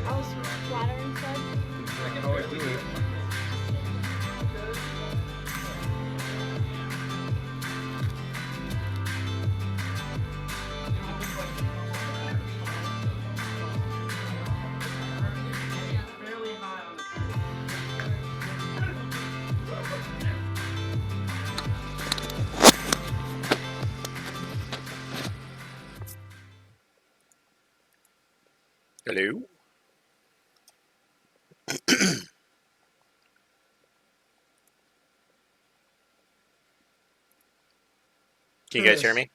I was flattering said. I can always do it. Hello? Can you guys hear me?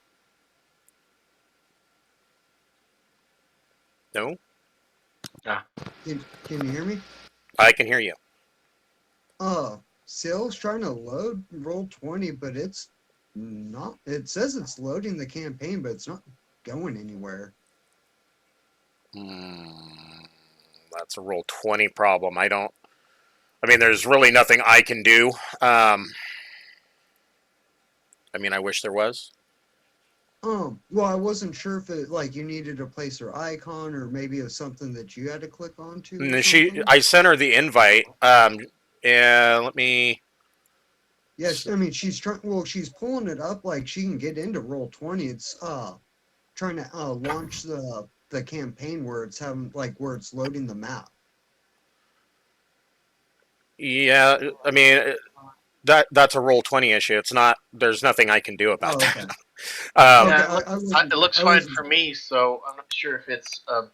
No? Can you hear me? I can hear you. Sales trying to load Roll20, but it's not. It says it's loading the campaign, but it's not going anywhere. That's a Roll20 problem. I mean, there's really nothing I can do. I mean, I wish there was. Well, I wasn't sure if it like you needed to place her icon, or maybe it was something that you had to click onto. Or something. I sent her the invite. Yeah, let me. Yes, I mean she's trying. Well, she's pulling it up like she can get into Roll20. It's trying to launch the campaign where it's having like where it's loading the map. Yeah, I mean that's a Roll20 issue. It's not. There's nothing I can do about Okay. that. Okay, it looks fine for me, so I'm not sure if it's it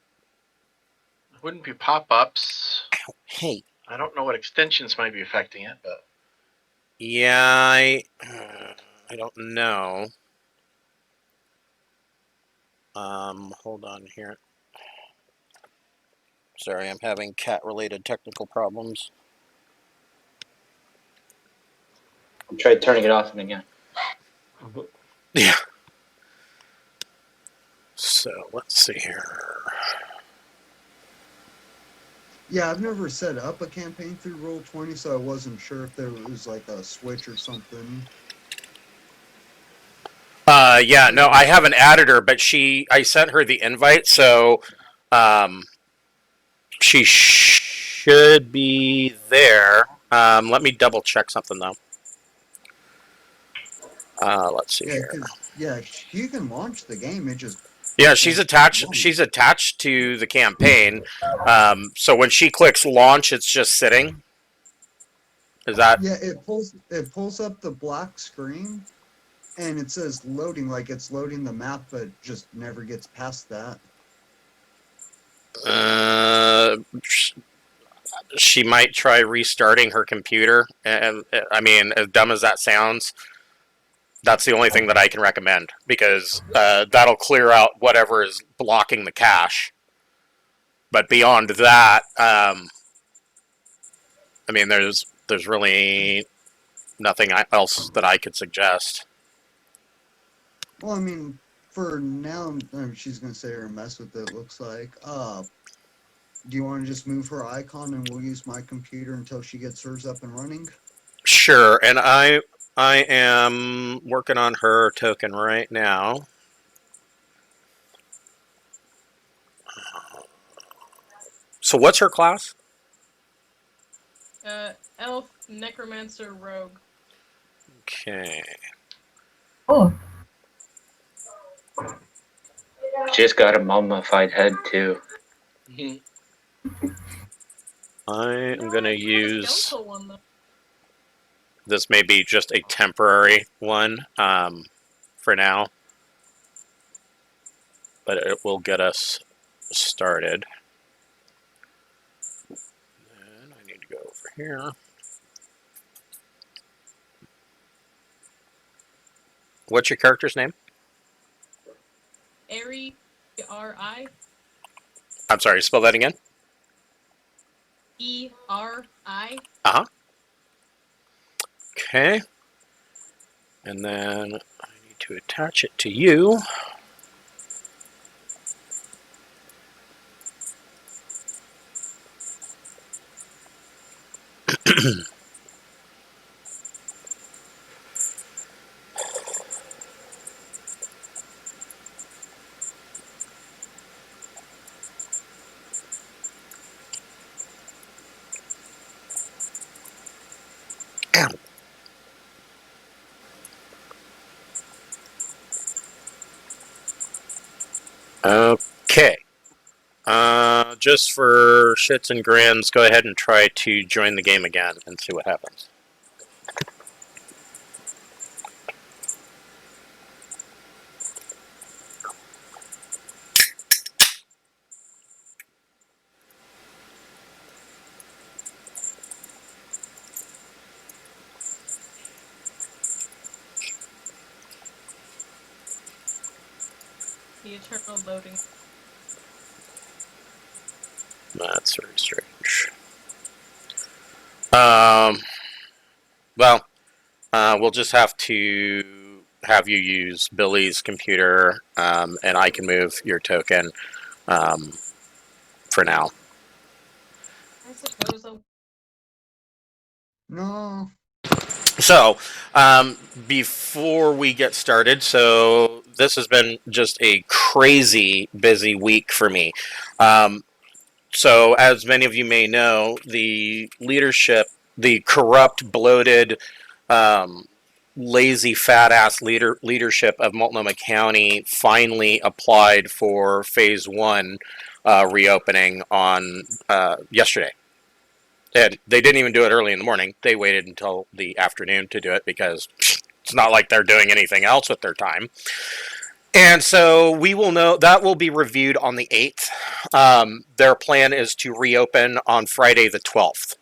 wouldn't be pop-ups. Hey. I don't know what extensions might be affecting it, but Yeah, I don't know. Hold on here. Sorry, I'm having cat-related technical problems. I tried turning it off and again. Yeah. So let's see here. Yeah, I've never set up a campaign through Roll20, so I wasn't sure if there was like a switch or something. Yeah, no, I haven't added her, but I sent her the invite, so she should be there. Let me double check something though. Let's see here. Yeah, she can launch the game. It just she's attached. She's attached to the campaign. So when she clicks launch, it's just sitting. Is that? Yeah, it pulls up the black screen, and it says loading, like it's loading the map, but just never gets past that. She might try restarting her computer, and I mean, as dumb as that sounds, that's the only thing that I can recommend, because that'll clear out whatever is blocking the cache. But beyond that, I mean, there's really nothing else that I could suggest. Well, I mean, for now, she's gonna sit here and mess with it. Looks like. Do you want to just move her icon, and we'll use my computer until she gets hers up and running? Sure, and I am working on her token right now. So what's her class? Elf, Necromancer, Rogue. Okay. Oh. Just got a mummified head too. I am going to use... This may be just a temporary one for now. But it will get us started. And I need to go over here. What's your character's name? Eri, E-R-I. I'm sorry, spell that again. E-R-I. Uh-huh. Okay. And then I need to attach it to you. Okay. Just for shits and grins, go ahead and try to join the game again and see what happens. The eternal loading. That's very strange. Well, we'll just have to have you use Billy's computer, and I can move your token for now. I suppose I'll... No. So, before we get started, so this has been just a crazy busy week for me. So, as many of you may know, the leadership, the corrupt, bloated, lazy, fat-ass leadership of Multnomah County finally applied for Phase 1 reopening on yesterday. And they didn't even do it early in the morning. They waited until the afternoon to do it because it's not like they're doing anything else with their time. And so we will know that will be reviewed on the 8th. Their plan is to reopen on Friday the 12th.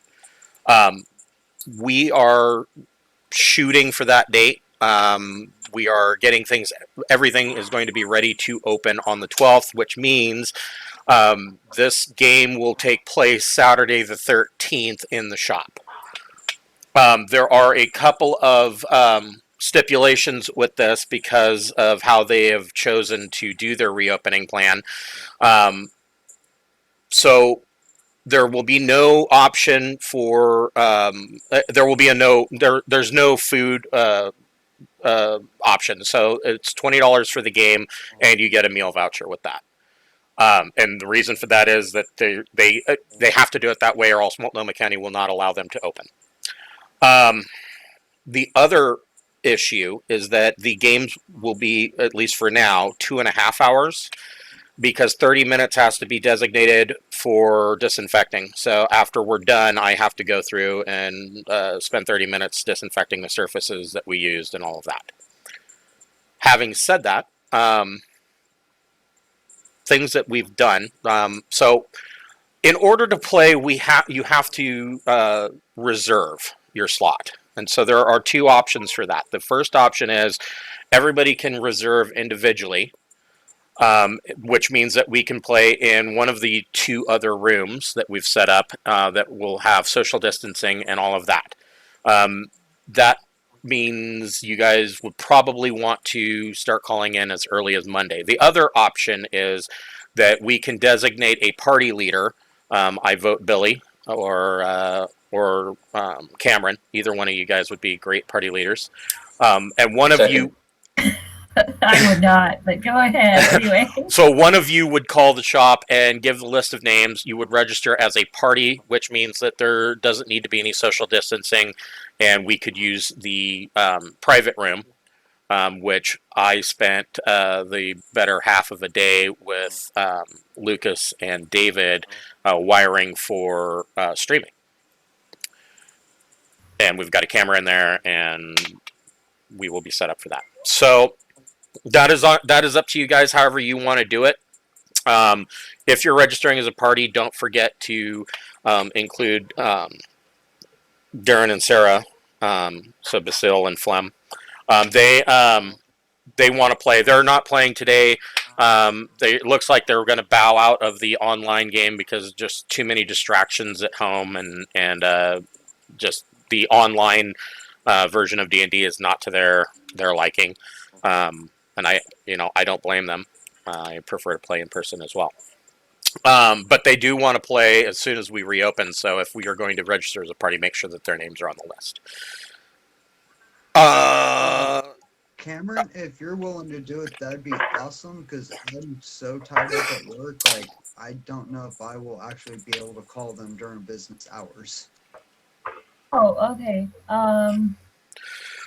We are shooting for that date. We are getting everything is going to be ready to open on the 12th, which means this game will take place Saturday the 13th in the shop. There are a couple of stipulations with this because of how they have chosen to do their reopening plan. So there will be no option for there will be there's no food option. So it's $20 for the game, and you get a meal voucher with that. And the reason for that is that they have to do it that way, or else Multnomah County will not allow them to open. The other issue is that the games will be, at least for now, 2.5 hours, because 30 minutes has to be designated for disinfecting. So after we're done, I have to go through and spend 30 minutes disinfecting the surfaces that we used and all of that. Having said that, things that we've done. So in order to play, you have to reserve your slot. And so there are two options for that. The first option is everybody can reserve individually, which means that we can play in one of the two other rooms that we've set up that will have social distancing and all of that. That means you guys would probably want to start calling in as early as Monday. The other option is that we can designate a party leader. I vote Billy or Cameron. Either one of you guys would be great party leaders. And one of you... I would not, but go ahead anyway. So one of you would call the shop and give the list of names. You would register as a party, which means that there doesn't need to be any social distancing, and we could use the private room, which I spent the better half of a day with Lucas and David wiring for streaming. And we've got a camera in there, and we will be set up for that. So that is up to you guys, however you want to do it. If you're registering as a party, don't forget to include Darren and Sarah, so Basil and Flem. They want to play. They're not playing today. It looks like they're going to bow out of the online game because just too many distractions at home, and just the online version of D&D is not to their liking. And I don't blame them. I prefer to play in person as well. But they do want to play as soon as we reopen. So if we are going to register as a party, make sure that their names are on the list. Cameron, if you're willing to do it, that'd be awesome, because I'm so tied up at work. Like, I don't know if I will actually be able to call them during business hours. Oh, okay.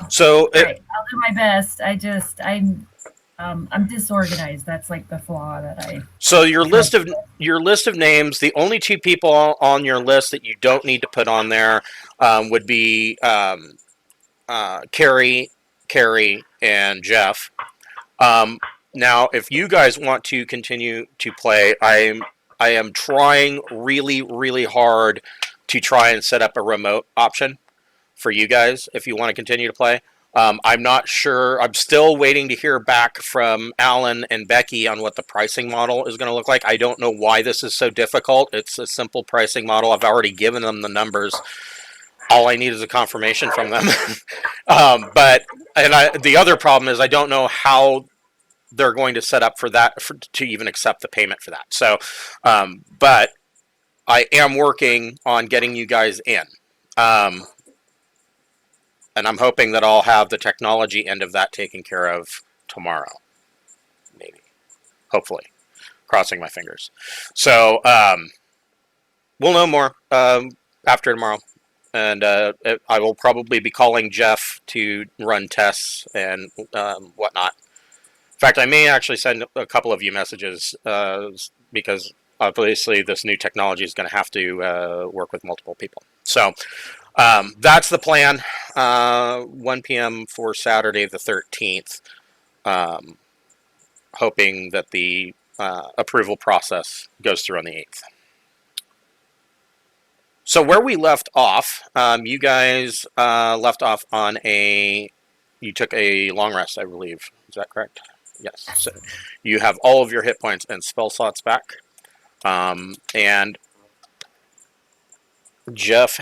So right. I'll do my best. I'm disorganized. That's like the flaw that I. So your list of names, the only two people on your list that you don't need to put on there would be Carrie, and Jeff. Now, if you guys want to continue to play, I am trying really, really hard to try and set up a remote option for you guys if you want to continue to play. I'm not sure. I'm still waiting to hear back from Alan and Becky on what the pricing model is going to look like. I don't know why this is so difficult. It's a simple pricing model. I've already given them the numbers. All I need is a confirmation from them. The other problem is I don't know how they're going to set up for that to even accept the payment for that. So, but I am working on getting you guys in. And I'm hoping that I'll have the technology end of that taken care of tomorrow. Maybe. Hopefully. Crossing my fingers. So, we'll know more after tomorrow. And I will probably be calling Jeff to run tests and whatnot. In fact, I may actually send a couple of you messages because obviously this new technology is going to have to work with multiple people. So that's the plan. 1 p.m. for Saturday the 13th. Hoping that the approval process goes through on the 8th. So where we left off, you guys left off on you took a long rest, I believe. Is that correct? Yes. So you have all of your hit points and spell slots back. And Jeff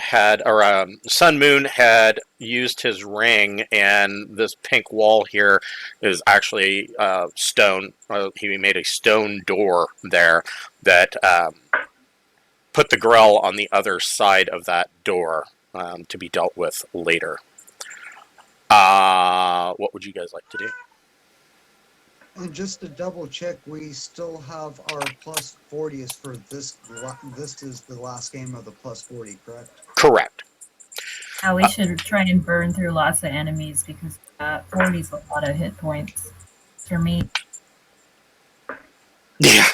Sun Moon had used his ring, and this pink wall here is actually stone. He made a stone door there that put the grell on the other side of that door to be dealt with later. What would you guys like to do? And just to double check, we still have our plus 40s for this. This is the last game of the plus 40, correct? Correct. We should try and burn through lots of enemies because 40 is a lot of hit points for me. Yeah.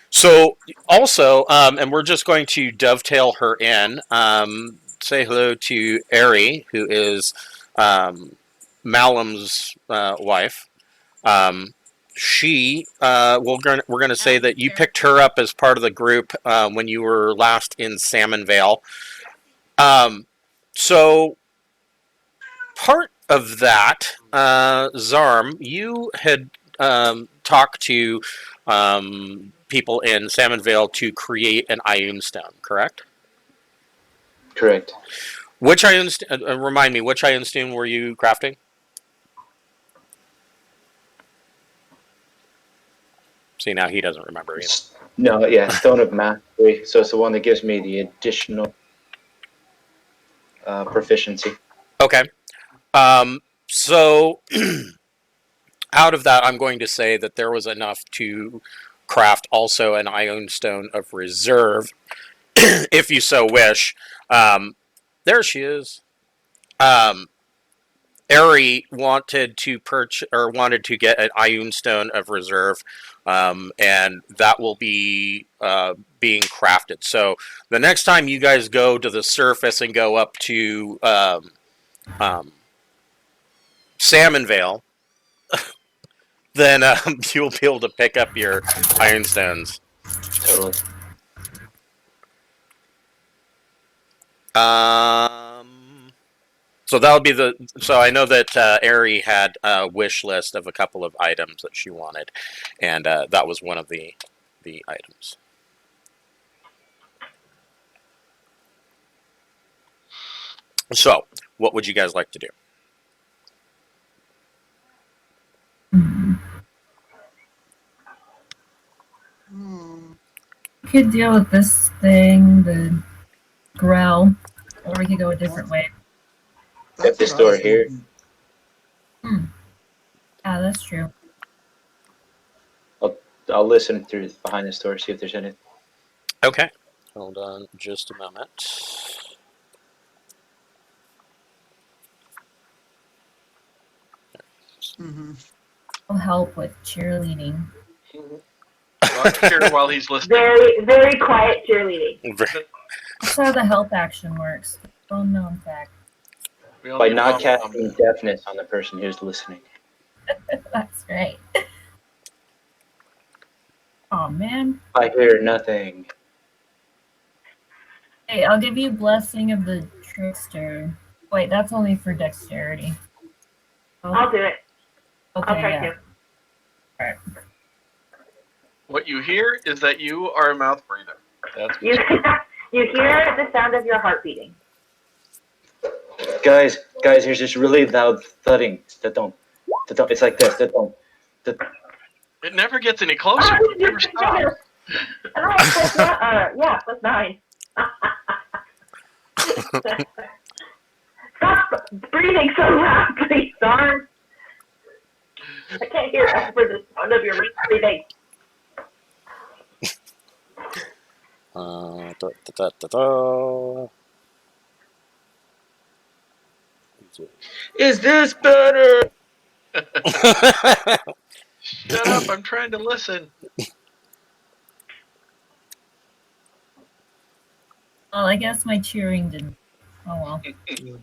So also, and we're just going to dovetail her in. Say hello to Ari, who is Malum's wife. We're going to say that you picked her up as part of the group when you were last in Salmon Vale. So part of that, Zarm, you had talked to people in Salmon Vale to create an Ioun Stone, correct? Correct. Which Ioun remind me, which Ioun Stone were you crafting? See, now he doesn't remember either. No, yeah, Stone of Mastery. So it's the one that gives me the additional proficiency. Okay. So out of that, I'm going to say that there was enough to craft also an Ioun Stone of Reserve, if you so wish. There she is. Ari wanted to get an Ioun Stone of Reserve, and that will be being crafted. So the next time you guys go to the surface and go up to Salmon Vale, then you'll be able to pick up your Ioun Stones. Totally. So that'll be So I know that Ari had a wish list of a couple of items that she wanted, and that was one of the items. So, what would you guys like to do? We could deal with this thing, the growl, or we could go a different way. At this door here. Yeah, that's true. I'll listen through behind this door, see if there's anything. Okay. Hold on just a moment. I'll help with cheerleading. Well, cheer while he's listening. Very, very quiet cheerleading. That's how the help action works. Well-known fact. We all By do not pom-pom. casting deafness on the person who's listening. That's right. Oh man. I hear nothing. Hey, I'll give you Blessing of the Trickster. Wait, that's only for dexterity. Oh, I'll do it. okay, I'll try yeah. to. Alright. What you hear is that you are a mouth breather. That's You, you hear the sound of your heart beating. Guys, here's this really loud thudding. Da-dum. Da-dum. It's like this. Da-dum. It never gets any closer. Oh, It never stops. Yeah, plus 9. Stop breathing so loudly, darn. I can't hear over the sound of your breathing. Da, da, da, da, da. Is this better? Shut up! I'm trying to listen. Well, I guess my cheering didn't. Oh well. Would-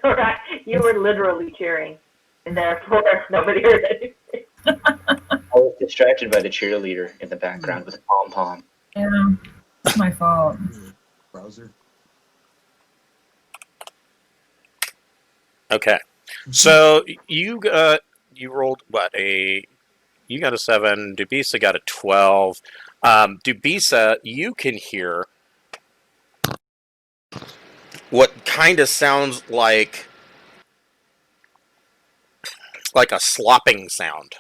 Right, you were literally cheering, and therefore nobody heard anything. I was distracted by the cheerleader in the background with a pom-pom. Yeah, it's my fault. Browser. Okay, so you rolled what you got a 7. Dubisa got a 12. Dubisa, you can hear what kind of sounds like a slopping sound.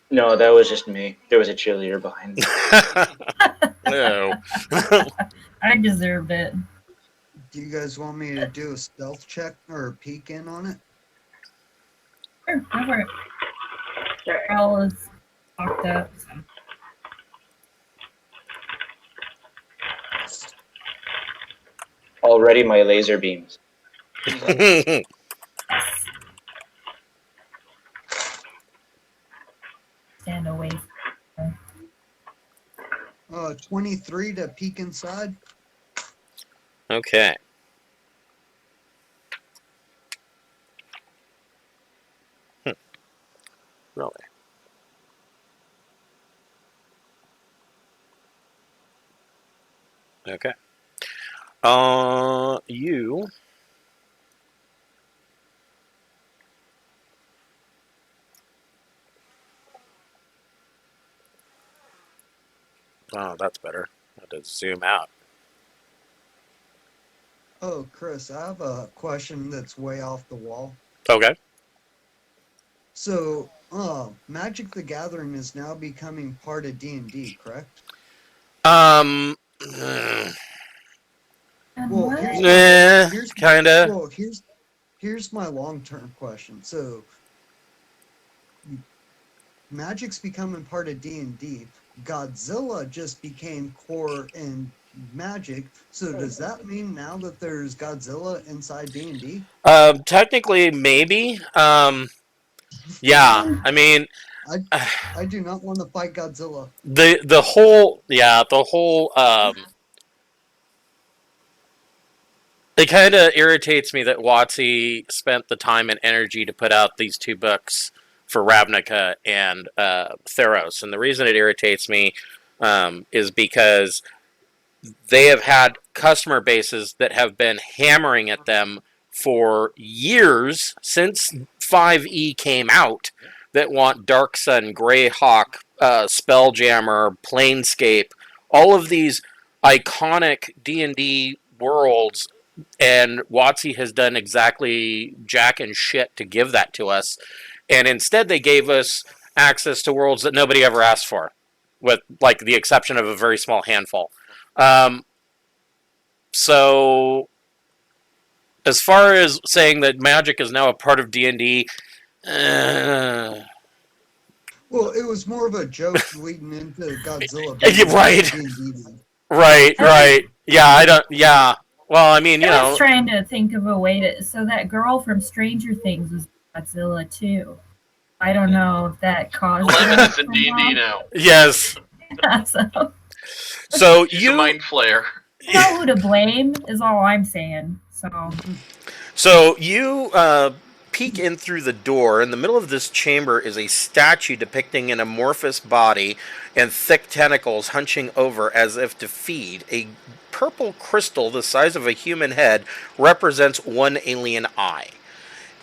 No, that was just me. There was a cheerleader behind me. No. I deserved it. Do you guys want me to do a stealth check or a peek in on it? Sure, go for it. Sure. Carl is locked up. So. Already my laser beams. Stand away. 23 to peek inside. Okay. Really? Okay. You. Oh, that's better. I had to zoom out. Oh, Chris, I have a question that's way off the wall. Okay. So, Magic the Gathering is now becoming part of D&D, correct? And Well, what? here's kinda. Well, here's my long-term question. So, Magic's becoming part of D&D. Godzilla just became core in Magic. So does that mean now that there's Godzilla inside D&D? Technically, maybe. Yeah. I mean, I do not want to fight Godzilla. the whole it kind of irritates me that WotC spent the time and energy to put out these 2 books for Ravnica and Theros, and the reason it irritates me is because they have had customer bases that have been hammering at them for years since 5e came out that want Dark Sun, Greyhawk, Spelljammer, Planescape, all of these iconic D&D worlds, and WotC has done exactly jack and shit to give that to us, and instead they gave us access to worlds that nobody ever asked for, with like the exception of a very small handful. So as far as saying that Magic is now a part of D&D, Well, it was more of a joke leading into Godzilla. Right. D&D. Right. Yeah, I don't. Yeah, Well, I mean, you I was know, trying to think of a way to. So that girl from Stranger Things was Godzilla too. I don't know if that caused. 11 that is in D&D now. yes. So So She's a mind flayer. you know who to blame is all I'm saying. So you peek in through the door. In the middle of this chamber is a statue depicting an amorphous body and thick tentacles hunching over as if to feed. A purple crystal the size of a human head represents one alien eye.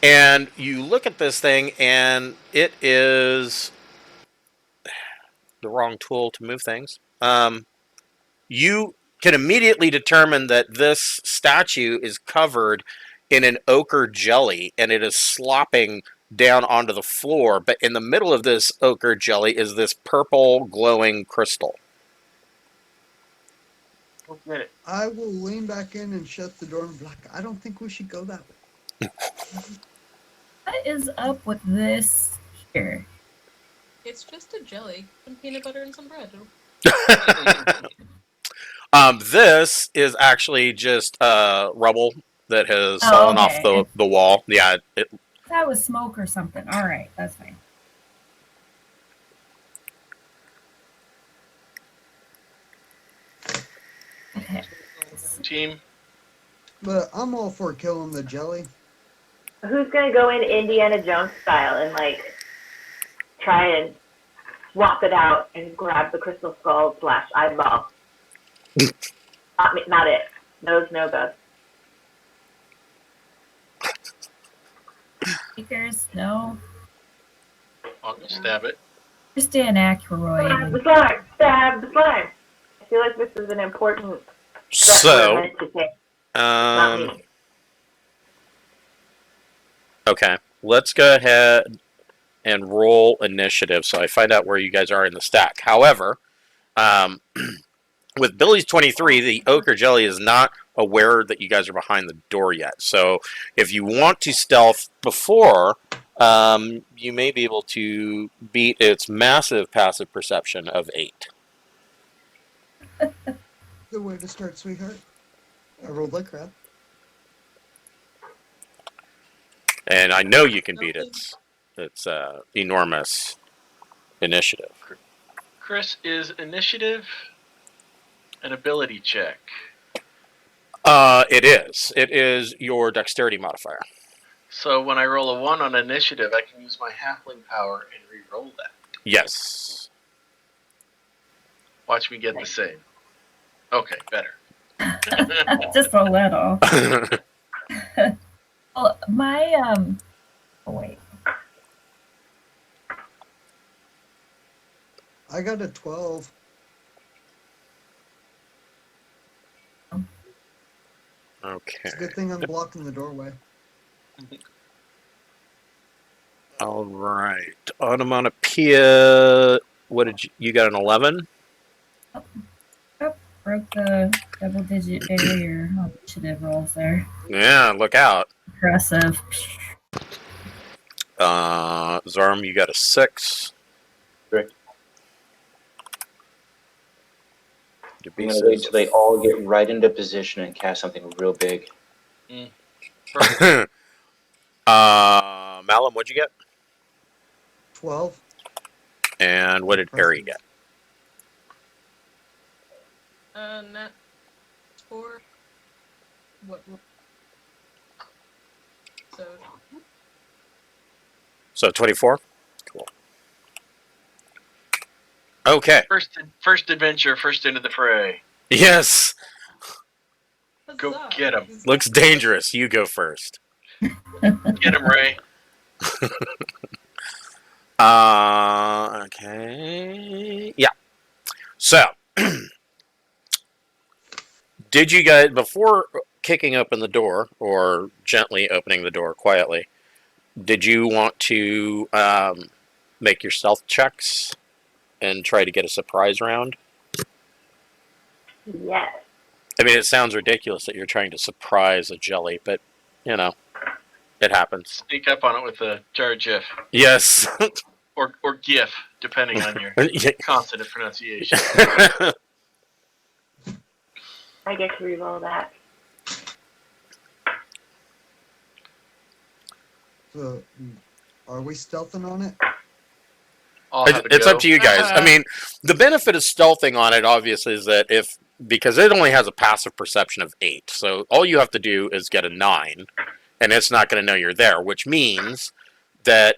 And you look at this thing, and it is the wrong tool to move things. You can immediately determine that this statue is covered in an ochre jelly, and it is slopping down onto the floor. But in the middle of this ochre jelly is this purple glowing crystal. Get it. I will lean back in and shut the door and be like, I don't think we should go that way. What is up with this here? It's just a jelly and peanut butter and some bread. This is actually just rubble that has Oh, fallen okay. off the wall. Yeah, That was smoke or something. All right, that's fine. Okay. Team. But I'm all for killing the jelly. Who's gonna go in Indiana Jones style and like try and swap it out and grab the crystal skull / eyeball? Not it. Those no goes. Speakers, no. I'll go stab it. Just Dan Stab Aykroyd. the slime! Stab the slime! I feel like this is an important step we're so meant to take. Not me. okay, let's go ahead and roll initiative so I find out where you guys are in the stack. However, with Billy's 23, the ochre jelly is not aware that you guys are behind the door yet. So if you want to stealth before, you may be able to beat its massive passive perception of 8. Good way to start, sweetheart. I rolled like crap. And I know you can beat its enormous initiative. Chris, is initiative an ability check? It is. It is your dexterity modifier. So when I roll a 1 on initiative, I can use my halfling power and re-roll that. Yes. Watch me get the save. Okay, better. Just a little. Well, my oh wait. I got a 12. Okay. It's a good thing I'm blocking the doorway. All right. Onomatopoeia. What did you got? An 11? Broke the double-digit barrier on initiative rolls there. Yeah. Look out. Impressive. Zarm, you got a 6. Great. I'm gonna wait till they all get right into position and cast something real big. Malum, what'd you get? 12. And what did Harry get? Nat 4. What? So 24? Cool. Okay. First adventure, first into the fray. Yes. Go get him. Looks dangerous. You go first. Get him, Ray. Okay. Yeah. So, did you guys, before kicking open the door, or gently opening the door quietly, did you want to make your stealth checks and try to get a surprise round? Yes. I mean, it sounds ridiculous that you're trying to surprise a jelly, but, you know, it happens. Sneak up on it with a jar GIF. Yes. Or GIF, depending on your consonant pronunciation. I get to reroll that. So, are we stealthing on it? I'll have a It's go. up to you guys. I mean, the benefit of stealthing on it, obviously, is that because it only has a passive perception of 8, so all you have to do is get a 9, and it's not going to know you're there, which means that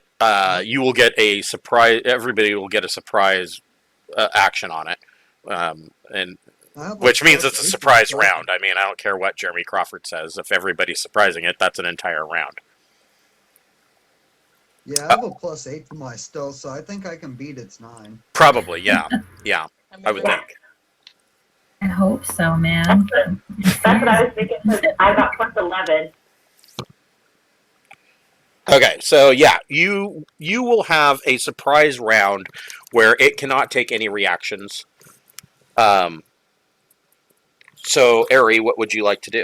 you will get a surprise. Everybody will get a surprise action on it, and I have a which means plus it's a 8 for surprise stealth. round. I mean, I don't care what Jeremy Crawford says. If everybody's surprising it, that's an entire round. Yeah, I have a plus 8 for my stealth, so I think I can beat its 9. Probably, yeah, yeah. I'm I would ready. think. I hope so, man. That's what I was thinking. 'Cause I got plus 11. Okay, so yeah, you will have a surprise round where it cannot take any reactions. So Ari, what would you like to do?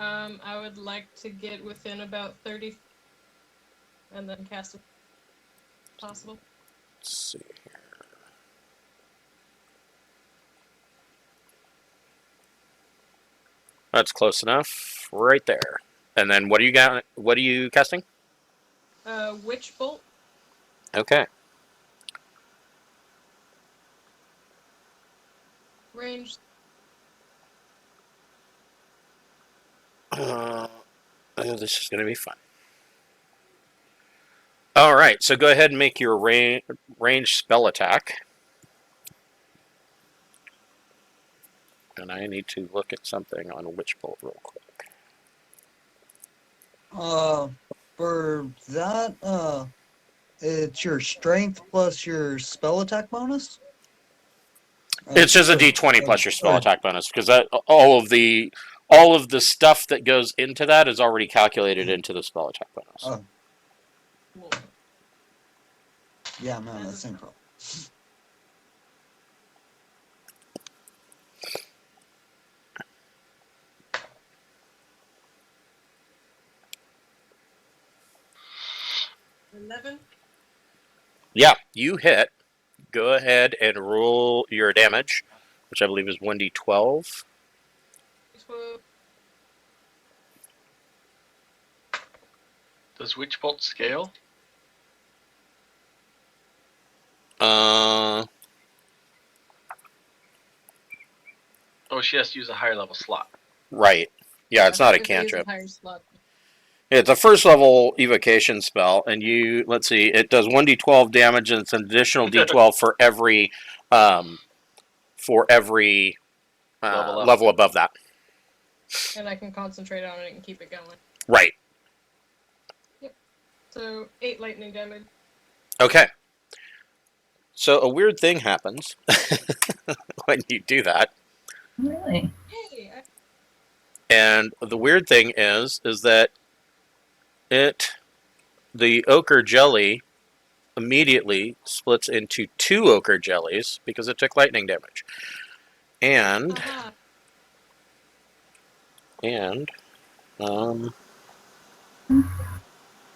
I would like to get within about 30 and then cast it if possible. Let's see here. That's close enough, right there. And then what do you got? What are you casting? Witch Bolt. Okay. Range. Oh, this is going to be fun. All right, so go ahead and make your range spell attack. And I need to look at something on Witch Bolt real quick. For that, it's your strength plus your spell attack bonus? It's just a D20 plus your spell or- attack bonus because that all of the stuff that goes into that is already calculated into the spell attack bonus. Oh, Whoa. yeah, man, that's same problem. $11. Yeah, you hit. Go ahead and roll your damage, which I believe is 1d12. 12. Does Witch Bolt scale? Uh, Oh, she has to use a higher level slot. right. Yeah, it's not a I think it is cantrip. higher slot. It's a first level evocation spell, and let's see, it does 1d12 damage, and it's an additional d12 for every level above that. And I can concentrate on it and keep it going. Right. So 8 lightning damage. Okay. So a weird thing happens when you do that. Really? Hey, And the weird thing is that the ochre jelly immediately splits into 2 ochre jellies because it took lightning damage. And aha.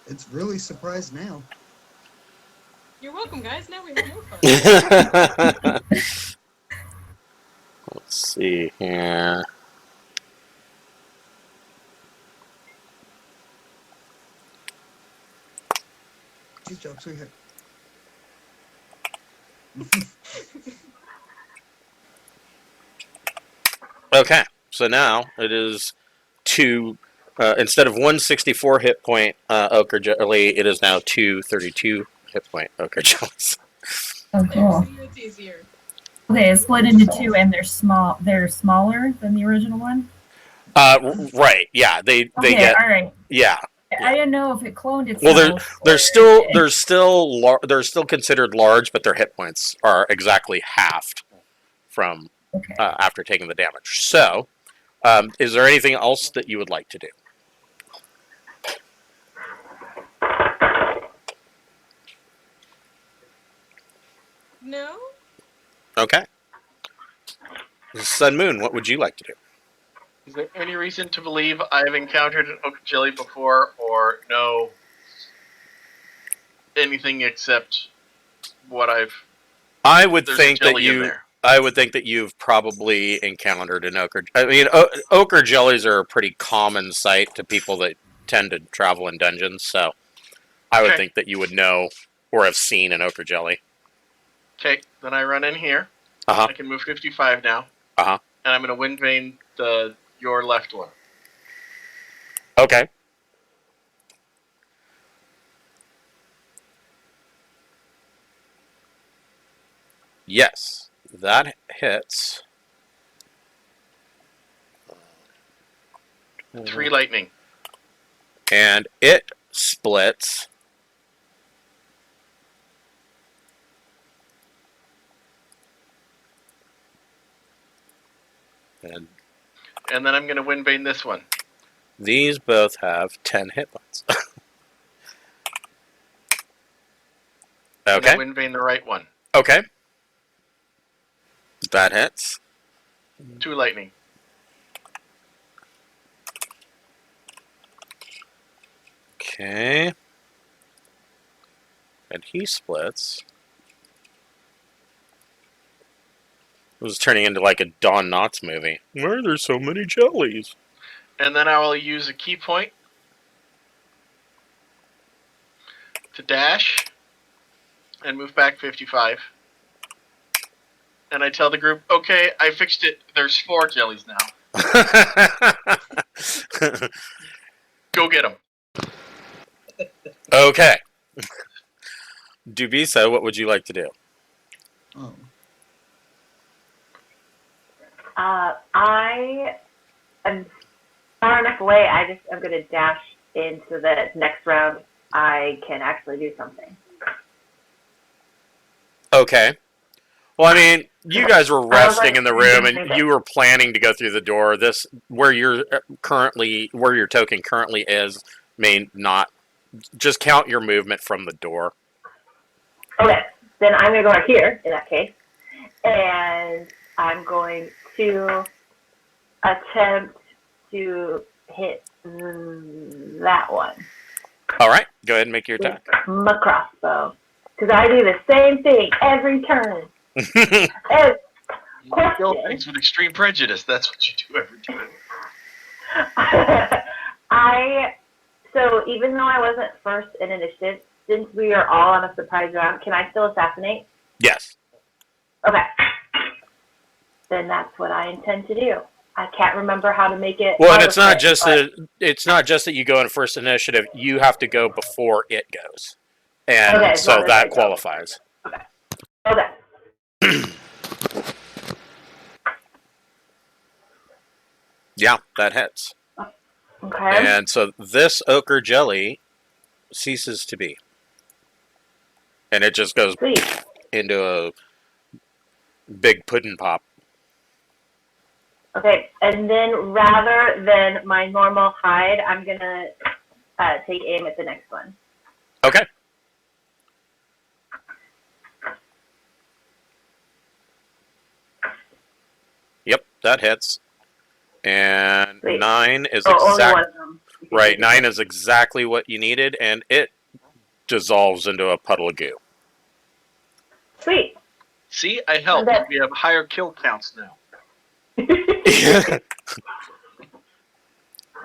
It's really surprised now. You're welcome, guys. Now we have more fun. let's see here. Good job, sweetheart. Okay, so now it is 2. Instead of 164 hit point ochre jelly, it is now 232 hit point ochre jellies. Oh, There, cool. see, it's easier. Okay, it's split into 2, and they're small. They're smaller than the original one. Right? Yeah, they Okay, get all right. yeah. I didn't know if it cloned itself. Well, they're or- they're still considered large, but their hit points are exactly halved from Okay. after taking the damage. So, is there anything else that you would like to do? No? Okay. Sun Moon, what would you like to do? Is there any reason to believe I've encountered an ochre jelly before, or know anything except what I've? I would There's think a that jelly in there. I would think that you've probably encountered an ochre. I mean, ochre jellies are a pretty common sight to people that tend to travel in dungeons. So I would Okay. think that you would know or have seen an ochre jelly. Okay, then I run in here. Uh-huh. I can move 55 now. Uh-huh. And I'm going to wind vein your left one. Okay. Yes, that hits. 3 lightning. And it splits. And And then I'm going to wind vein this one. these both have 10 hit points. And Okay. then wind vein the right one. Okay. That hits. 2 lightning. Okay. And he splits. It was turning into like a Don Knotts movie. Why are there so many jellies? And then I will use a key point to dash and move back 55. And I tell the group, okay, I fixed it. There's 4 jellies now. Go get them. Okay. Dubisa, what would you like to do? Oh. I am far enough away. I'm going to dash into the next round. I can actually do something. Okay. Well, I mean, you guys were resting in the room, and you were planning to go through the door. This, where your token currently is, may not. Just count your movement from the door. Okay, then I'm going to go right here in that case, and I'm going to attempt to hit that one. All right, go ahead and make your with attack. my crossbow, because I do the same thing every turn. You kill things with extreme prejudice. That's what you do every time. So even though I wasn't first in initiative, since we are all on a surprise round, can I still assassinate? Yes. Okay. Then that's what I intend to do. I can't remember how to make it. Well, and it's not just that you go in first initiative. You have to go before it goes, and Okay, so that qualifies. Okay. Yeah, that hits. Okay. And so this ochre jelly ceases to be, and it just goes into a big pudding pop. Okay, and then rather than my normal hide, I'm gonna take aim at the next one. Okay. Yep, that hits. And Wait. 9 is only one of them. right. 9 is exactly what you needed, and it dissolves into a puddle of goo. Sweet. See, I helped. We have higher kill counts now.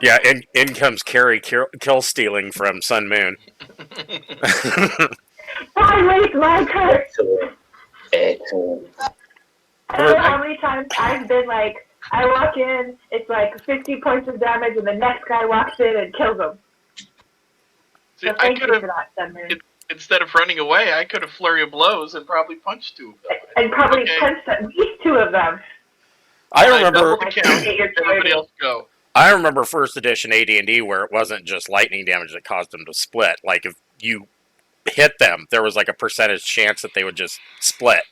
Yeah, in comes Carrie kill stealing from Sun Moon. Finally, my turn. Excellent. I don't know how many times I've been like, I walk in, it's like 50 points of damage, and the next guy walks in and kills him. See, So I thank could you have, for that, Sun Moon. instead of running away, I could have flurry of blows and probably punched 2 of them. And probably punched at least 2 of them. I remember. Double the count. Everybody else go. I remember first edition AD&D where it wasn't just lightning damage that caused them to split. Like if you hit them, there was like a percentage chance that they would just split.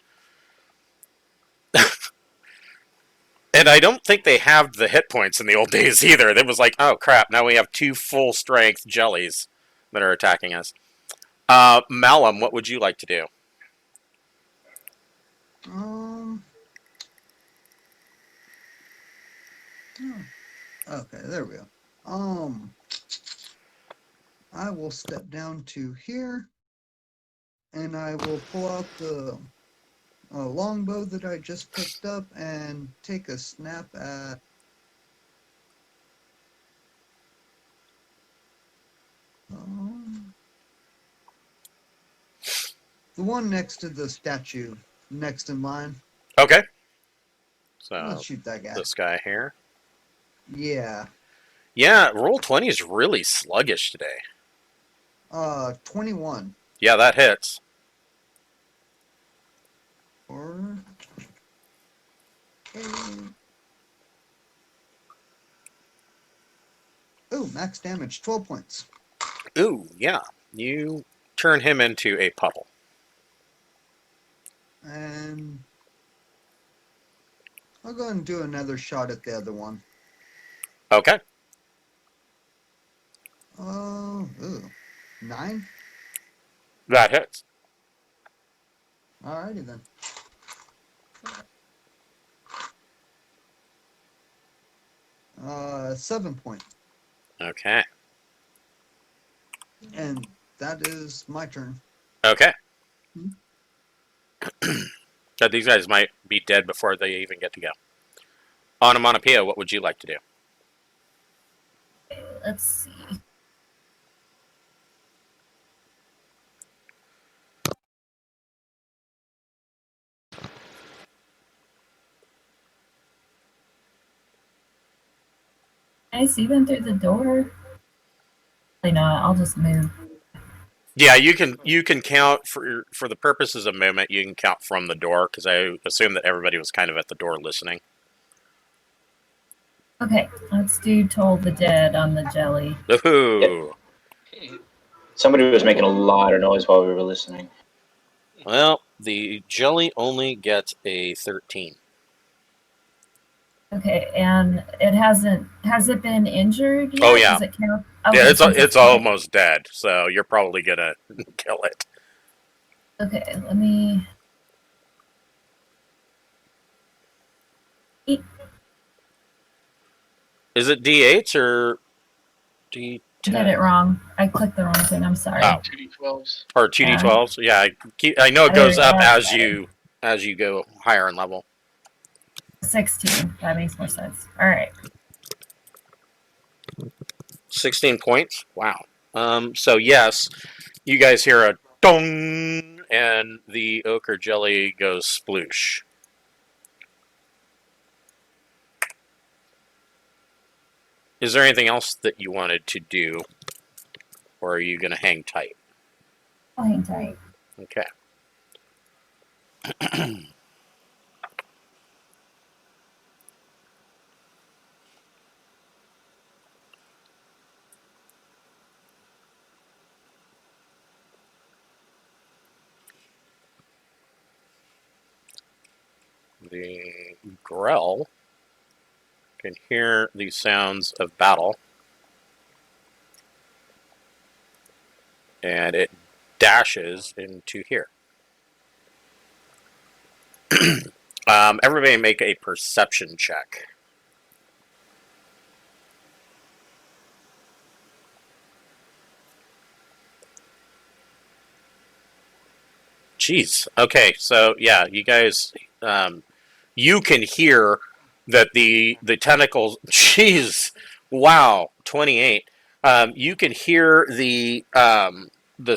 And I don't think they have the hit points in the old days either. It was like, oh crap, now we have 2 full strength jellies that are attacking us. Malum, what would you like to do? Okay, there we go. I will step down to here, and I will pull out longbow that I just picked up and take a snap at the one next to the statue, next in line. Okay. So Let's shoot that guy. this guy here. Yeah. Yeah, roll 20 is really sluggish today. 21. Yeah, that hits. Or oh, max damage, 12 points. Ooh, yeah. You turn him into a puddle. And I'll go and do another shot at the other one. Okay. Oh, 9? That hits. Alrighty then. Uh, 7 point. Okay. And that is my turn. Okay. Hmm. So these guys might be dead before they even get to go. Onomatopoeia, what would you like to do? Let's see. Can I see them through the door? Probably not. I'll just move. Yeah, you can count for the purposes of movement. You can count from the door because I assume that everybody was kind of at the door listening. Okay, let's do Toll the Dead on the jelly. Ooh. Okay. Somebody was making a lot of noise while we were listening. Well, the jelly only gets a 13. Okay, and it hasn't. Has it been injured yet? Oh, yeah. Does it count? Yeah, Okay, it's since it's almost dead, so you're probably gonna kill it. Okay, let me. Is it D8s or D10? I did it wrong. I clicked the wrong thing. I'm sorry. Oh. 2d12s. Or 2d12s? Yeah, I know it goes up as you. you go higher in level. 16. That makes more sense. All right. 16 points? Wow. So yes, you guys hear a dong, and the ochre jelly goes sploosh. Is there anything else that you wanted to do, or are you going to hang tight? I'll hang tight. Okay. The Grell can hear the sounds of battle, and it dashes into here. Everybody make a perception check. Jeez. Okay, so yeah, you guys, you can hear that the tentacles. Jeez. Wow. 28. You can hear the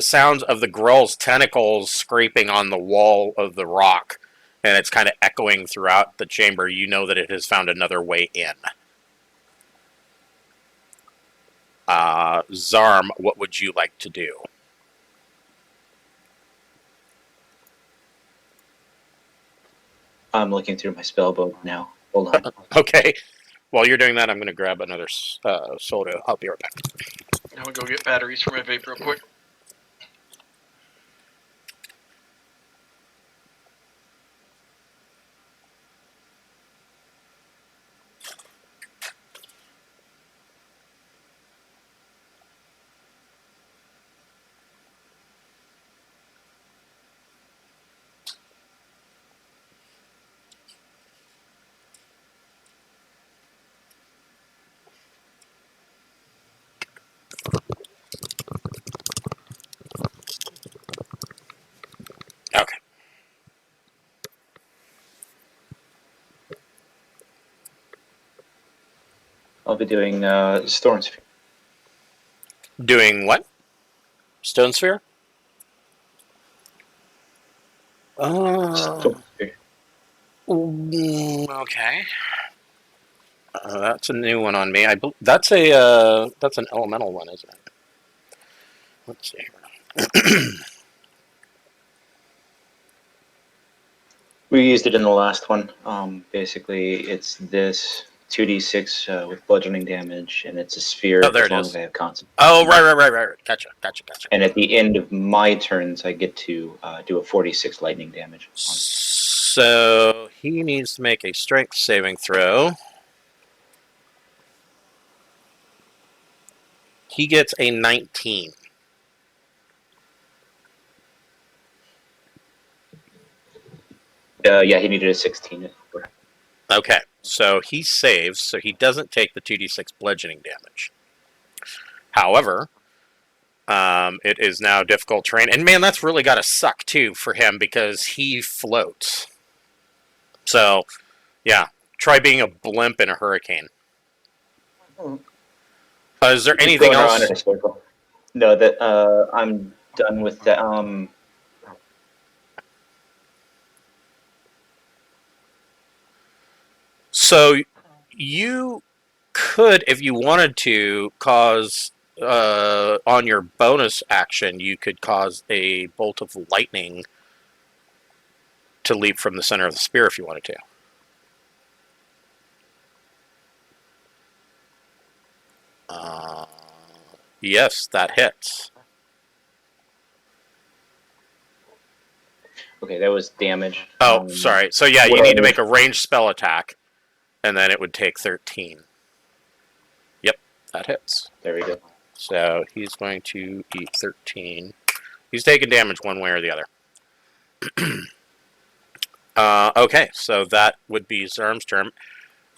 sounds of the Grell's tentacles scraping on the wall of the rock, and it's kind of echoing throughout the chamber. You know that it has found another way in. Zarm, what would you like to do? I'm looking through my spell book now. Hold on. Okay. While you're doing that, I'm going to grab another soda. I'll be right back. I'm gonna go get batteries for my vape real quick. be doing Storm Sphere. Doing what? Stone Sphere? Storm Sphere. Okay. That's a new one on me. That's an elemental one, isn't it? Let's see. We used it in the last one. Basically, it's this 2d6 with bludgeoning damage, and it's a sphere Oh, there as it long is. as I have constant. Oh, right. Gotcha. And at the end of my turns, I get to do a 46 lightning damage. So he needs to make a strength saving throw. He gets a 19. Yeah, he needed a 16. Okay, so he saves, so he doesn't take the 2d6 bludgeoning damage. However, it is now difficult terrain. And man, that's really got to suck too for him because he floats. So, yeah, try being a blimp in a hurricane. Is there anything Going around else? in a circle. No, that I'm done with that. So you could, if you wanted to, cause on your bonus action, you could cause a bolt of lightning to leap from the center of the spear if you wanted to. Yes, that hits. Okay, that was damage. Oh, sorry. So yeah, you what need to are- make a ranged spell attack, and then it would take 13. Yep, that hits. There we go. So he's going to eat 13. He's taking damage one way or the other. Okay, so that would be Zerm's turn.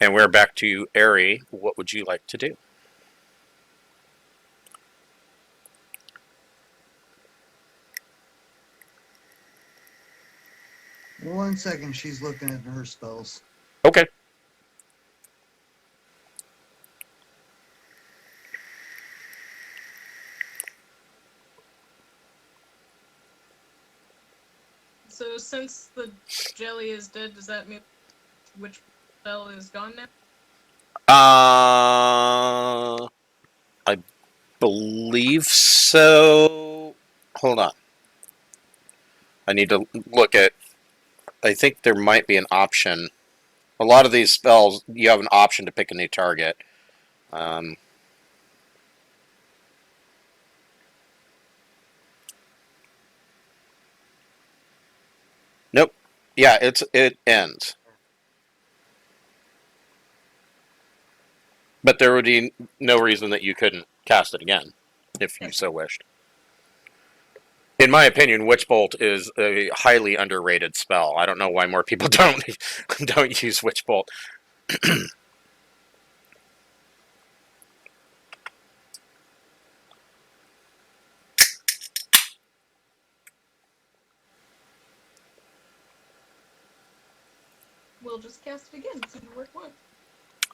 And we're back to Ari. What would you like to do? One second, she's looking at her spells. Okay. So since the jelly is dead, does that mean which spell is gone now? I believe so. Hold on. I need to look at. I think there might be an option. A lot of these spells, you have an option to pick a new target. Nope. Yeah, it ends. But there would be no reason that you couldn't cast it again, if you so wished. In my opinion, Witch Bolt is a highly underrated spell. I don't know why more people don't use Witch Bolt. We'll just cast it again. See if it worked once.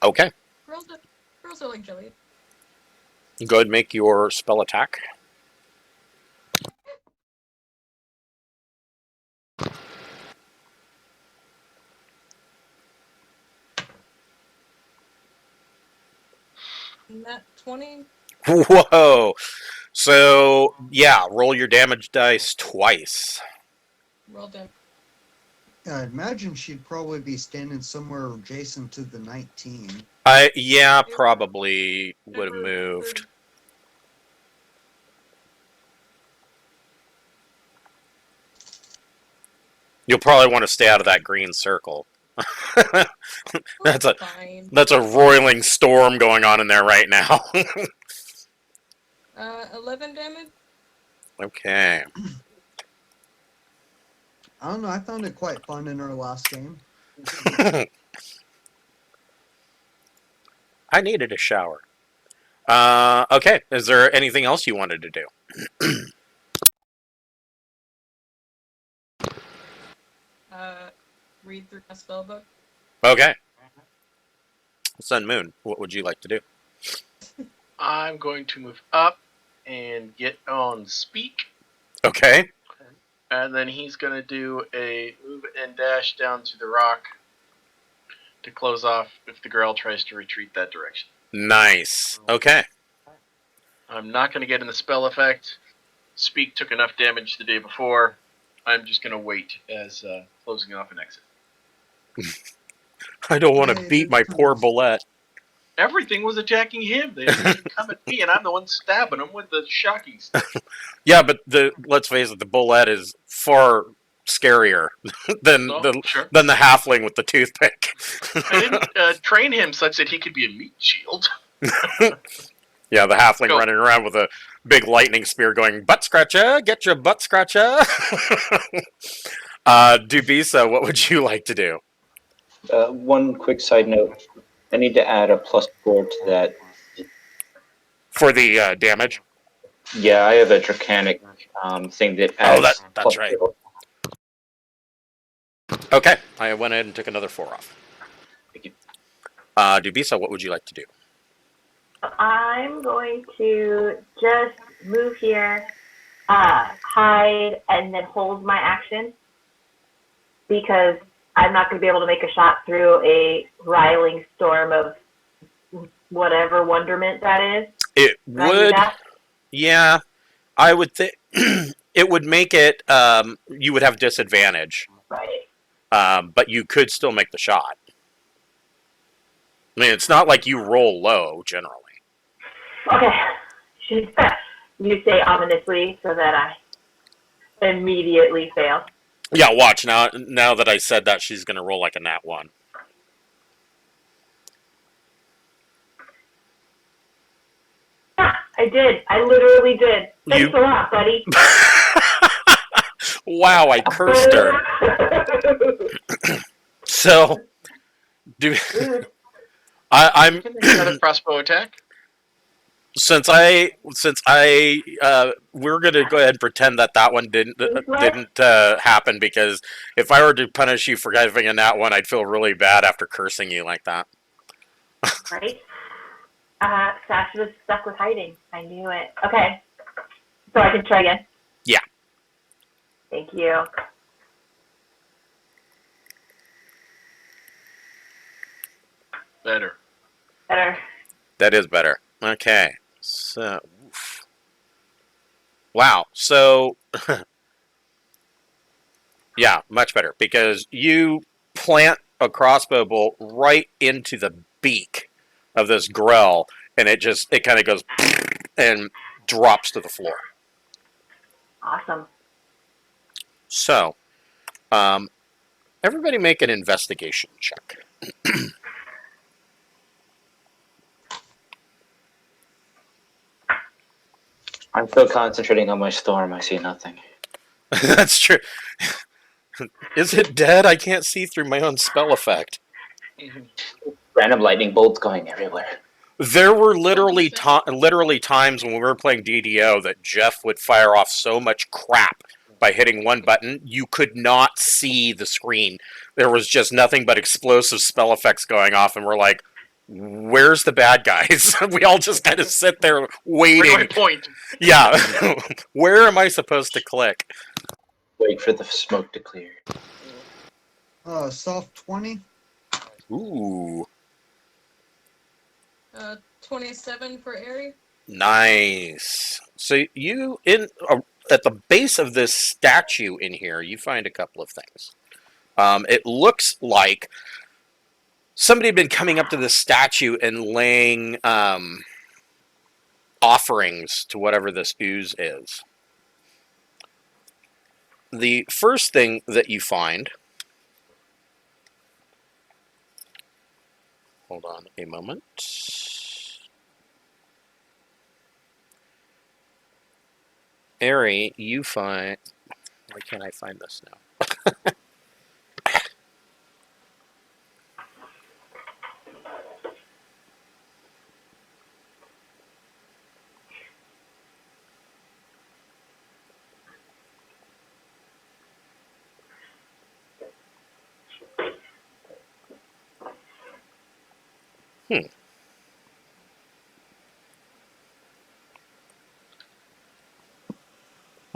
Okay. Girls are like jelly. Go ahead and make your spell attack. Nat 20. Whoa. So, yeah, roll your damage dice twice. Roll down. I imagine she'd probably be standing somewhere adjacent to the 19. Yeah, probably would have moved. You'll probably want to stay out of that green circle. That's a roiling storm going on in there right now. 11 damage. Okay. I don't know, I found it quite fun in our last game. I needed a shower. Okay, is there anything else you wanted to do? Read through my spell book. Okay. Sun Moon, what would you like to do? I'm going to move up and get on speak, Okay. and then he's going to do a move and dash down to the rock to close off if the girl tries to retreat that direction. Nice. Okay. I'm not going to get in the spell effect. Speak took enough damage the day before. I'm just going to wait as closing off an exit. I don't want to Hey, beat my that's poor nice. bullet. Everything was attacking him. They didn't come at me, and I'm the one stabbing them with the shocking stuff. Yeah, but let's face it, the bullet is far scarier than Oh, the sure. than the halfling with the toothpick. I didn't train him such that he could be a meat shield. Yeah, the halfling Go. running around with a big lightning spear going, butt scratcher, get your butt scratcher. Dubisa, what would you like to do? One quick side note. I need to add a +4 to that. For the damage? Yeah, I have a draconic thing that Oh, adds that's right. +4. Okay, I went ahead and took another 4 off. Thank you. Dubisa, what would you like to do? I'm going to just move here, hide, and then hold my action because I'm not going to be able to make a shot through a riling storm of whatever wonderment that is. It Can I do would, that? yeah, I would think it would make it. You would have disadvantage, Right. but you could still make the shot. I mean, it's not like you roll low generally. Okay. You say ominously so that I immediately fail. Yeah, watch now. Now that I said that, she's gonna roll like a nat 1. Yeah, I did. I literally did. Thanks a lot, buddy. Wow, I cursed her. So, I'm Can make another crossbow attack. since we're gonna go ahead and pretend that one didn't happen, because if I were to punish you for having a nat 1, I'd feel really bad after cursing you like that. Right? Sash was stuck with hiding. I knew it. Okay. So I can try again? Yeah. Thank you. Better. Better. That is better. Okay. So, oof. Wow. So, yeah, much better, because you plant a crossbow bolt right into the beak of this grell, and it kind of goes and drops to the floor. Awesome. So, everybody make an investigation check. I'm still concentrating on my storm. I see nothing. That's true. Is it dead? I can't see through my own spell effect. Random lightning bolts going everywhere. There were literally times when we were playing DDO that Jeff would fire off so much crap by hitting one button, you could not see the screen. There was just nothing but explosive spell effects going off, and we're like, where's the bad guys? We all just kind of sit there waiting. Where do I point? Yeah. Where am I supposed to click? Wait for the smoke to clear. Soft 20. Ooh. 27 for Airy. Nice. So you at the base of this statue in here, you find a couple of things. It looks like somebody had been coming up to this statue and laying offerings to whatever this ooze is. The first thing that you find, hold on a moment. Ari, you find, why can't I find this now?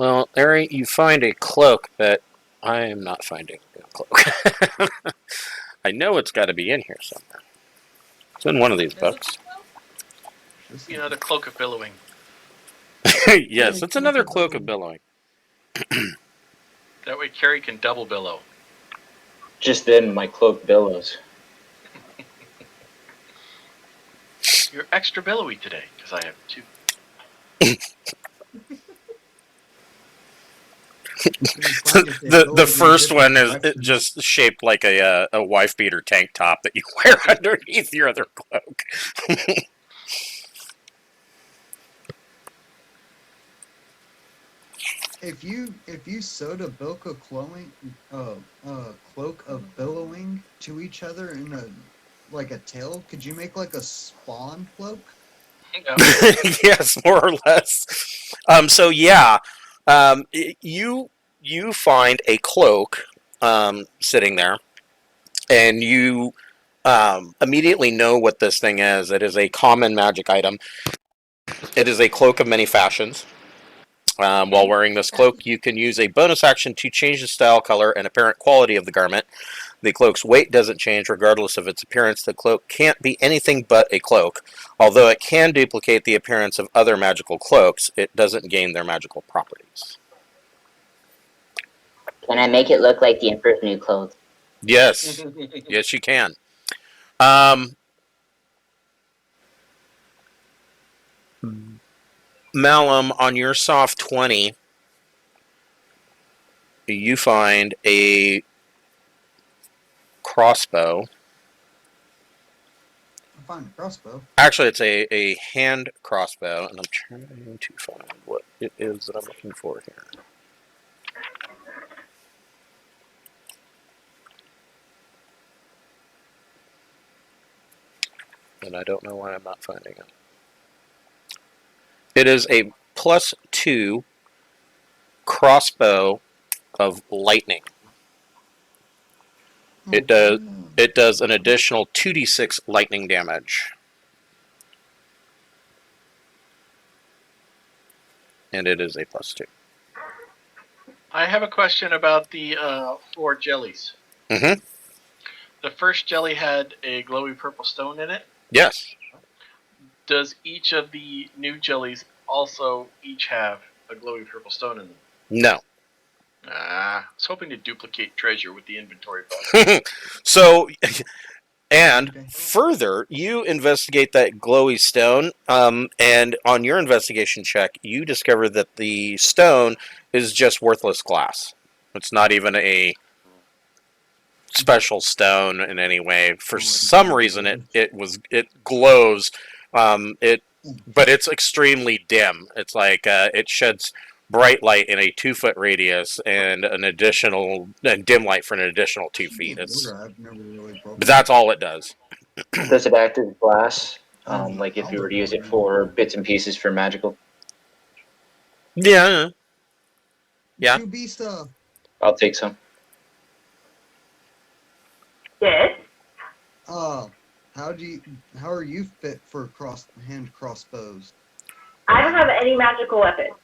Well, Ari, you find a cloak that I am not finding a cloak. I know it's got to be in here somewhere. It's in one of these books. This You know, the cloak of billowing. Yes, it's another cloak of billowing. That way Carrie can double billow. Just then, my cloak billows. You're extra billowy today, because I have 2. The first one is just shaped like a wife beater tank top that you wear underneath your other cloak. If you sewed a cloak of billowing to each other in a tail, could you make like a spawn cloak? No. Yes, more or less. So yeah, you find a cloak sitting there, and you immediately know what this thing is. It is a common magic item. It is a cloak of many fashions. While wearing this cloak, you can use a bonus action to change the style, color, and apparent quality of the garment. The cloak's weight doesn't change regardless of its appearance. The cloak can't be anything but a cloak. Although it can duplicate the appearance of other magical cloaks, it doesn't gain their magical properties. Can I make it look like the Emperor's new clothes? Yes. Yes, you can. Malum, on your soft 20, you find a crossbow. I find a crossbow. Actually, it's a hand crossbow, and I'm trying to find what it is that I'm looking for here. And I don't know why I'm not finding it. It is a +2 crossbow of lightning. It does an additional 2d6 lightning damage. And it is a +2. I have a question about the 4 jellies. Mm-hmm. The first jelly had a glowy purple stone in it. Yes. Does each of the new jellies also each have a glowy purple stone in them? No. I was hoping to duplicate treasure with the inventory button. So, and further, you investigate that glowy stone, and on your investigation check, you discover that the stone is just worthless glass. It's not even a special stone in any way. For some reason, it glows. But it's extremely dim. It's like it sheds bright light in a 2-foot radius and an additional dim light for an additional 2 feet. But that's all it does. Does it act as glass? Like if you were to use it for bits and pieces for magical? Yeah. Yeah. I'll take some. Yes. How are you fit for hand crossbows? I don't have any magical weapons.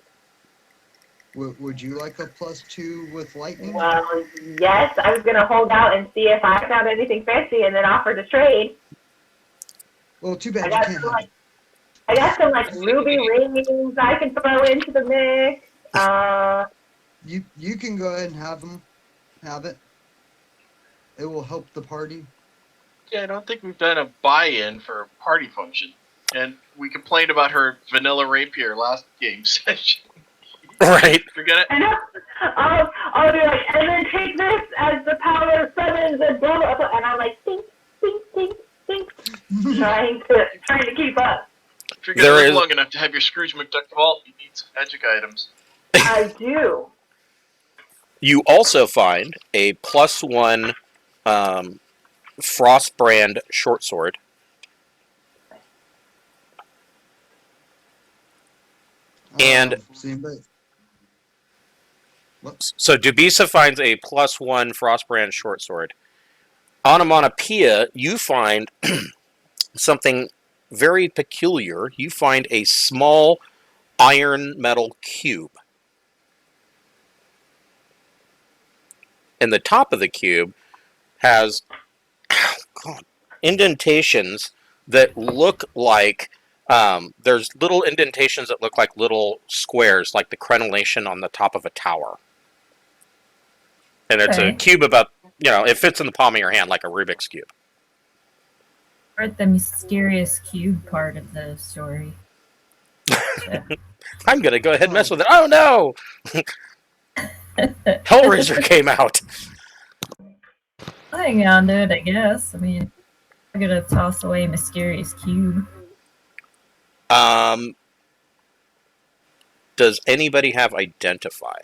Would you like a +2 with lightning? Well, yes. I was gonna hold out and see if I found anything fancy, and then offer to trade. Well, too bad you can't. I got some like ruby rings I can throw into the mix. You can go ahead and have it. It will help the party. Yeah, I don't think we've done a buy-in for a party function. And we complained about her vanilla rapier last game session. Right. Forget it. I know. I'll be like, and then take this as the power summons and blah blah blah, and I'm like, think, trying to keep up. If you're gonna live long enough to have your Scrooge McDuck vault, you need some magic items. I do. You also find a +1 Frostbrand short sword. And so Dubisa finds a +1 Frostbrand short sword. Onomatopoeia, you find something very peculiar. You find a small iron metal cube. and the top of the cube has indentations that look like there's little indentations that look like little squares, like the crenellation on the top of a tower. And it's a Okay. cube about, it fits in the palm of your hand like a Rubik's Cube. We're at the mysterious cube part of the story. I'm going to go ahead and mess with it. Oh, no! Hellraiser came out. Hang on to it, I guess. I mean, I'm gonna toss away mysterious cube. Does anybody have Identify?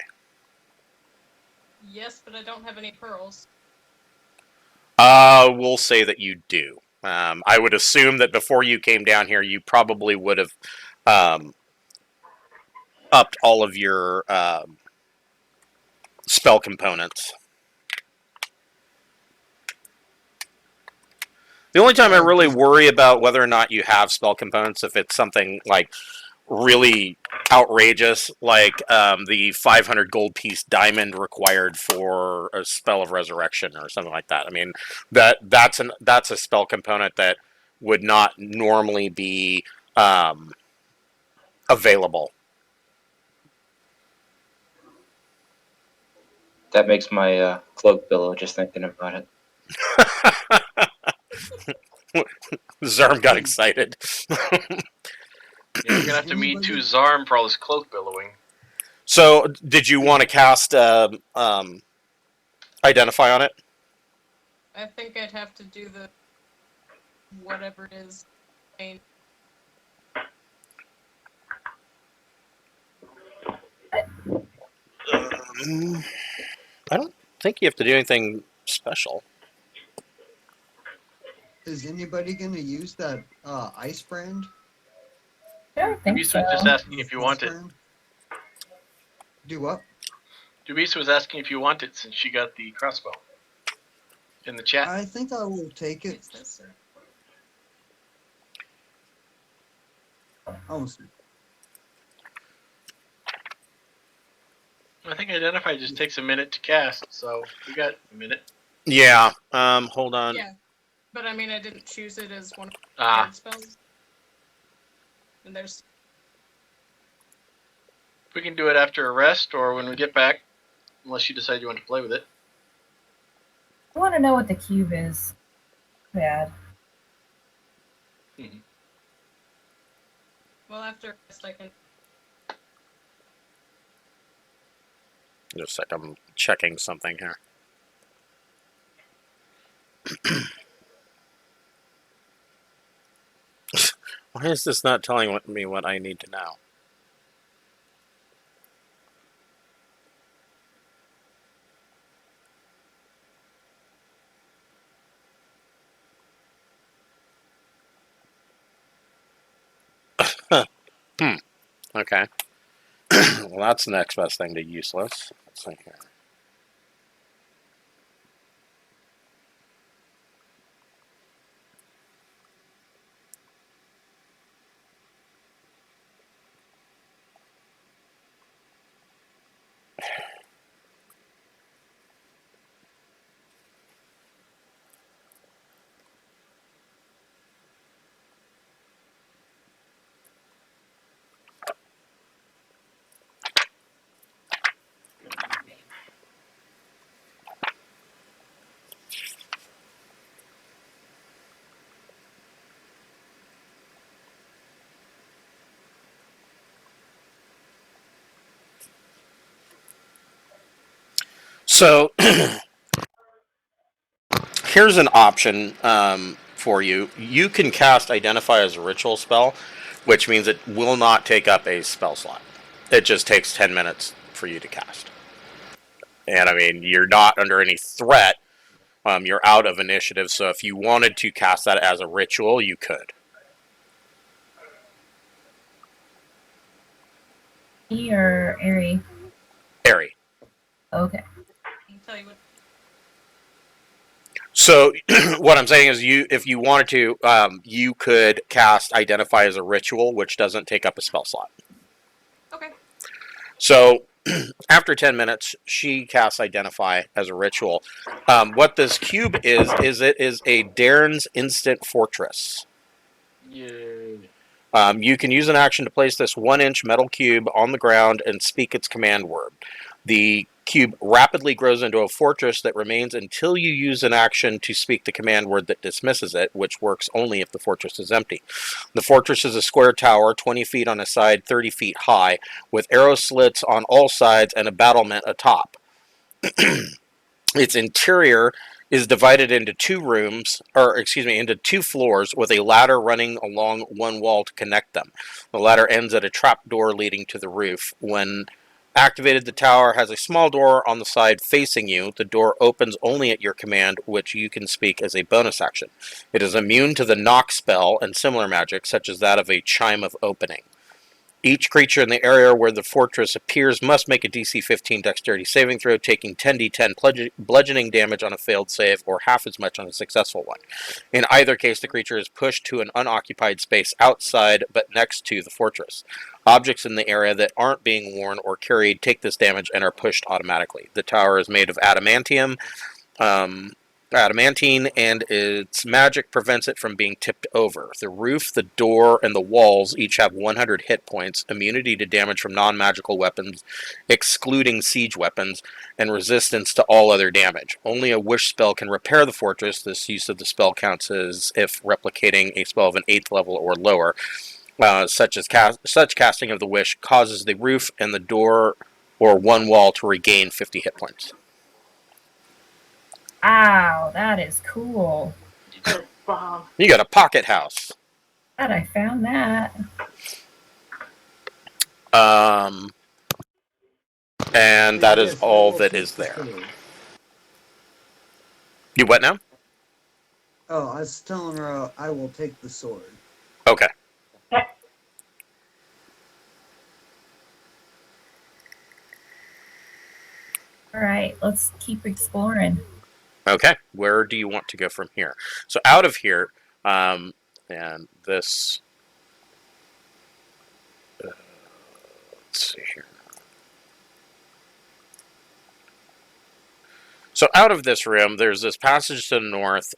Yes, but I don't have any pearls. We'll say that you do. I would assume that before you came down here, you probably would have upped all of your spell components. The only time I really worry about whether or not you have spell components if it's something like really outrageous, like the 500 gold piece diamond required for a spell of resurrection or something like that. I mean, that's a spell component that would not normally be available. That makes my cloak billow just thinking about it. Zarm got excited. Yeah, you're gonna have to meet to Zarm for all this cloak billowing. So, did you want to cast Identify on it? I think I'd have to do the whatever it is. I don't think you have to do anything special. Is anybody going to use that ice brand? I don't think Dubisa so. was just asking if you want it. Do what? Dubisa was asking if you want it since she got the crossbow. In the chat. I think I will take it. Oh, I think Identify just takes a minute to cast, so we got a minute. Yeah. Hold on. Yeah, but I mean, I didn't choose it as one of the card spells. And there's. We can do it after a rest or when we get back, unless you decide you want to play with it. I want to know what the cube is. Bad. Mm-hmm. Well, after a rest, I can. Just a sec, I'm checking something here. Why is this not telling me what I need to know? Okay. Well, that's the next best thing to useless. Let's see here. So here's an option for you. You can cast Identify as a ritual spell, which means it will not take up a spell slot. It just takes 10 minutes for you to cast. And I mean, you're not under any threat. You're out of initiative, so if you wanted to cast that as a ritual, you could. E or Airy? Airy. Okay. I can tell you what. So what I'm saying is, if you wanted to, you could cast Identify as a ritual, which doesn't take up a spell slot. Okay. So After 10 minutes, she casts Identify as a ritual. What this cube is it is a Daren's Instant Fortress. Yay. You can use an action to place this 1-inch metal cube on the ground and speak its command word. The cube rapidly grows into a fortress that remains until you use an action to speak the command word that dismisses it, which works only if the fortress is empty. The fortress is a square tower, 20 feet on a side, 30 feet high, with arrow slits on all sides and a battlement atop. Its interior is divided into into two floors with a ladder running along one wall to connect them. The ladder ends at a trapdoor leading to the roof. When activated, the tower has a small door on the side facing you. The door opens only at your command, which you can speak as a bonus action. It is immune to the knock spell and similar magic, such as that of a chime of opening. Each creature in the area where the fortress appears must make a DC 15 dexterity saving throw, taking 10d10 bludgeoning damage on a failed save, or half as much on a successful one. In either case, the creature is pushed to an unoccupied space outside but next to the fortress. Objects in the area that aren't being worn or carried take this damage and are pushed automatically. The tower is made of adamantine, and its magic prevents it from being tipped over. The roof, the door, and the walls each have 100 hit points, immunity to damage from non-magical weapons, excluding siege weapons, and resistance to all other damage. Only a wish spell can repair the fortress. This use of the spell counts as if replicating a spell of an 8th level or lower. Such casting of the wish causes the roof and the door or one wall to regain 50 hit points. Wow, that is cool. Good bomb. You got a pocket house. Glad I found that. And that is all that is there. You what now? Oh, I was telling her I will take the sword. Okay. All right, let's keep exploring. Okay. Where do you want to go from here? So out of here, and this. Let's see here. So out of this room, there's this passage to the north.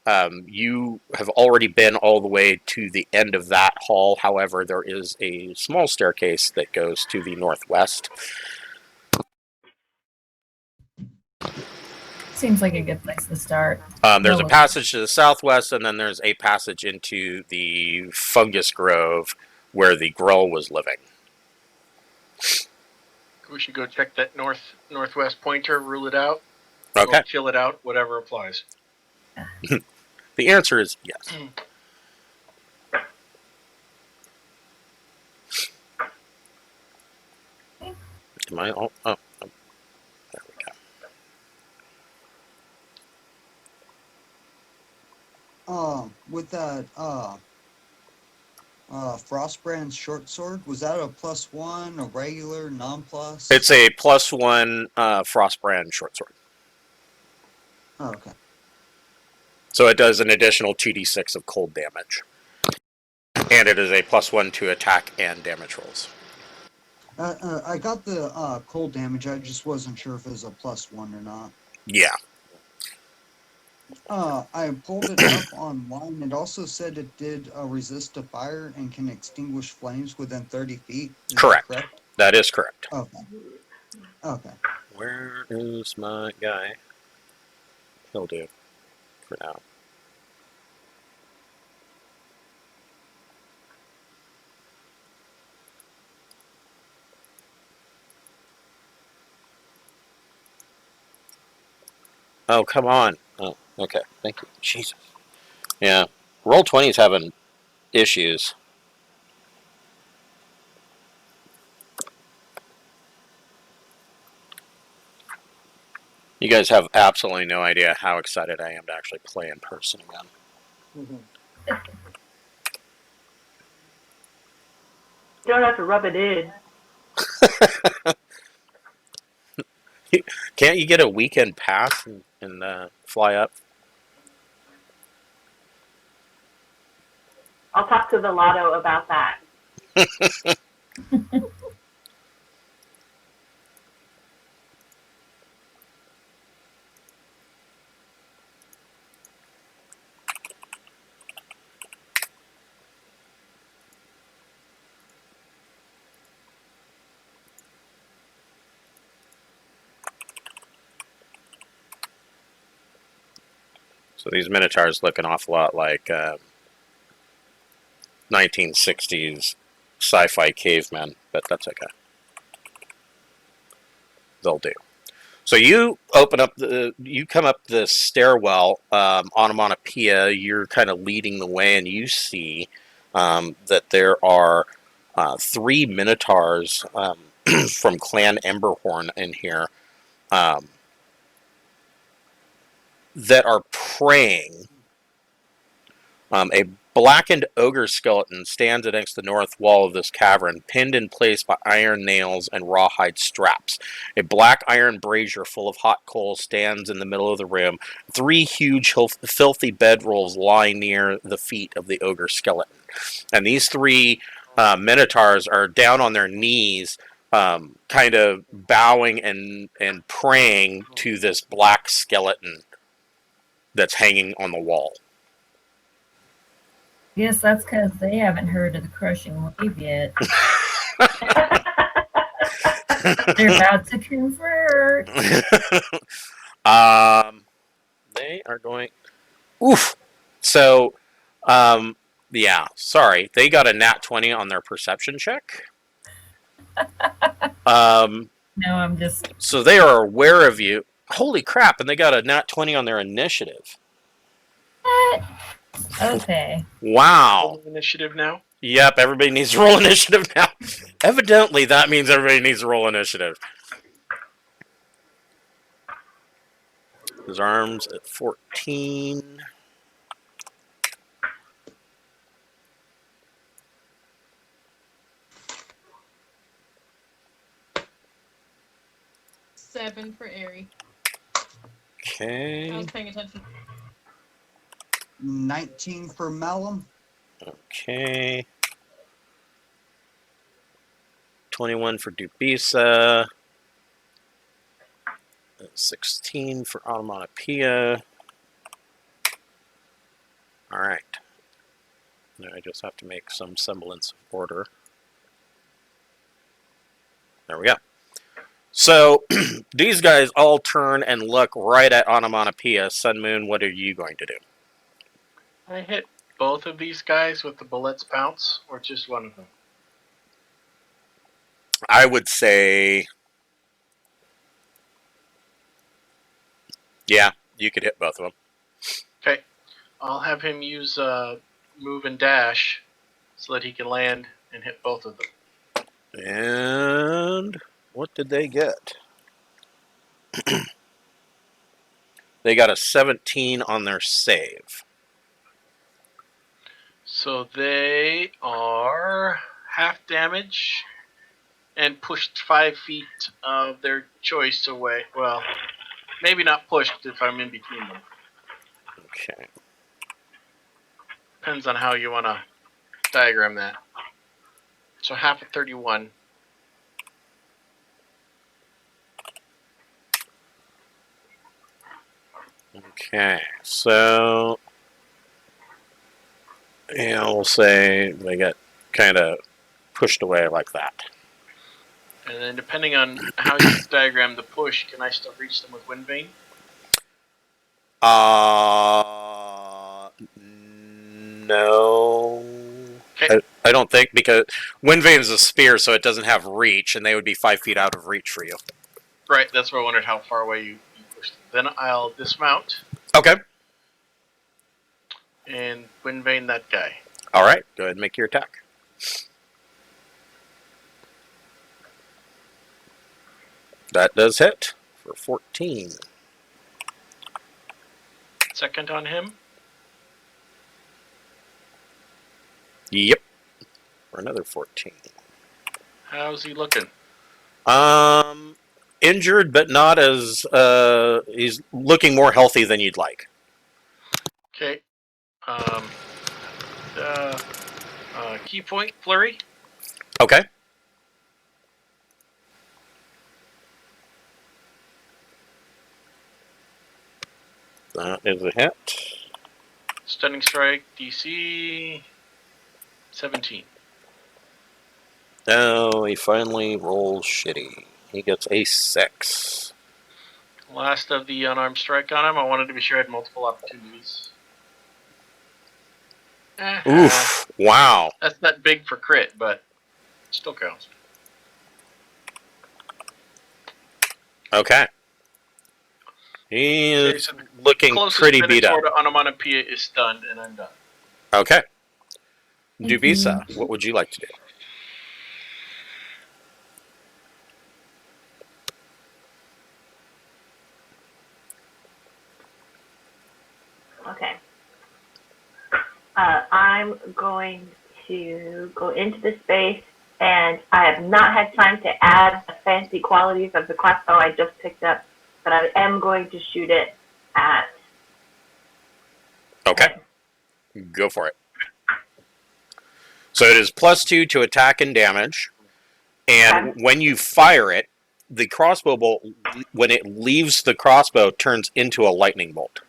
You have already been all the way to the end of that hall. However, there is a small staircase that goes to the northwest. Seems like a good place to start. There's a passage to the southwest, and then there's a passage into the fungus grove where the Grull was living. We should go check that northwest pointer, rule it out. Okay. Or kill it out, whatever applies. The answer is yes. Am I all? Oh, there we go. With that, Frostbrand's short sword, was that a +1, a regular, non-plus? It's a +1 Frostbrand short sword. Oh, okay. So it does an additional 2d6 of cold damage. And it is a +1 to attack and damage rolls. I got the cold damage, I just wasn't sure if it was a +1 or not. Yeah. I pulled it up online. It also said it did resist to fire and can extinguish flames within 30 feet. Is Correct. that correct? That is correct. Okay. Okay. Where is my guy? He'll do for now. Oh, come on. Oh, okay. Thank you. Jesus. Yeah. Roll20's having issues. You guys have absolutely no idea how excited I am to actually play in person again. You don't have to rub it in. Can't you get a weekend pass and fly up? I'll talk to the Lotto about that. So these minotaurs look an awful lot like 1960s sci-fi cavemen, but that's okay. They'll do. So you come up the stairwell, onomatopoeia. You're kind of leading the way, and you see that there are 3 minotaurs from Clan Emberhorn in here that are praying. A blackened ogre skeleton stands against the north wall of this cavern, pinned in place by iron nails and rawhide straps. A black iron brazier full of hot coals stands in the middle of the room. 3 huge, filthy bedrolls lie near the feet of the ogre skeleton. And these 3 minotaurs are down on their knees, kind of bowing and praying to this black skeleton that's hanging on the wall. Yes, that's because they haven't heard of the crushing wave yet. They're about to convert. They are going. Oof. So, yeah. Sorry, they got a nat 20 on their perception check. No, I'm just. So they are aware of you. Holy crap! And they got a nat 20 on their initiative. What? Okay. Wow. Roll initiative now. Yep, everybody needs to roll initiative now. Evidently, that means everybody needs to roll initiative. His arms at 14. Seven for Airy. I Okay. was paying attention. 19 for Malum. Okay. 21 for Dubisa. 16 for Onomatopoeia. Alright. Now I just have to make some semblance of order. There we go. So, these guys all turn and look right at Onomatopoeia. Sun Moon, what are you going to do? I hit both of these guys with the bullets bounce, or just one of them? I would say... Yeah, you could hit both of them. Okay. I'll have him use move and dash so that he can land and hit both of them. And... what did they get? They got a 17 on their save. So they are half damage and pushed 5 feet of their choice away. Well, maybe not pushed if I'm in between them. Okay. Depends on how you want to diagram that. So half of 31. Okay, so... yeah, we'll say they get kind of pushed away like that. And then depending on how you diagram the push, can I still reach them with Wind Vane? No. Okay. I don't think, because Wind Vane is a spear, so it doesn't have reach, and they would be 5 feet out of reach for you. Right, that's where I wondered how far away you pushed them. Then I'll dismount Okay. and Wind Vane that guy. Alright, go ahead and make your attack. That does hit for 14. Second on him. Yep. For another 14. How's he looking? Injured, but not as, he's looking more healthy than you'd like. Okay. Key point, flurry. Okay. That is a hit. Stunning strike, DC 17. Oh, he finally rolls shitty. He gets a 6. Last of the unarmed strike on him. I wanted to be sure I had multiple opportunities. Oof! Wow. That's not big for crit, but still counts. Okay. He Okay, is so the looking closest pretty beat up. Minotaur to onomatopoeia is stunned, and I'm done. Okay. Thank Duvisa, what would you like to do? Okay. I'm going to go into the space, and I have not had time to add the fancy qualities of the crossbow I just picked up, but I am going to shoot it at. Okay. Go for it. So it is +2 to attack and damage. And when you fire it, the crossbow bolt, when it leaves the crossbow, turns into a lightning bolt.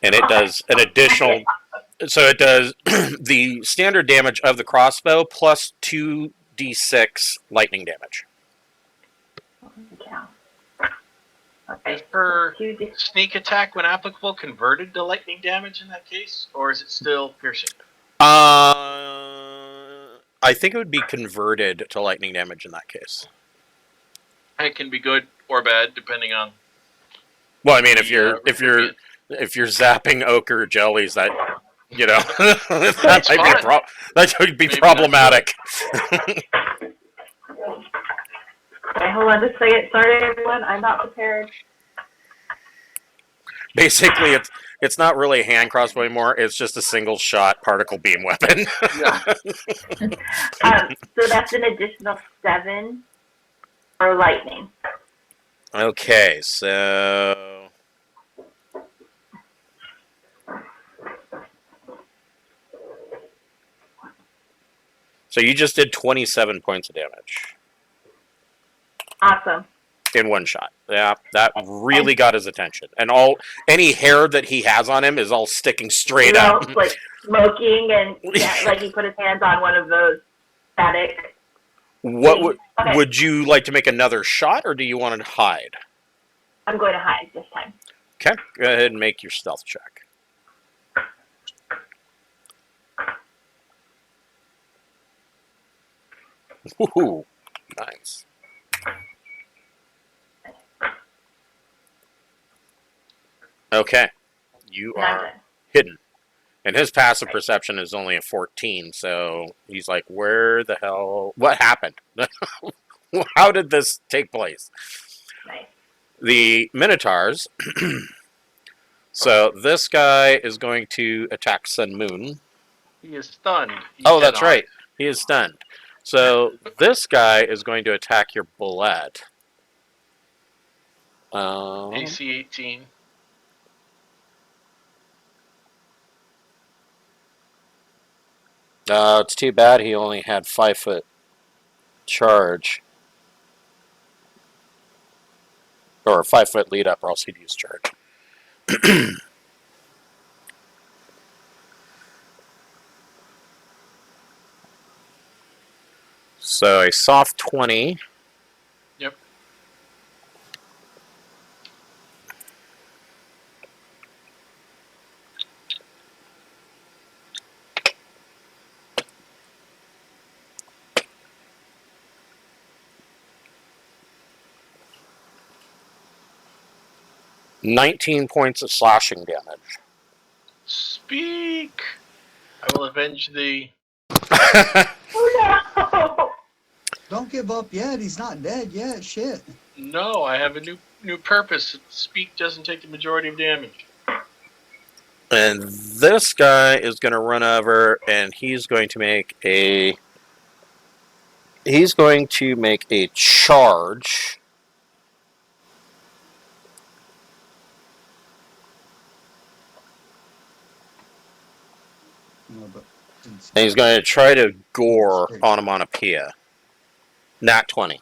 And it does an additional... So it does the standard damage of the crossbow plus 2d6 lightning damage. Okay. Is her sneak attack, when applicable, converted to lightning damage in that case? Or is it still piercing? I think it would be converted to lightning damage in that case. It can be good or bad, depending on... Well, I mean, if you're zapping ochre jellies, that... You know, that would be problematic. Okay, hold on just a second. Sorry, everyone. I'm not prepared. Basically, it's not really a hand crossbow anymore. It's just a single shot particle beam weapon. So that's an additional 7 for lightning. Okay, so... So you just did 27 points of damage. Awesome. In one shot. Yeah, that really got his attention. And any hair that he has on him is all sticking straight up. Like smoking, and like he put his hands on one of those static. Would you like to make another shot, or do you want to hide? I'm going to hide this time. Okay, go ahead and make your stealth check. Woohoo! Nice. Okay, you are hidden. And his passive perception is only a 14, so he's like, where the hell... What happened? How did this take place? Nice. The minotaurs... So this guy is going to attack Sun Moon. He is stunned. That's right. He is stunned. So this guy is going to attack your bullet. AC 18. It's too bad he only had 5-foot charge. Or 5-foot lead up, or else he'd use charge. So a soft 20. Yep. $19 points of slashing damage. Speak! I will avenge thee. Oh no! Don't give up yet. He's not dead yet. Shit. No, I have a new purpose. Speak doesn't take the majority of damage. And this guy is going to run over, and he's going to make a... He's going to make a charge. No, but And he's going to try to gore onomatopoeia. Nat 20.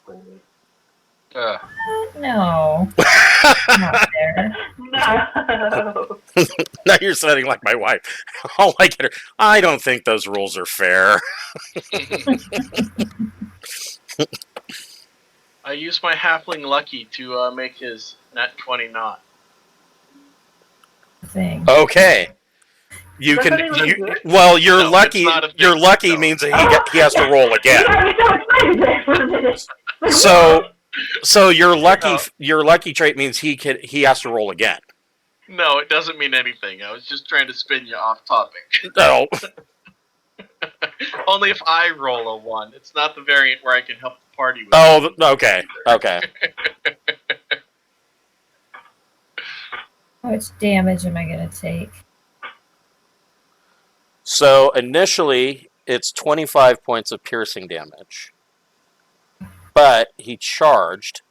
No. Not there. No. Now you're sounding like my wife. All I get her. I don't think those rules are fair. I use my halfling lucky to make his nat 20 not. Thing. Okay. You That's can. what he was Well, you're No, lucky. it's not a thing. You're lucky No. means that he has to roll You again. got me so excited there for a minute. So your lucky No. your lucky trait means he has to roll again. No, it doesn't mean anything. I was just trying to spin you off topic. No. Only if I roll a 1. It's not the variant where I can help the party with Oh, okay. Okay. How much damage am I going to take? So initially, it's 25 points of piercing damage, but he charged.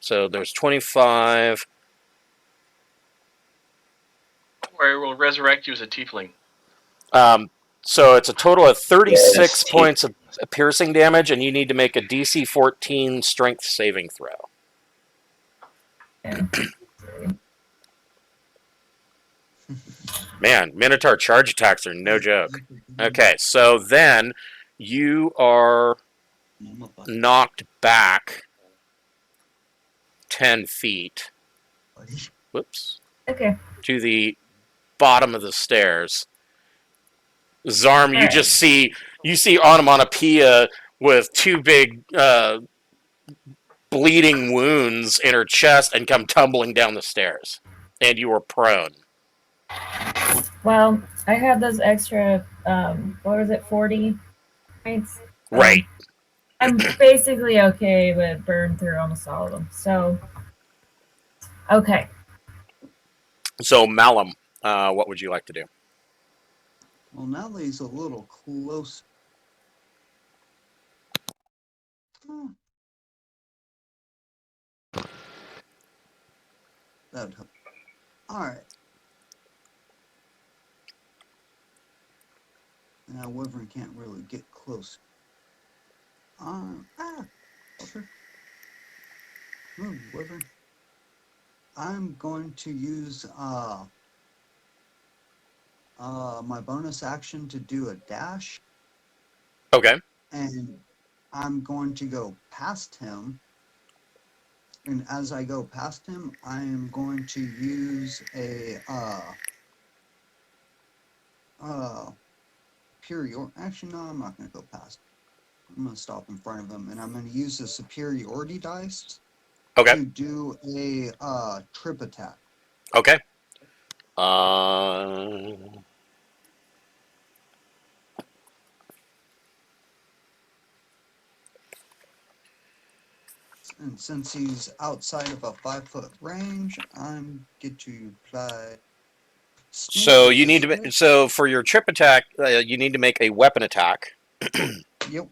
So there's 25. Where I will resurrect you as a tiefling. So it's a total of 36 Yes, points of piercing damage, and you need to make a DC 14 strength saving throw. Yeah. Man, Minotaur charge attacks are no joke. Okay, so then you are knocked back 10 feet. Whoops. Okay. To the bottom of the stairs. Zarm, you just see onomatopoeia with two big bleeding wounds in her chest and come tumbling down the stairs. And you are prone. Well, I have those extra, what was it, 40 points? Right. I'm basically okay with burn through almost all of them. So, okay. So, Malum, what would you like to do? Well, now that he's a little close. That'd help. Alright. Now, Wyvern can't really get close. Okay. Move, Wyvern. I'm going to use my bonus action to do a dash, Okay. and I'm going to go past him. And as I go past him, I am going to use a actually, no, I'm not going to go past. I'm going to stop in front of him, and I'm going to use the superiority dice Okay. to do a trip attack. Okay. And since he's outside of a 5-foot range, I'm get to apply. So you need to. So for your trip attack, you need to make a weapon attack. Yep.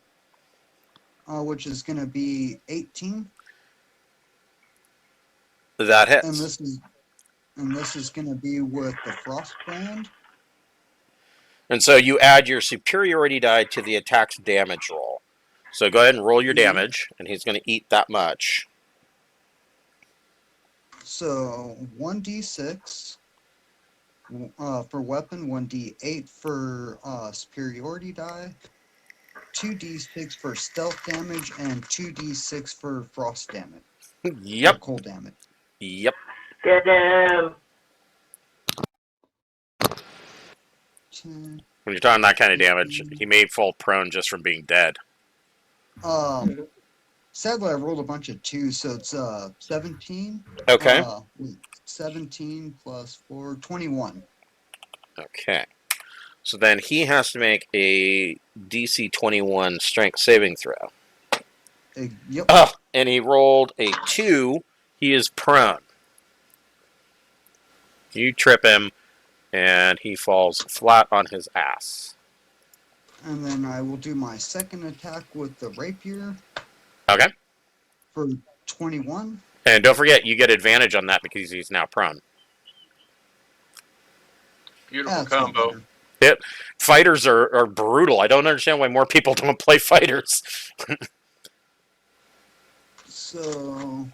Which is going to be 18. That hits. And this is going to be with the frost band. And so you add your superiority die to the attack's damage roll. So go ahead and roll your damage, and he's going to eat that much. So 1d6 for weapon, 1d8 for superiority die, 2d6 for stealth damage, and 2d6 for frost damage. Yep. Or cold damage. Yep. Get him. When you're talking that kind of damage, he may fall prone just from being dead. Sadly, I rolled a bunch of 2s, so it's 17. Okay. 17 plus 4, 21. Okay. So then he has to make a DC 21 strength saving throw. Yep. And he rolled a 2. He is prone. You trip him, and he falls flat on his ass. And then I will do my second attack with the rapier. Okay. For 21. And don't forget, you get advantage on that because he's now prone. Beautiful combo. Yep. Fighters are brutal. I don't understand why more people don't play fighters. So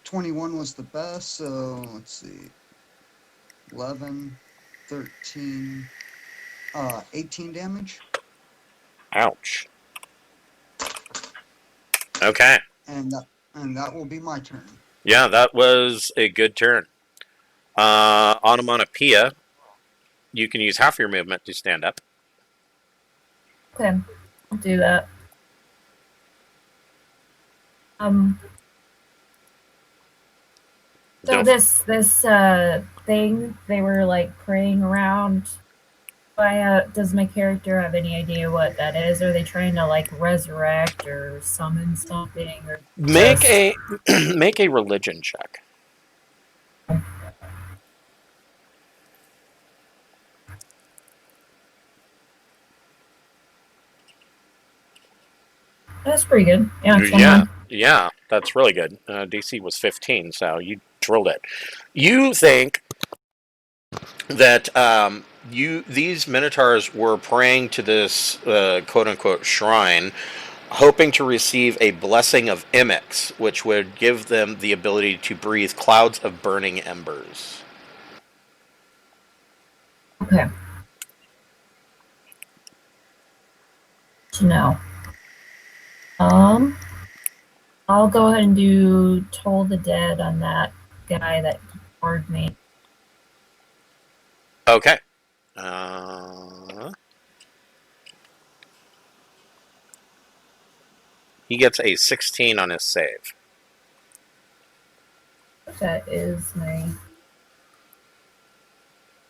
21 was the best, so let's see. 11, 13, 18 damage. Ouch. Okay. And that will be my turn. Yeah, that was a good turn. Onomatopoeia, you can use half your movement to stand up. Okay, I'll do that. So Don't- this thing they were like praying around. Does my character have any idea what that is? Are they trying to like resurrect or summon something or Make just- a make a religion check. That's pretty good. Yeah, 21. Yeah, that's really good. DC was 15, so you drilled it. You think that these minotaurs were praying to this quote unquote shrine, hoping to receive a blessing of Imix, which would give them the ability to breathe clouds of burning embers. Okay. To know. I'll go ahead and do Toll the Dead on that guy that bored me. Okay. He gets a 16 on his save. That is my.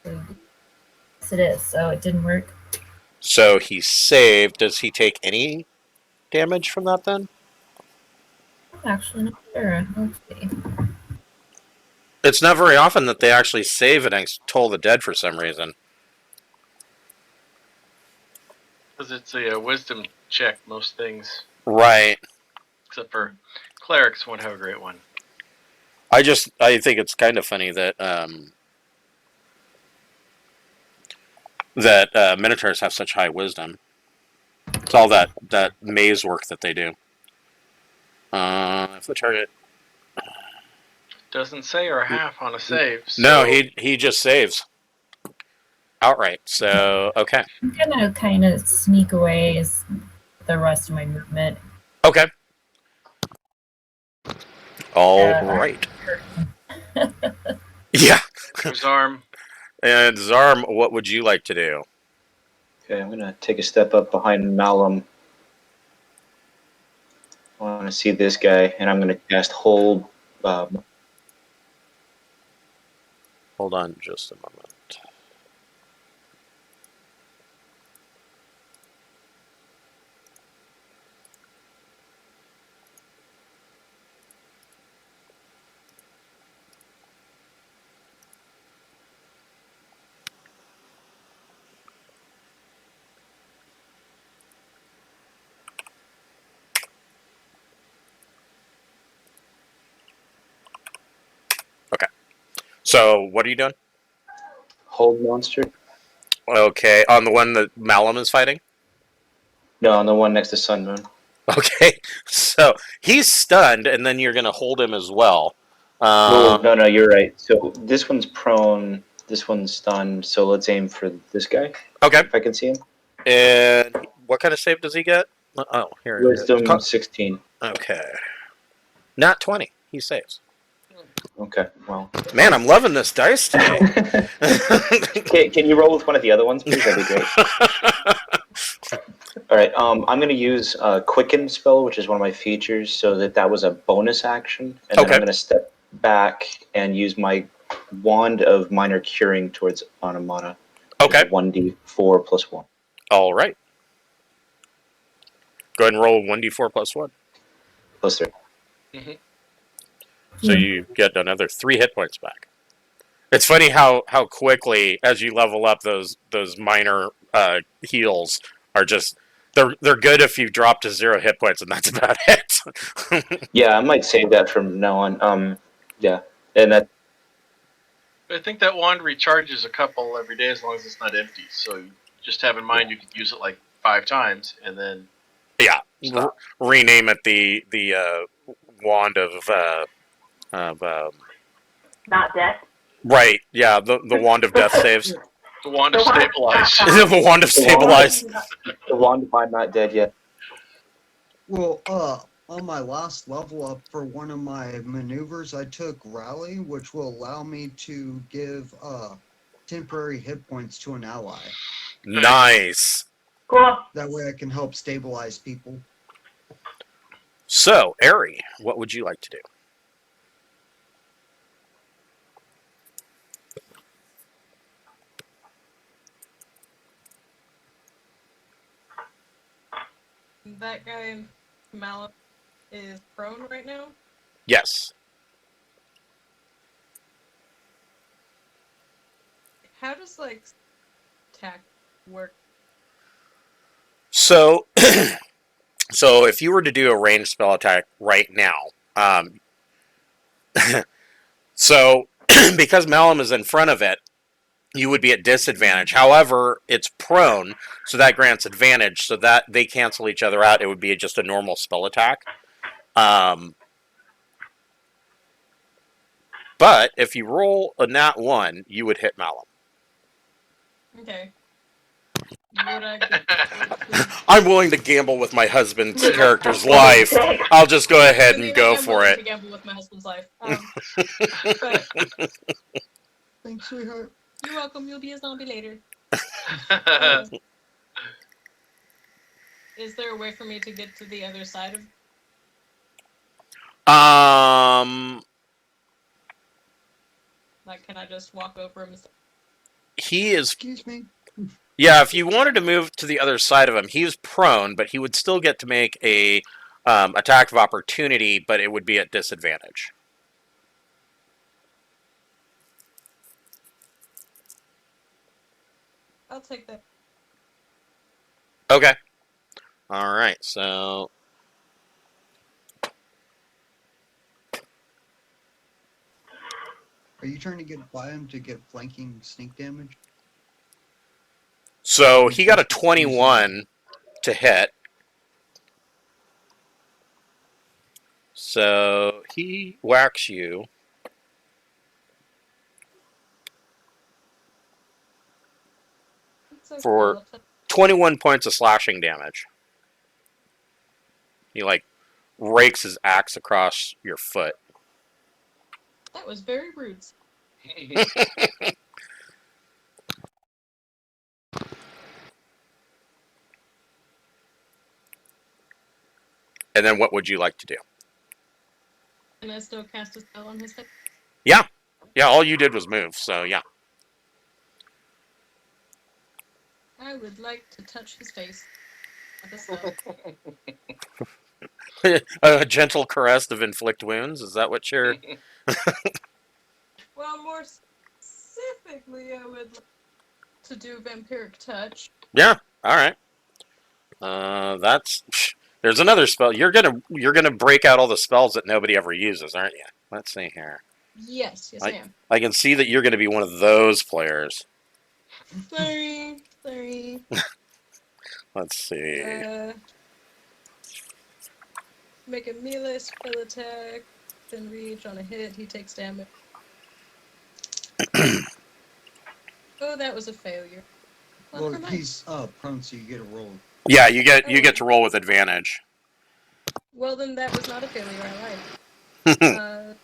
Yes, it is. So it didn't work. So he saved. Does he take any damage from that then? I'm actually not sure. Let's see. It's not very often that they actually save against Toll the Dead for some reason. Because it's a wisdom check, most things. Right. Except for clerics won't have a great one. I think it's kind of funny that minotaurs have such high wisdom. It's all that maze work that they do. If the target Doesn't say or half on a save. So no, he just saves outright. So okay, I'm gonna kind of sneak away as the rest of my movement. okay, all Yeah. right. Yeah. Zarm. And Zarm, what would you like to do? Okay, I'm gonna take a step up behind Malum. I want to see this guy, and I'm gonna cast Hold. Hold on just a moment. Okay. So what are you doing? Hold monster. Okay, on the one that Malum is fighting? No, on the one next to Sun Moon. Okay, so he's stunned, and then you're going to hold him as well. No, you're right. So this one's prone, this one's stunned, so let's aim for this guy. Okay. If I can see him. And what kind of save does he get? Oh, here it is. Wisdom 16. Okay. Not 20. He saves. Okay, well. Man, I'm loving this dice today. Can you roll with one of the other ones, please? That'd be great. All right, I'm going to use a Quicken spell, which is one of my features, so that was a bonus action. And then I'm going to step back and use my Wand of Minor Curing towards Automata. Okay. 1d4 plus 1. All right. Go ahead and roll 1d4 plus 1. Plus 3. Mm-hmm. So you get another 3 hit points back. It's funny how quickly, as you level up, those minor heals are just they're good if you drop to 0 hit points, and that's about it. Yeah, I might save that from now on. Yeah, and that. I think that wand recharges a couple every day as long as it's not empty. So you just have in mind you could use it like 5 times, and then yeah, rename it the wand of Not death. right. Yeah, the wand of death saves. The wand of stabilize. The wand of stabilize. The wand of I'm not dead yet. Well, on my last level up for one of my maneuvers, I took Rally, which will allow me to give temporary hit points to an ally. Nice. Cool. That way I can help stabilize people. So, Ari, what would you like to do? That guy, Malak, is prone right now. Yes. How does like attack work? So, so if you were to do a ranged spell attack right now, so because Malum is in front of it, you would be at disadvantage. However, it's prone, so that grants advantage, so that they cancel each other out. It would be just a normal spell attack. But if you roll a nat 1, you would hit Malum. Okay. Would I get I'm willing to gamble with my husband's character's life. I'll just go ahead and go for it. To gamble with my husband's life. But Thanks, sweetheart. you're welcome. You'll be a zombie later. Is there a way for me to get to the other side of? Like, can I just walk over him? He is. Excuse me. Yeah, if you wanted to move to the other side of him, he is prone, but he would still get to make a attack of opportunity, but it would be at disadvantage. I'll take that. Okay. All right. So. Are you trying to get by him to get flanking sneak damage? So he got a 21 to hit. So he whacks you. It's okay, For- I'll take- 21 points of slashing damage. He, like, rakes his axe across your foot. That was very rude. And then what would you like to do? Can I still cast a spell on his head? Yeah, all you did was move, so yeah. I would like to touch his face. With a spell. A gentle caress to inflict wounds? Is that what you're... Well, more specifically, I would like to do vampiric touch. Yeah, alright. That's... There's another spell. You're gonna break out all the spells that nobody ever uses, aren't you? Let's see here. Yes, I am. I can see that you're gonna be one of those players. Sorry. Let's see. Make a melee spell attack, then reach on a hit. He takes damage. Oh, that was a failure. Well, he's prone, so you get a roll. Yeah, you get to roll with advantage. Well, then that was not a failure. I lied.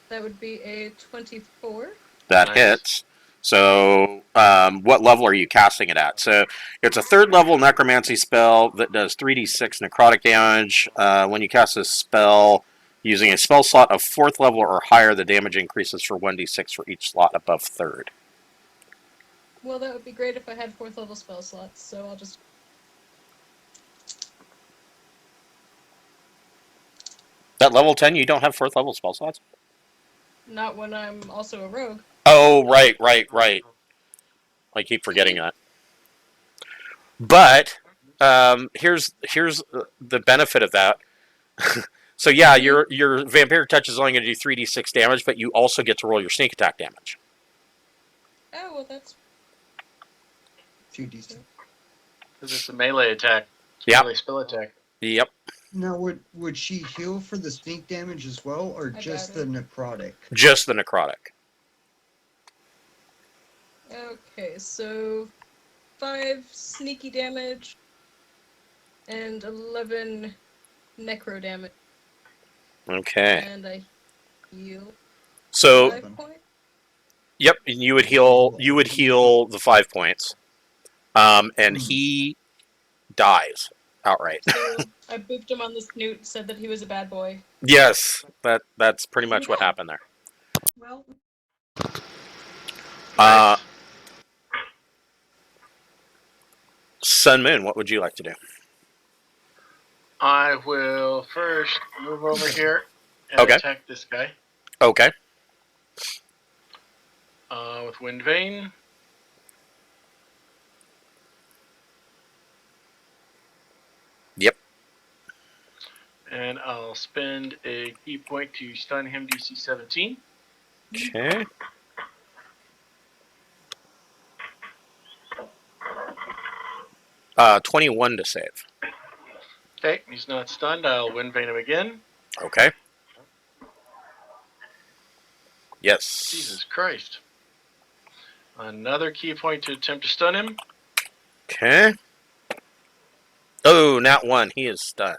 That would be a 24. That Nice. hits. So, what level are you casting it at? So, it's a 3rd level necromancy spell that does 3d6 necrotic damage. When you cast this spell using a spell slot of 4th level or higher, the damage increases for 1d6 for each slot above 3rd. Well, that would be great if I had 4th level spell slots, so I'll just... At level 10, you don't have 4th level spell slots? Not when I'm also a rogue. Oh, right. I keep forgetting that. But here's the benefit of that. So yeah, your vampiric touch is only going to do 3d6 damage, but you also get to roll your sneak attack damage. Oh, well, that's... 2d6. Because it's a melee attack. Yep. Melee spell attack. Yep. Now, would she heal for the sneak damage as well, or I just got the it. necrotic? Just the necrotic. Okay, so 5 sneaky damage and 11 necro damage. Okay. And I heal So, 5 points. yep, and you would heal the 5 points. And he dies outright. So I booped him on the snoot, said that he was a bad boy. Yes, that's pretty much what happened there. Well, Uh, Sun Moon, what would you like to do? I will first move over here and Okay. attack this guy Okay. with Wind Vane. Yep. And I'll spend a key point to stun him DC 17. Okay. Uh, 21 to save. Okay, he's not stunned. I'll Wind Vane him again. Okay. Yes. Jesus Christ. Another key point to attempt to stun him. Okay. Oh, not one. He is stunned.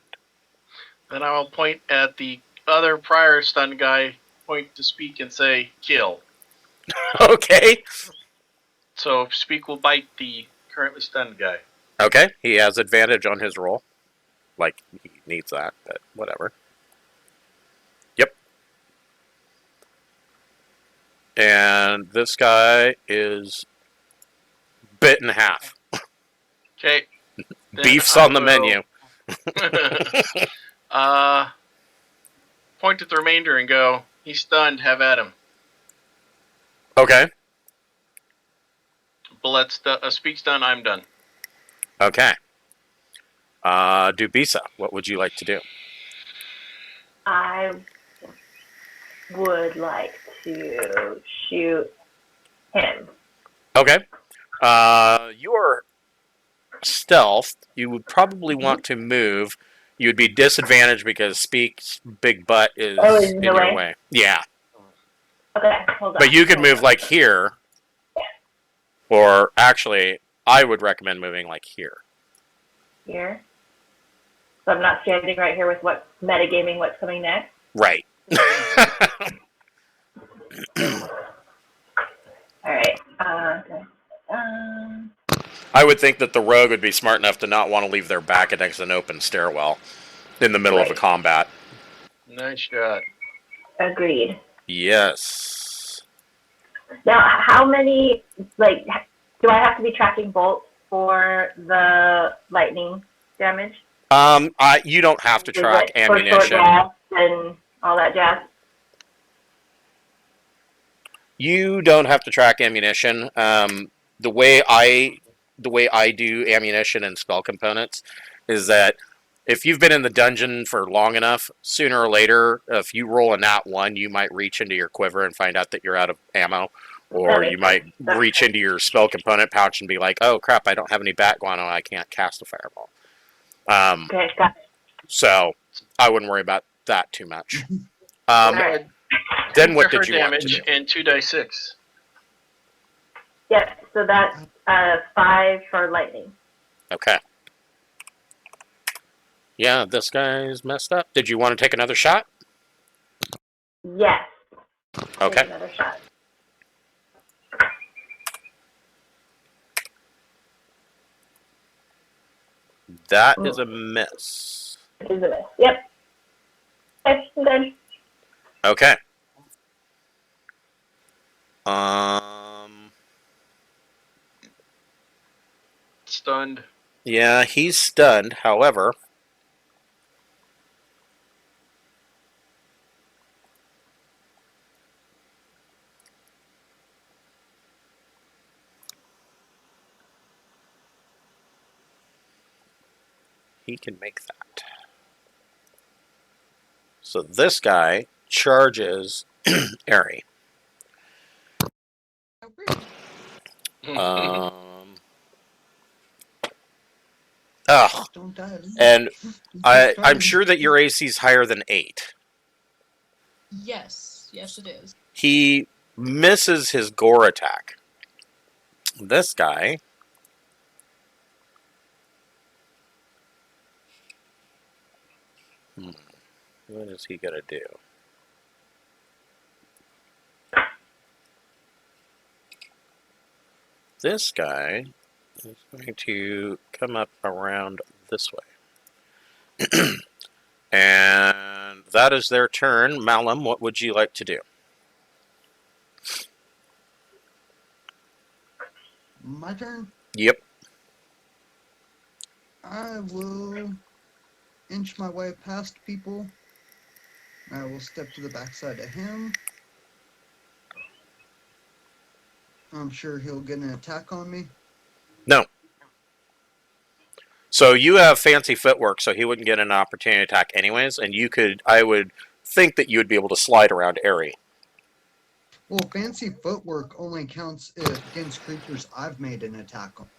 Then I will point at the other prior stunned guy, point to speak and say, kill. Okay. So speak will bite the currently stunned guy. Okay. He has advantage on his roll. Like, he needs that, but whatever. Yep. And this guy is bit in half. Okay. Beef's on the menu. Point at the remainder and go, he's stunned, have at him. Okay. Bullet speak stun, I'm done. Okay. Dubisa, what would you like to do? I would like to shoot him. Okay. Your stealth, you would probably want to move. You would be disadvantaged because Speak's big butt is in in the your way? way. Yeah. Okay, hold on. But you could hold move on. like here. Or actually, I would recommend moving like here. Here. So I'm not standing right here with what's metagaming what's coming next. Right. Alright. I would think that the rogue would be smart enough to not want to leave their back against an open stairwell in the middle of a Right. combat. Nice shot. Agreed. Yes. Now, how many, like, do I have to be tracking bolts for the lightning damage? You don't have to Is track it for short ammunition. blasts and all that jazz? You don't have to track ammunition. The way I do ammunition and spell components is that if you've been in the dungeon for long enough, sooner or later, if you roll a nat 1, you might reach into your quiver and find out that you're out of ammo. Or you might reach into your spell component pouch and be like, oh crap, I don't have any bat guano, I can't cast a fireball. Okay, got it. So I wouldn't worry about that too much. Alright. Then what For did you want to damage do? and 2d6. Yep, so that's 5 for lightning. Okay. Yeah, this guy's messed up. Did you want to take another shot? Yes. Okay. Take another shot. That is a miss. It is a miss. Yep. Okay, I'm done. Okay. Stunned. Yeah, he's stunned. However, he can make that. So this guy charges Airy. How rude. Ugh. Don't die. And I'm Don't die. sure that your AC is higher than 8. Yes, yes it is. He misses his gore attack. This guy. What is he gonna do? This guy is going to come up around this way. And that is their turn. Malum, what would you like to do? My turn? Yep. I will inch my way past people. I will step to the backside of him. I'm sure he'll get an attack on me. No. So you have fancy footwork, so he wouldn't get an opportunity attack anyways, and you could, I would think that you would be able to slide around Airy. Well, fancy footwork only counts against creatures I've made an attack on.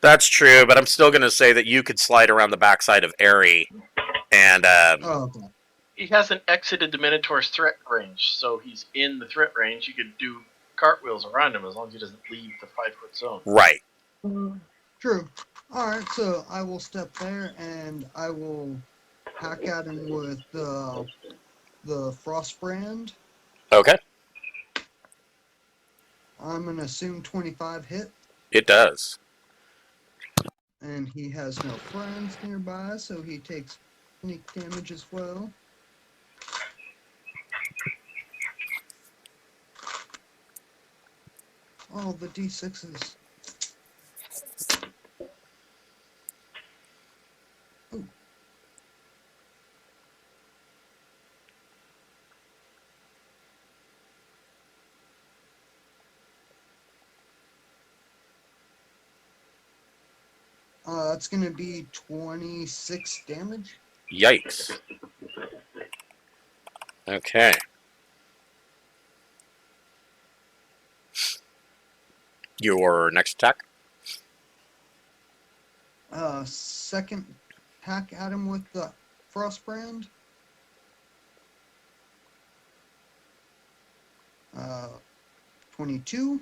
That's true, but I'm still going to say that you could slide around the backside of Airy, and Oh, okay. He hasn't exited the Minotaur's threat range, so he's in the threat range. You could do cartwheels around him as long as he doesn't leave the 5-foot zone. right. True. Alright, so I will step there and I will hack at him with the frost brand. Okay, I'm going to assume 25 hit, it does. and he has no friends nearby, so he takes sneak damage as well. Oh, the D6s. Ooh. It's going to be 26 damage. Yikes. Okay. Your next attack? Second hack at him with the frost brand. 22.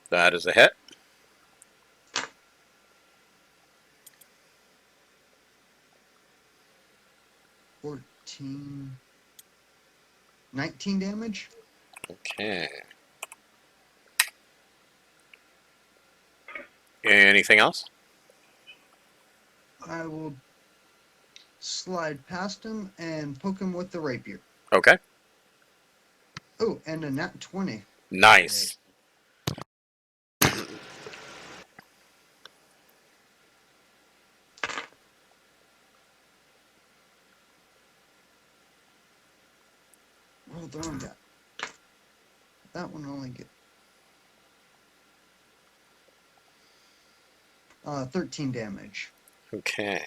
That is a hit. $14. 19 damage. Okay. Anything else? I will slide past him and poke him with the rapier. Okay. Oh, and a nat 20. Nice. Hold on, that one only get 13 damage. Okay.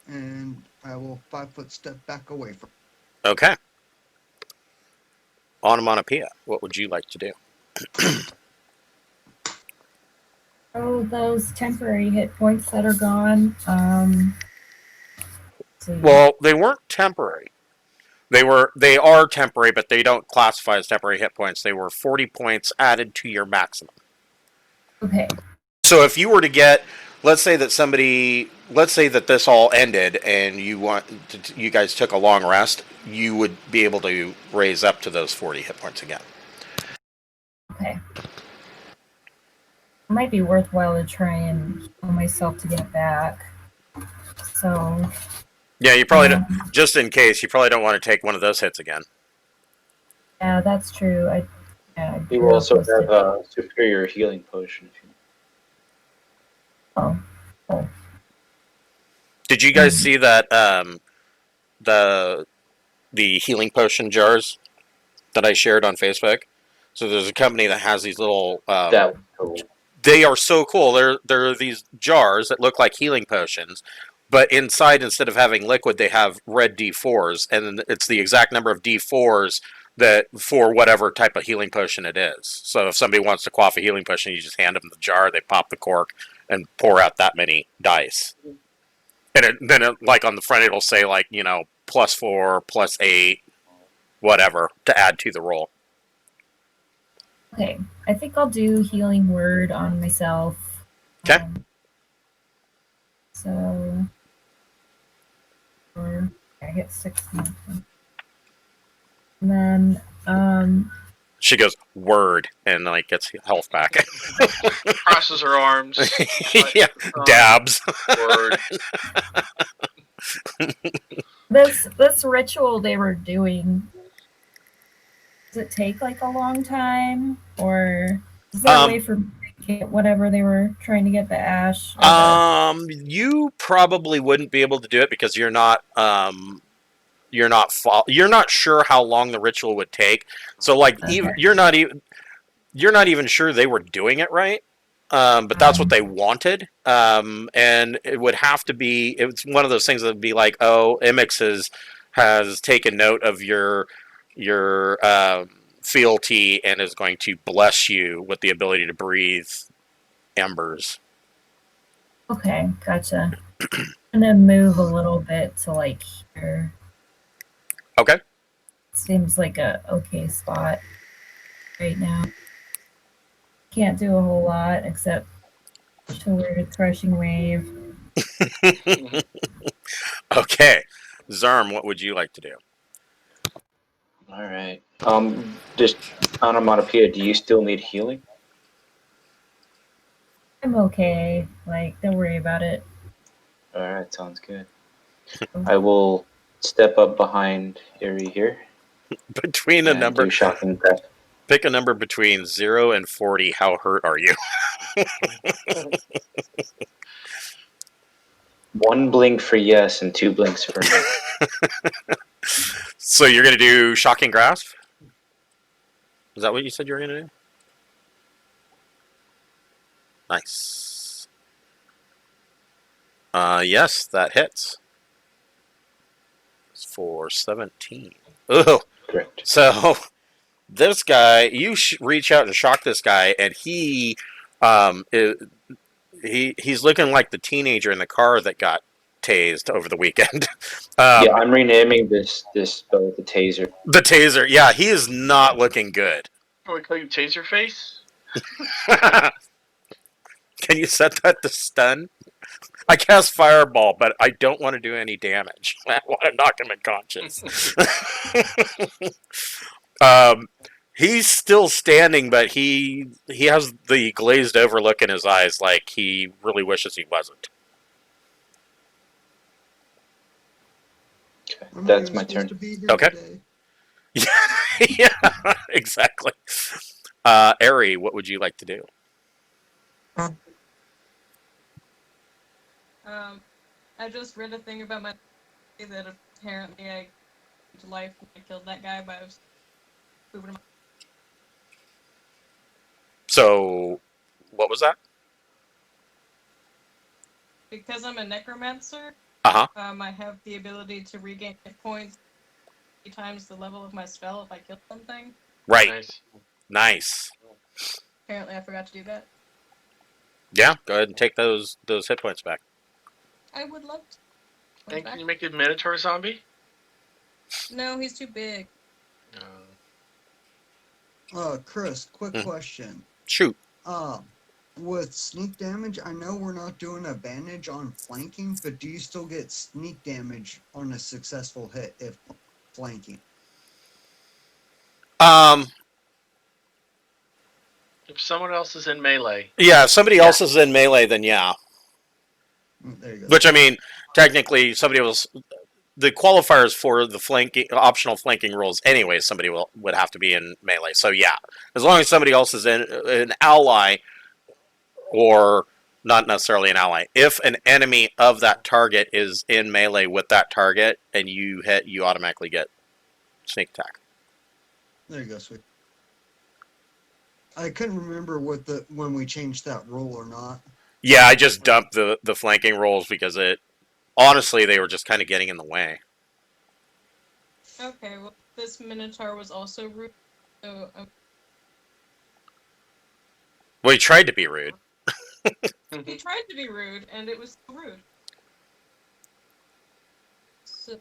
And I will 5-foot step back away from. Okay. Onomatopoeia, what would you like to do? Oh, those temporary hit points that are gone. See. Well, they weren't temporary. They are temporary, but they don't classify as temporary hit points. They were 40 points added to your maximum. Okay. So if you were to get, let's say that this all ended and you guys took a long rest, you would be able to raise up to those 40 hit points again. Okay. It might be worthwhile to try and heal myself to get it back. So. Yeah, you probably don't, just in case, you probably don't want to take one of those hits again. Yeah, that's true. You will also have a superior healing potion. Oh. Did you guys see that the healing potion jars that I shared on Facebook? So there's a company that has these little. That was cool. They are so cool. They're these jars that look like healing potions, but inside, instead of having liquid, they have red D4s, and it's the exact number of D4s that for whatever type of healing potion it is. So if somebody wants to quaff a healing potion, you just hand them the jar, they pop the cork, and pour out that many dice. And then like on the front, it'll say like, +4, +8, whatever to add to the roll. Okay, I think I'll do healing word on myself. 'Kay. So, I get 16. And then, She goes, word, and like gets health back. Crosses her arms. Yeah, dabs. Word. this ritual they were doing, does it take like a long time, or is there a way for me to get whatever they were trying to get, the ash? You probably wouldn't be able to do it because you're not sure how long the ritual would take. So like even you're not even sure they were doing it right. But that's what they wanted. And it would have to be, it's one of those things that would be like, oh, Imix has taken note of your fealty and is going to bless you with the ability to breathe embers. Okay, gotcha. I'm gonna move a little bit to like here. Okay. Seems like a okay spot right now. Can't do a whole lot except toward a crushing wave. Okay. Zarm, what would you like to do? All right. Just onomatopoeia. Do you still need healing? I'm okay. Like, don't worry about it. All right, sounds good. I will step up behind Eri here. Between a and number, do shocking breath. pick a number between 0 and 40. How hurt are you? 1 blink for yes and 2 blinks for no. So you're going to do Shocking Grasp? Is that what you said you were going to do? Nice. Yes, that hits. It's for 17. Ugh. Correct. So this guy, you reach out and shock this guy, and he's looking like the teenager in the car that got tased over the weekend. Yeah, I'm renaming this spell the taser. The taser, yeah, he is not looking good. Oh, we call you Taser Face? Can you set that to stun? I cast Fireball, but I don't want to do any damage. I want to knock him unconscious. He's still standing, but he has the glazed over look in his eyes, like he really wishes he wasn't. Okay, that's my turn. Okay. Yeah, exactly. Eri, what would you like to do? I just read a thing about my that apparently I came to life when I killed that guy by moving him. So, what was that? Because I'm a necromancer, Uh-huh. I have the ability to regain hit points 3 times the level of my spell if I kill something. Right. Nice. Apparently I forgot to do that. Yeah, go ahead and take those hit points back. I would love to. And can you make a Minotaur zombie? No, he's too big. Chris, quick question. Shoot. With sneak damage, I know we're not doing advantage on flanking, but do you still get sneak damage on a successful hit if flanking? If someone else is in melee. Yeah, if somebody else is in melee, then yeah. There you go. Which, I mean, technically, somebody else... The qualifiers for the optional flanking rules anyway, somebody would have to be in melee. So yeah, as long as somebody else is in an ally, or not necessarily an ally, if an enemy of that target is in melee with that target and you hit, you automatically get sneak attack. There you go, sweet. I couldn't remember when we changed that rule or not. Yeah, I just dumped the flanking rules because honestly, they were just kind of getting in the way. Okay, well, this Minotaur was also rude, so... Well, he tried to be rude. He tried to be rude, and it was rude. So...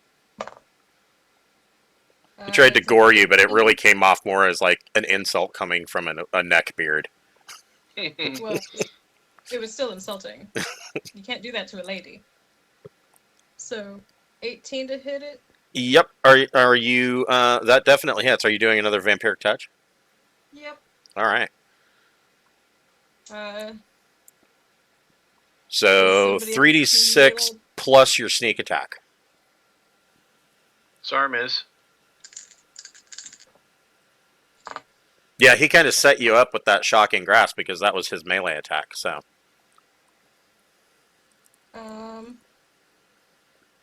He tried to It's gore you, but it really came off more as like an insult coming from a neck beard. Well, it was still insulting. You can't do that to a lady. So, 18 to hit it? Yep. Are you? That definitely hits. Are you doing another vampiric touch? Yep. All right. Does So somebody 3d6 feel- plus your sneak attack. Sarm is. Yeah, he kind of set you up with that shocking grasp because that was his melee attack. So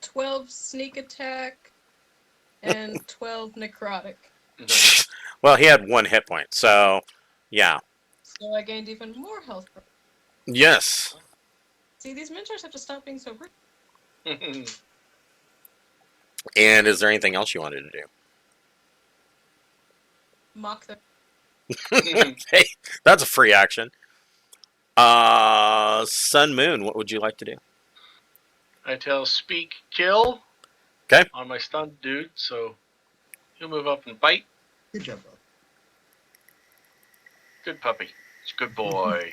12 sneak attack and 12 necrotic. well, he had 1 hit point. So yeah. So I gained even more health. Yes. See, these minotaurs have to stop being so rude. And is there anything else you wanted to do? Mock them. Hey, that's a free action. Sun Moon, what would you like to do? I tell Speak Kill. Okay. On my stunned dude, so he'll move up and bite. Good job, bro. Good puppy. It's a good boy.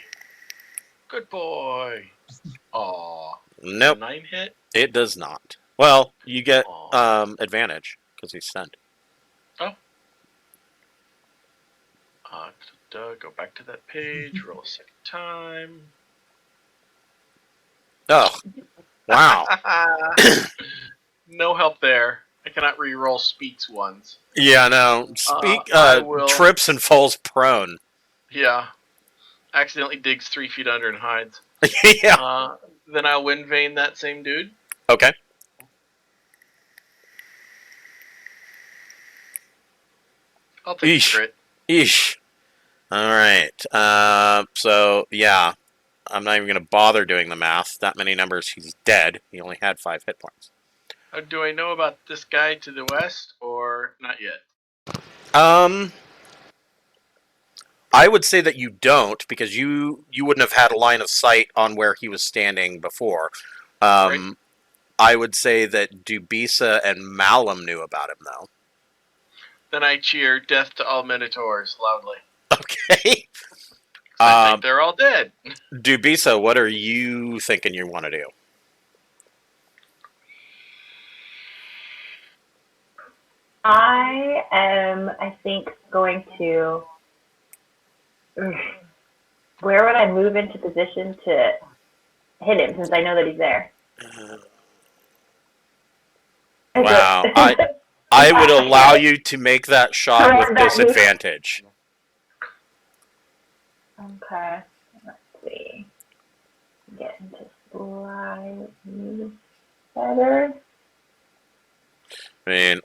Good boy. Aw. Nope, 9 hit. it does not. Well, you get Aw. advantage because he's stunned. Go back to that page. Roll a second time. Oh, wow. No help there. I cannot re-roll Speaks ones. Yeah, no. Speak I will- trips and falls prone. Yeah. Accidentally digs 3 feet under and hides. Yeah. Then I'll wind vein that same dude. Okay. I'll take a Eesh. crit. Eesh. All right. So yeah, I'm not even gonna bother doing the math. That many numbers, he's dead. He only had 5 hit points. Do I know about this guy to the west or not yet? I would say that you don't because you wouldn't have had a line of sight on where he was standing before. Right. I would say that Dubisa and Malum knew about him though. Then I cheer death to all minotaurs loudly. Okay. I think they're all dead. Dubisa, what are you thinking you want to do? I am, I think, going to. Where would I move into position to hit him since I know that he's there? Wow. I would allow you to make that shot with disadvantage. Okay. Let's see. Get into slightly better. It's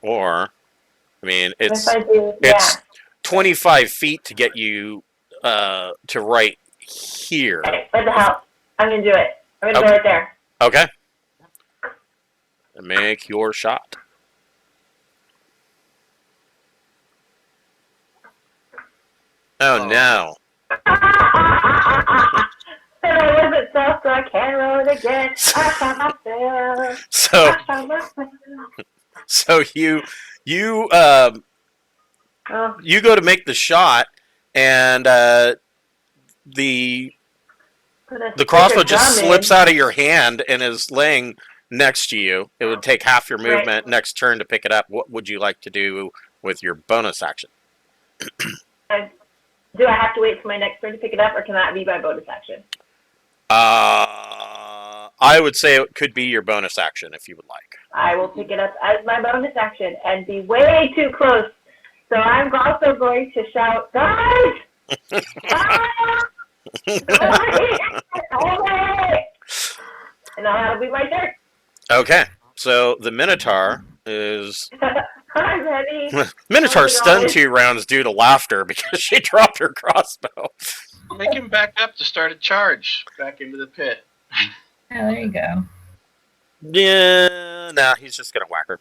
If I do, it's 25 feet to get you to right here. Okay, what the hell? I'm gonna do it. I'm gonna go right there. Okay. Make your shot. Oh no. And I wasn't so I can't roll it again. I found myself. So I found myself. so you Oh, you go to make the shot and the put a crossbow stick of just gum slips in. out of your hand and is laying next to you. It would take half your movement Right. next turn to pick it up. What would you like to do with your bonus action? Do I have to wait for my next turn to pick it up, or can that be my bonus action? I would say it could be your bonus action if you would like. I will pick it up as my bonus action and be way too close. So I'm also going to shout, guys! Ah! And now that'll be my turn. Okay, so the Minotaur is... I'm ready. Minotaur Oh, stunned God. 2 rounds due to laughter because she dropped her crossbow. Make him back up to start a charge back into the pit. Oh, there you go. Yeah, nah, he's just gonna whack her.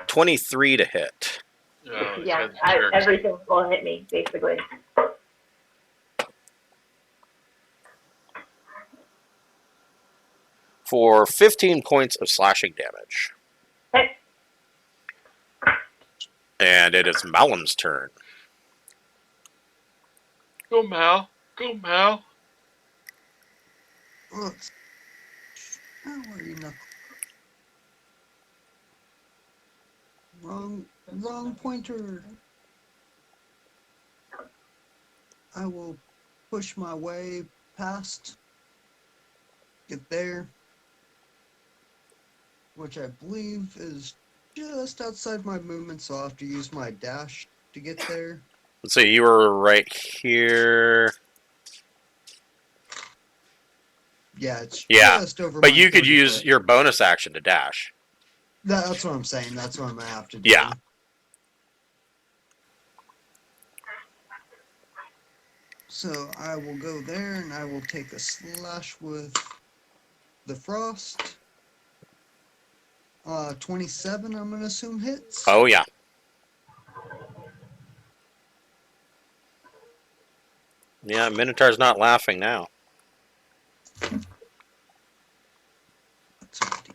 $23 to hit. Oh, Yeah, that's jerks. everything will hit me, basically. for 15 points of slashing damage. Hey, And it is Malum's turn. Go Mal. Go Mal. Let's. How are you, Knuckle? Wrong pointer. I will push my way past. Get there. Which I believe is just outside my movement, so I'll have to use my dash to get there. So you were right here. Yeah, it's Yeah, just over but my you could 30 use foot. your bonus action to dash. That's what I'm saying. That's what I'm gonna have to do. Yeah. So I will go there and I will take a slash with the frost. 27, I'm gonna assume hits. Oh, yeah. Yeah, Minotaur's not laughing now. That's 50.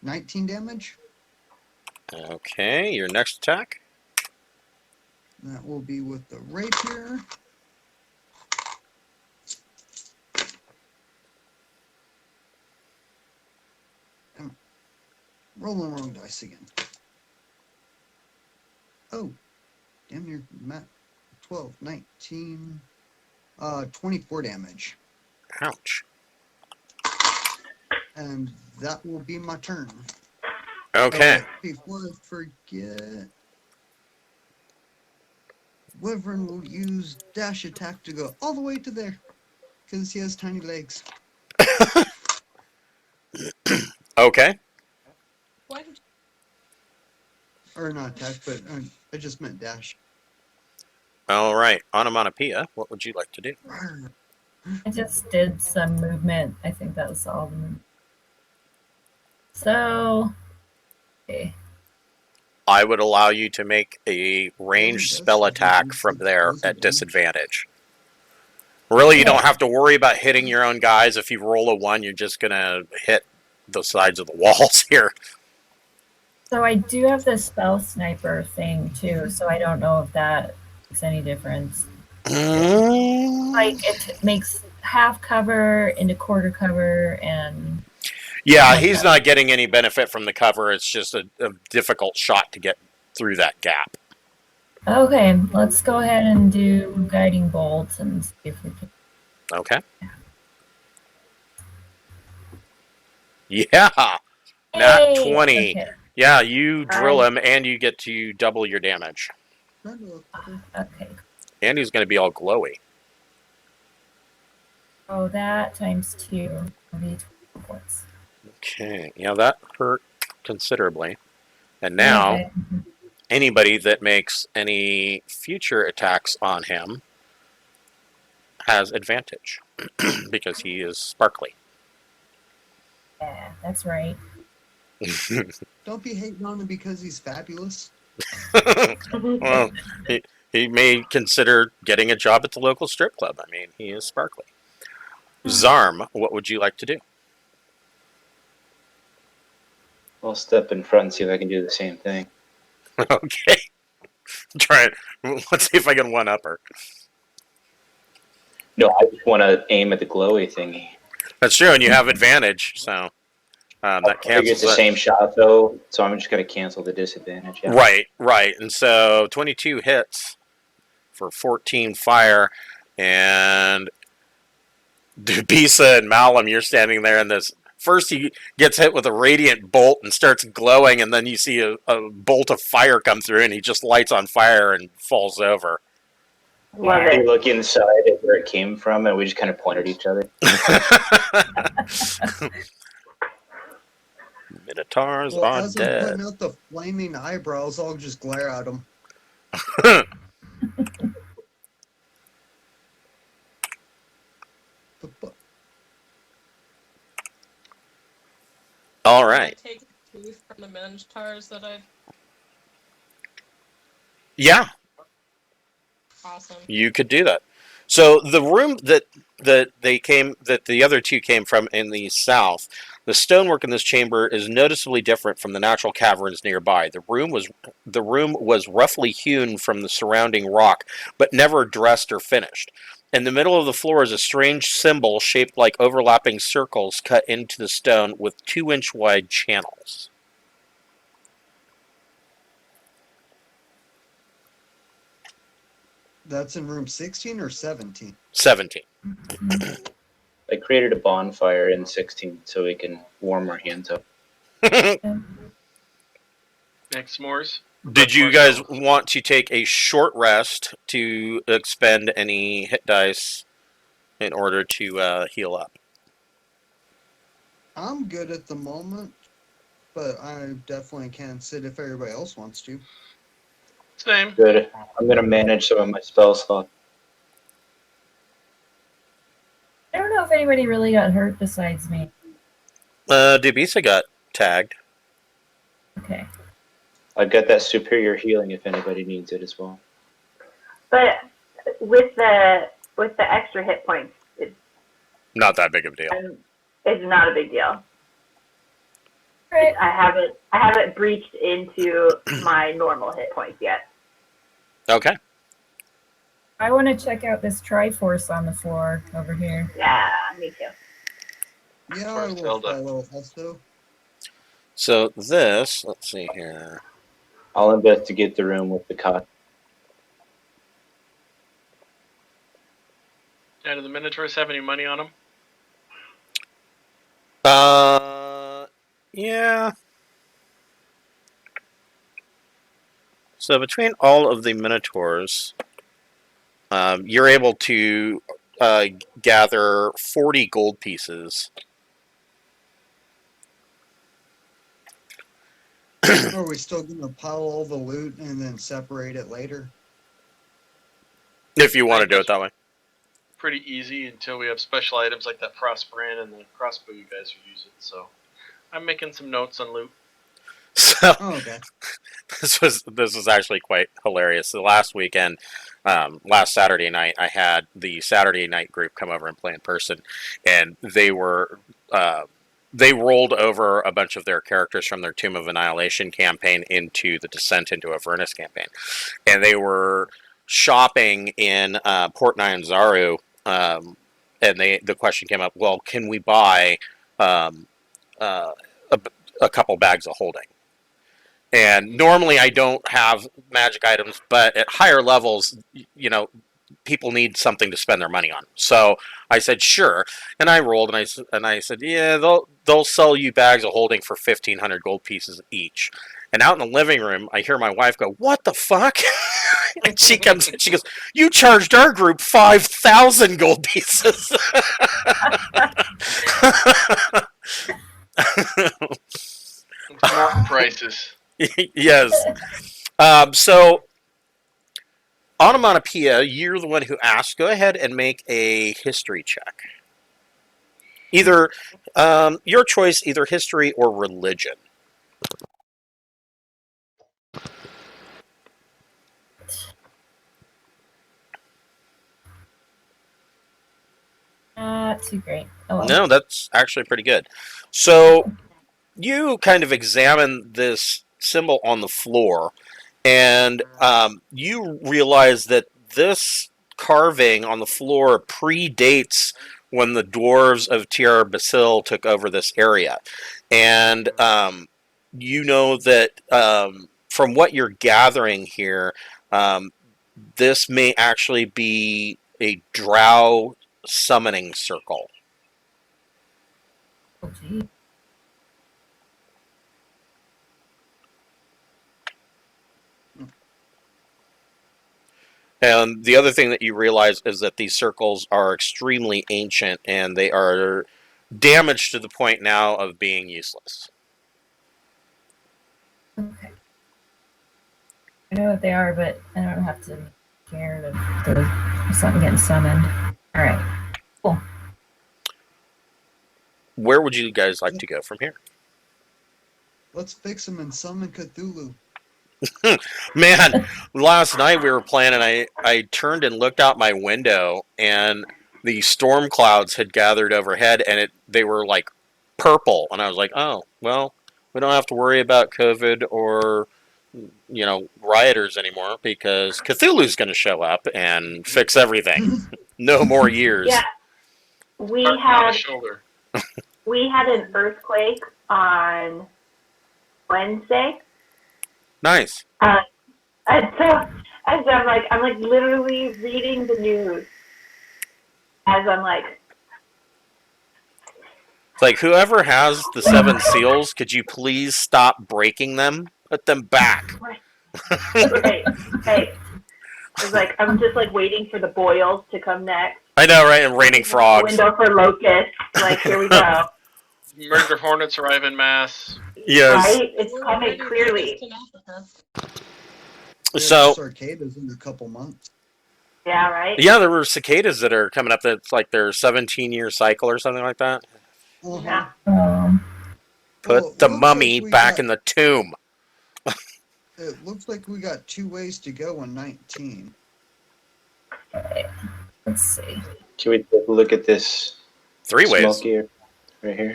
19 damage. Okay, your next attack. That will be with the rapier. I'm rolling wrong dice again. Oh, damn near Matt. 12, 19, 24 damage. Ouch. And that will be my turn. Okay. Oh, wait, before I forget, Wyvern will use dash attack to go all the way to there, because he has tiny legs. Okay. Why did Or not attack, but I just meant dash. All right. Onomatopoeia, what would you like to do? Arr. I just did some movement. I think that was all the movement. So, okay. I would allow you to make a ranged that's spell attack movement from since there lizard at damage. disadvantage. Really, you don't Okay. have to worry about hitting your own guys. If you roll a 1, you're just going to hit the sides of the walls here. So I do have the spell sniper thing too, so I don't know if that makes any difference. Like it makes half cover into quarter cover and Yeah, like he's that. not getting any benefit from the cover. It's just a difficult shot to get through that gap. Okay, let's go ahead and do guiding bolt and see if we can. Okay. Yeah. Nat Hey! 20. Okay. Yeah, you drill Nice. him and you get to double your damage. Okay. And he's going to be all glowy. So that times 2 will be 12 points. Okay. Yeah, that hurt considerably. And now, Okay. anybody that makes any future attacks on him has advantage because he is sparkly. Yeah, that's right. Don't be hating on him because he's fabulous. Well, he may consider getting a job at the local strip club. I mean, he is sparkly. Zarm, what would you like to do? I'll step in front and see if I can do the same thing. Okay. Try it. Let's see if I can one up her. No, I just want to aim at the glowy thingy. That's true, and you have advantage, so that I figure it's cancels the it. same shot though, so I'm just going to cancel the disadvantage. Yeah. Right. And so 22 hits for 14 fire, and Dubisa and Malum, you're standing there in this. First, he gets hit with a radiant bolt and starts glowing, and then you see a bolt of fire come through, and he just lights on fire and falls over. Love We it. look inside at where it came from, and we just kind of point at each other. Minotaurs Well, are as I'm dead. putting out the flaming eyebrows, I'll just glare at him. All I right. take tooth from the minotaurs that I Yeah, Awesome. you could do that. So the room that the other two came from in the south, the stonework in this chamber is noticeably different from the natural caverns nearby. The room was roughly hewn from the surrounding rock, but never dressed or finished. In the middle of the floor is a strange symbol shaped like overlapping circles cut into the stone with 2-inch wide channels. That's in room 16 or 17? 17. I created a bonfire in 16 so we can warm our hands up. Make s'mores. Did you guys want to take a short rest to expend any hit dice in order to heal up? I'm good at the moment, but I definitely can sit if everybody else wants to. Same. Good. I'm gonna manage some of my spell slot. I don't know if anybody really got hurt besides me. Dubisa got tagged. Okay. I've got that superior healing if anybody needs it as well. But with the extra hit points, Not that big of a deal. it's not a big deal. Right. I haven't breached into my normal hit points yet. Okay. I want to check out this Triforce on the floor over here. Yeah, me too. Yeah, I will Zelda. follow also. So this, let's see here. I'll investigate the room with the cot. Yeah, do the minotaurs have any money on them? Yeah. So between all of the minotaurs, you're able to gather 40 gold pieces. Are we still going to pile all the loot and then separate it later? If you want to do it that way. Pretty easy until we have special items like that frost brand and the crossbow you guys are using. So I'm making some notes on loot. So Oh, okay. this was actually quite hilarious. The last weekend, last Saturday night, I had the Saturday night group come over and play in person, and they rolled over a bunch of their characters from their Tomb of Annihilation campaign into the Descent into Avernus campaign, and they were shopping in Port Nyanzaru, and the question came up, well, can we buy a couple bags of holding? And normally I don't have magic items, but at higher levels, people need something to spend their money on. So I said, sure. And I rolled and I said, yeah, they'll sell you bags of holding for 1,500 gold pieces each. And out in the living room, I hear my wife go, what the fuck? And she comes in, she goes, you charged our group 5,000 gold pieces. Mountain prices. Yes. So, Onomatopoeia, you're the one who asked. Go ahead and make a history check. Either, your choice, either history or religion. Not too great. Oh, well. No, that's actually pretty good. So, you kind of examine this symbol on the floor, and you realize that this carving on the floor predates when the dwarves of Tir Basil took over this area. And you know that from what you're gathering here, this may actually be a drow summoning circle. Oh, gee. And the other thing that you realize is that these circles are extremely ancient and they are damaged to the point now of being useless. Okay. I know what they are, but I don't have to be scared of something getting summoned. All right. Cool. Where would you guys like to go from here? Let's fix them and summon Cthulhu. Man, last night we were playing, and I turned and looked out my window, and the storm clouds had gathered overhead, and they were like purple, and I was like, oh, well, we don't have to worry about COVID or rioters anymore because Cthulhu's going to show up and fix everything. No more years. Yeah, we On the had shoulder. an earthquake on Wednesday. Nice. And so I'm like literally reading the news as I'm like, It's like, whoever has the 7 seals, could you please stop breaking them? Put them back. right. Hey. It's like I'm just like waiting for the boils to come next. I know, right? And raining frogs. Window for locusts. Like, here we go. Murder hornets arrive in mass. Yes. Right? It's coming clearly. So cicadas in a couple months. Yeah, right? yeah, there were cicadas that are coming up. That's like their 17-year cycle or something like that. Yeah. Put Well, the looks mummy like we back got- in the tomb. It looks like we got 2 ways to go in 19. Let's see. Can we take a look at this 3 ways. smoky right here?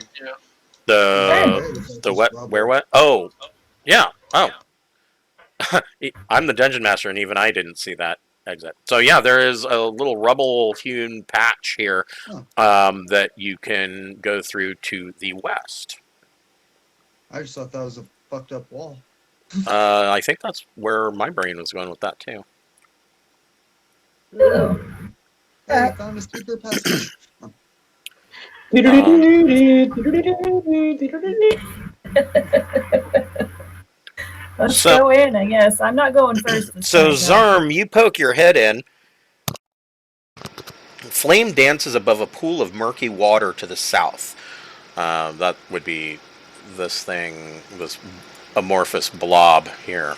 The what? Where what? Oh, yeah. Oh, I'm the dungeon master, and even I didn't see that exit. So yeah, there is a little rubble-hewn patch here that you can go through to the west. I just thought that was a fucked up wall. I think that's where my brain was going with that too. Hey, I found a secret passage. Let's So- go in, I guess. I'm not going first. this So time, though. Zarm, you poke your head in. Flame dances above a pool of murky water to the south. That would be this thing, this amorphous blob here.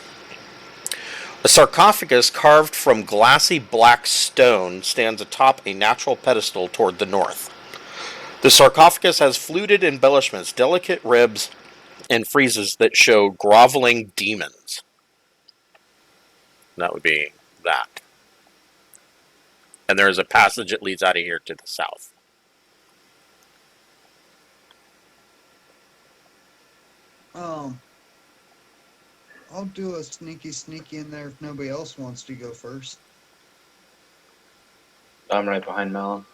A sarcophagus carved from glassy black stone stands atop a natural pedestal toward the north. The sarcophagus has fluted embellishments, delicate ribs, and friezes that show groveling demons. That would be that. And there is a passage that leads out of here to the south. I'll do a sneaky in there if nobody else wants to go first. I'm right behind Malum.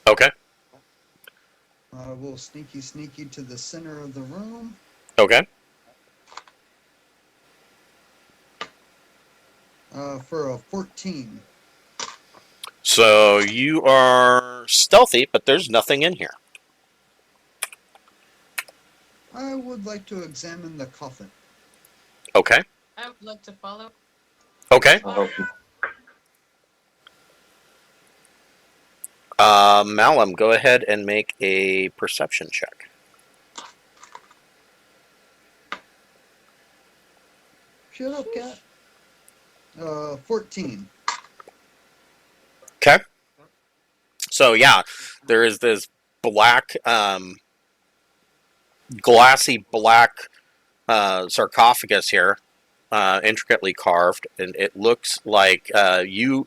Okay. We'll sneaky to the center of the room. Okay. For a 14. So you are stealthy, but there's nothing in here. I would like to examine the coffin. Okay. I would like to follow. Okay. Oh, Malum, go ahead and make a perception check. Shut up, cat. 14. Okay. So yeah, there is this black, glassy black sarcophagus here, intricately carved, and it looks like you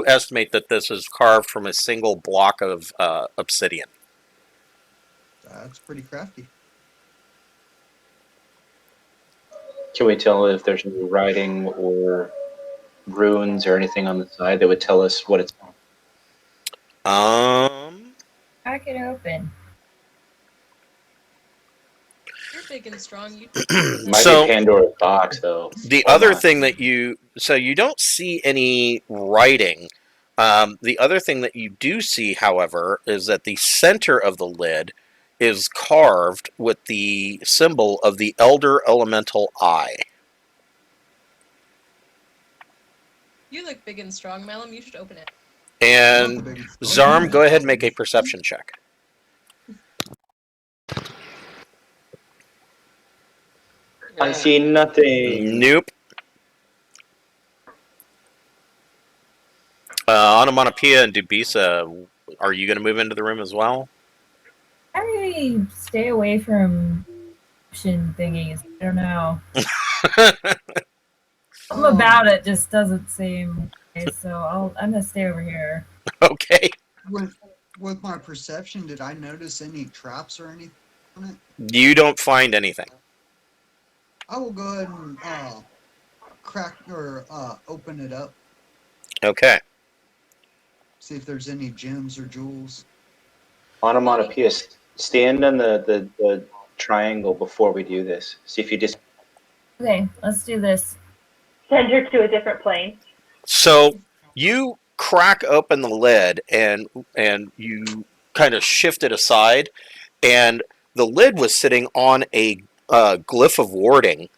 estimate that this is carved from a single block of obsidian. That's pretty crafty. can we tell if there's any writing or runes or anything on the side that would tell us what it's Crack it open. You're big and strong. You might So- be Pandora's box though. The Or other not. thing that you don't see any writing. The other thing that you do see, however, is that the center of the lid is carved with the symbol of the Elder Elemental Eye. you look big and strong, Malum. You should open it. And Zarm, go ahead and make a perception check. I see nothing. Nope. Onomatopoeia and Dubisa, are you going to move into the room as well? I stay away from potion thingies. I don't know. Something about it just doesn't seem okay, so I'm gonna stay over here. Okay. With my perception, did I notice any traps or anything on it? You don't find anything. I will go ahead and crack or open it up, Okay. see if there's any gems or jewels. Onomatopoeia, stand on the triangle before we do this. See if you just. Okay, let's do this. Send her to a different plane. So you crack open the lid and you kind of shift it aside, and the lid was sitting on a glyph of warding,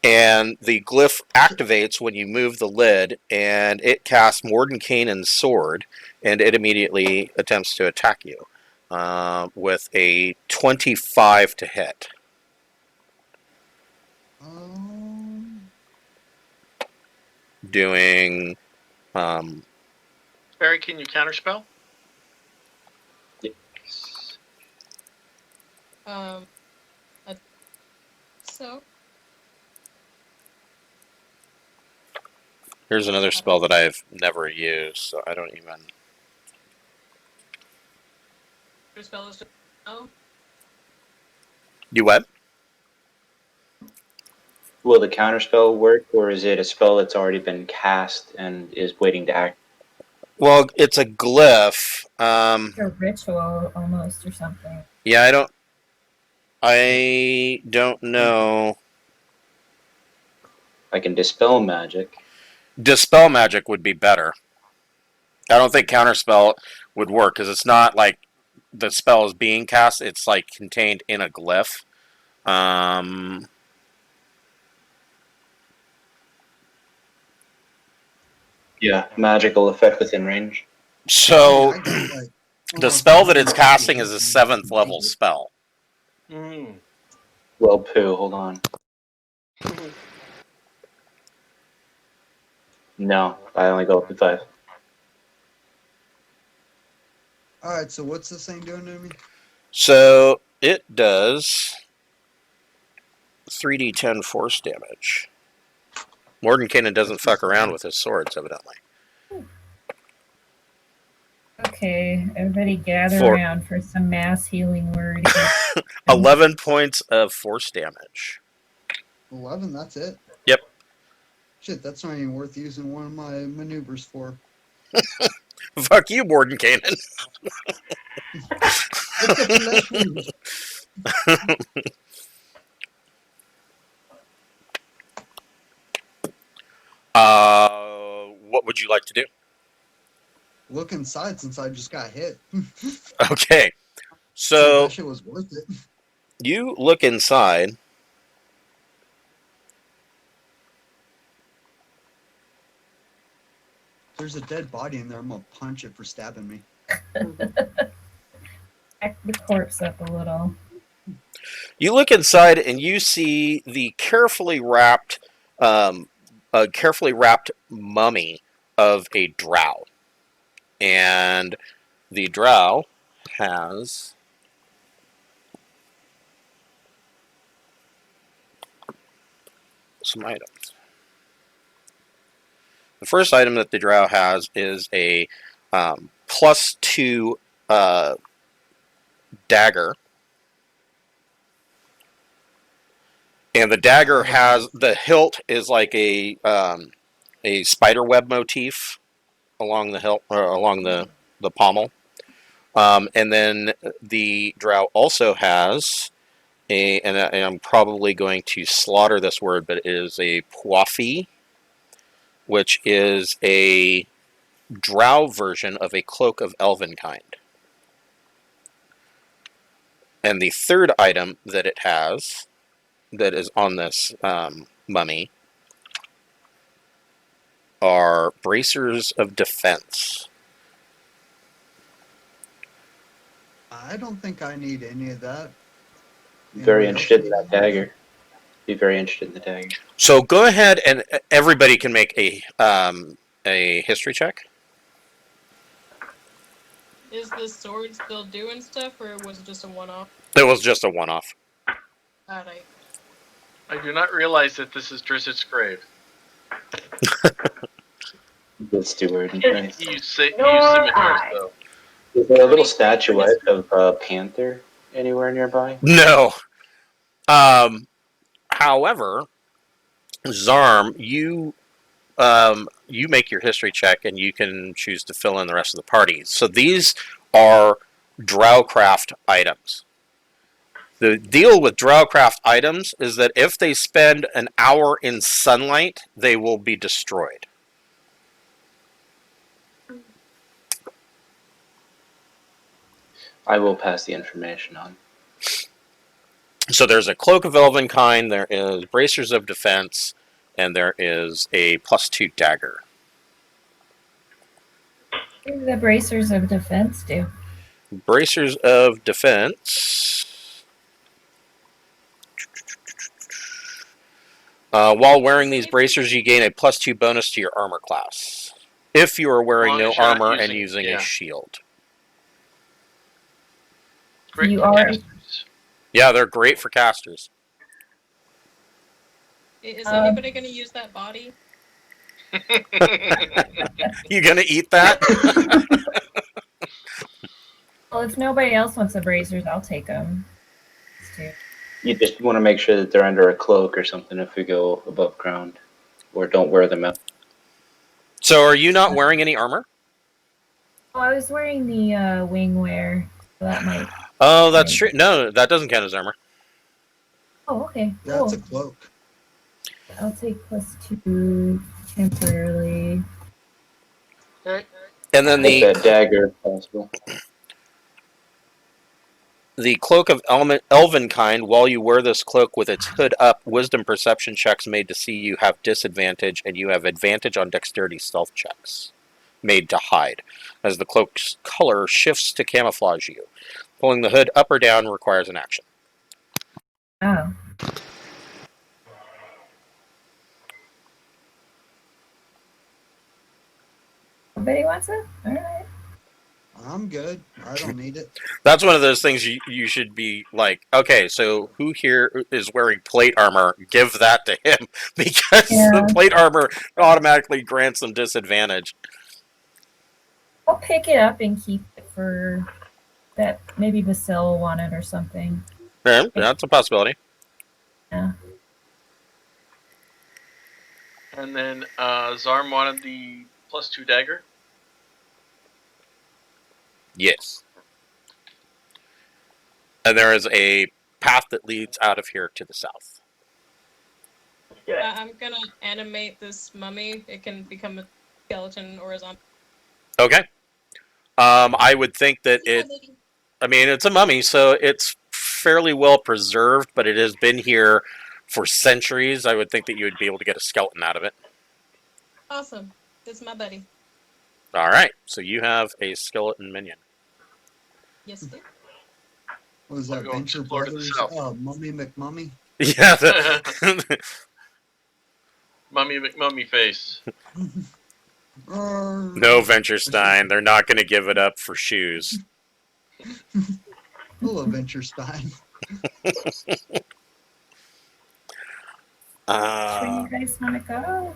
and the glyph activates when you move the lid, and it casts Mordenkainen's sword, and it immediately attempts to attack you with a 25 to hit. Doing Barry, can you counterspell? So here's another spell that I've never used, so I don't even. your spell is just You what? Will the counterspell work, or is it a spell that's already been cast and is waiting to act? Well, it's a glyph. A ritual almost or something. Yeah, I don't know. I can dispel magic. Dispel magic would be better. I don't think counterspell would work because it's not like the spell is being cast. It's like contained in a glyph. Yeah, magical effect within range. So I got, like, the spell that it's casting is a 7th level spell. Mm. Well, poo. Hold on. No, I only go up to 5. Alright, so what's this thing doing to me? So it does 3d10 force damage. Mordenkainen doesn't fuck around with his swords, evidently. Okay, everybody gather For- around for some mass healing word. 11 points of force damage. 11, that's it? Yep. Shit, that's not even worth using one of my maneuvers for. Fuck you, Mordenkainen. Let's get to less wounds. What would you like to do? Look inside since I just got hit. Okay. So So that shit was worth it. you look inside. There's a dead body in there. I'm gonna punch it for stabbing me. Back the corpse up a little. You look inside and you see the carefully wrapped mummy of a drow. And the drow has some items. The first item that the drow has is a +2 dagger. And the dagger has, the hilt is like a spider web motif along the hilt, or along the pommel. And then the drow also has and I'm probably going to slaughter this word, but it is a poifi, which is a drow version of a cloak of elven kind. And the third item that it has, that is on this mummy, are bracers of defense. I don't think I need any of that. Very Anybody else interested in need that any? dagger. Be very interested in the dagger. So go ahead and everybody can make a history check. Is the sword still doing stuff, or was it just a one-off? It was just a one-off. Alright. I do not realize that this is Drizzt's grave. Good steward. Just- Nice. He used scimitars, I. though. Is there a little statuette of a panther anywhere nearby? No. However, Zarm, you make your history check and you can choose to fill in the rest of the party. So these are Drowcraft items. The deal with Drowcraft items is that if they spend an hour in sunlight, they will be destroyed. I will pass the information on. So there's a Cloak of Elvenkind, there is Bracers of Defense, and there is a +2 dagger. What do the bracers of defense do? Bracers of Defense. While wearing these bracers, you gain a +2 bonus to your armor class. If you are wearing Long no as you're not armor and using- using yeah. a shield. Great You for are- casters. Yeah, they're great for casters. Is anybody going to use that body? You gonna eat that? Well, if nobody else wants the bracers, I'll take them. You just want to make sure that they're under a cloak or something if we go above ground, or don't wear them out. So are you not wearing any armor? Oh, I was wearing the wing wear. So that might. Oh, that's true. No, that doesn't count as armor. Oh, okay. Cool. That's a cloak. I'll take +2 temporarily. Okay. And then Make that dagger if possible. the Cloak of Elvenkind, while you wear this cloak with its hood up, wisdom perception checks made to see you have disadvantage, and you have advantage on dexterity stealth checks made to hide, as the cloak's color shifts to camouflage you. Pulling the hood up or down requires an action. Oh. Nobody wants it? Alright. I'm good. I don't need it. That's one of those things you should be like, okay, so who here is wearing plate armor? Give that to him, because the plate armor automatically grants them disadvantage. I'll pick it up and keep it for that. Maybe Basil will want it or something. Yeah, that's a possibility. Yeah. And then Zarm wanted the +2 dagger. Yes. And there is a path that leads out of here to the south. I'm gonna animate this mummy. It can become a skeleton or a zombie. Okay. I would think that I mean, it's a mummy, so it's fairly well preserved, but it has been here for centuries. I would think that you would be able to get a skeleton out of it. Awesome. That's my buddy. All right. So you have a skeleton minion. Yes, dear. What was I'll that, go Venture explore to the Brothers? south. Mummy McMummy? Yeah. Mummy McMummy face. No, Venturestein. They're not going to give it up for shoes. Hello, Venturestein. Where you guys want to go?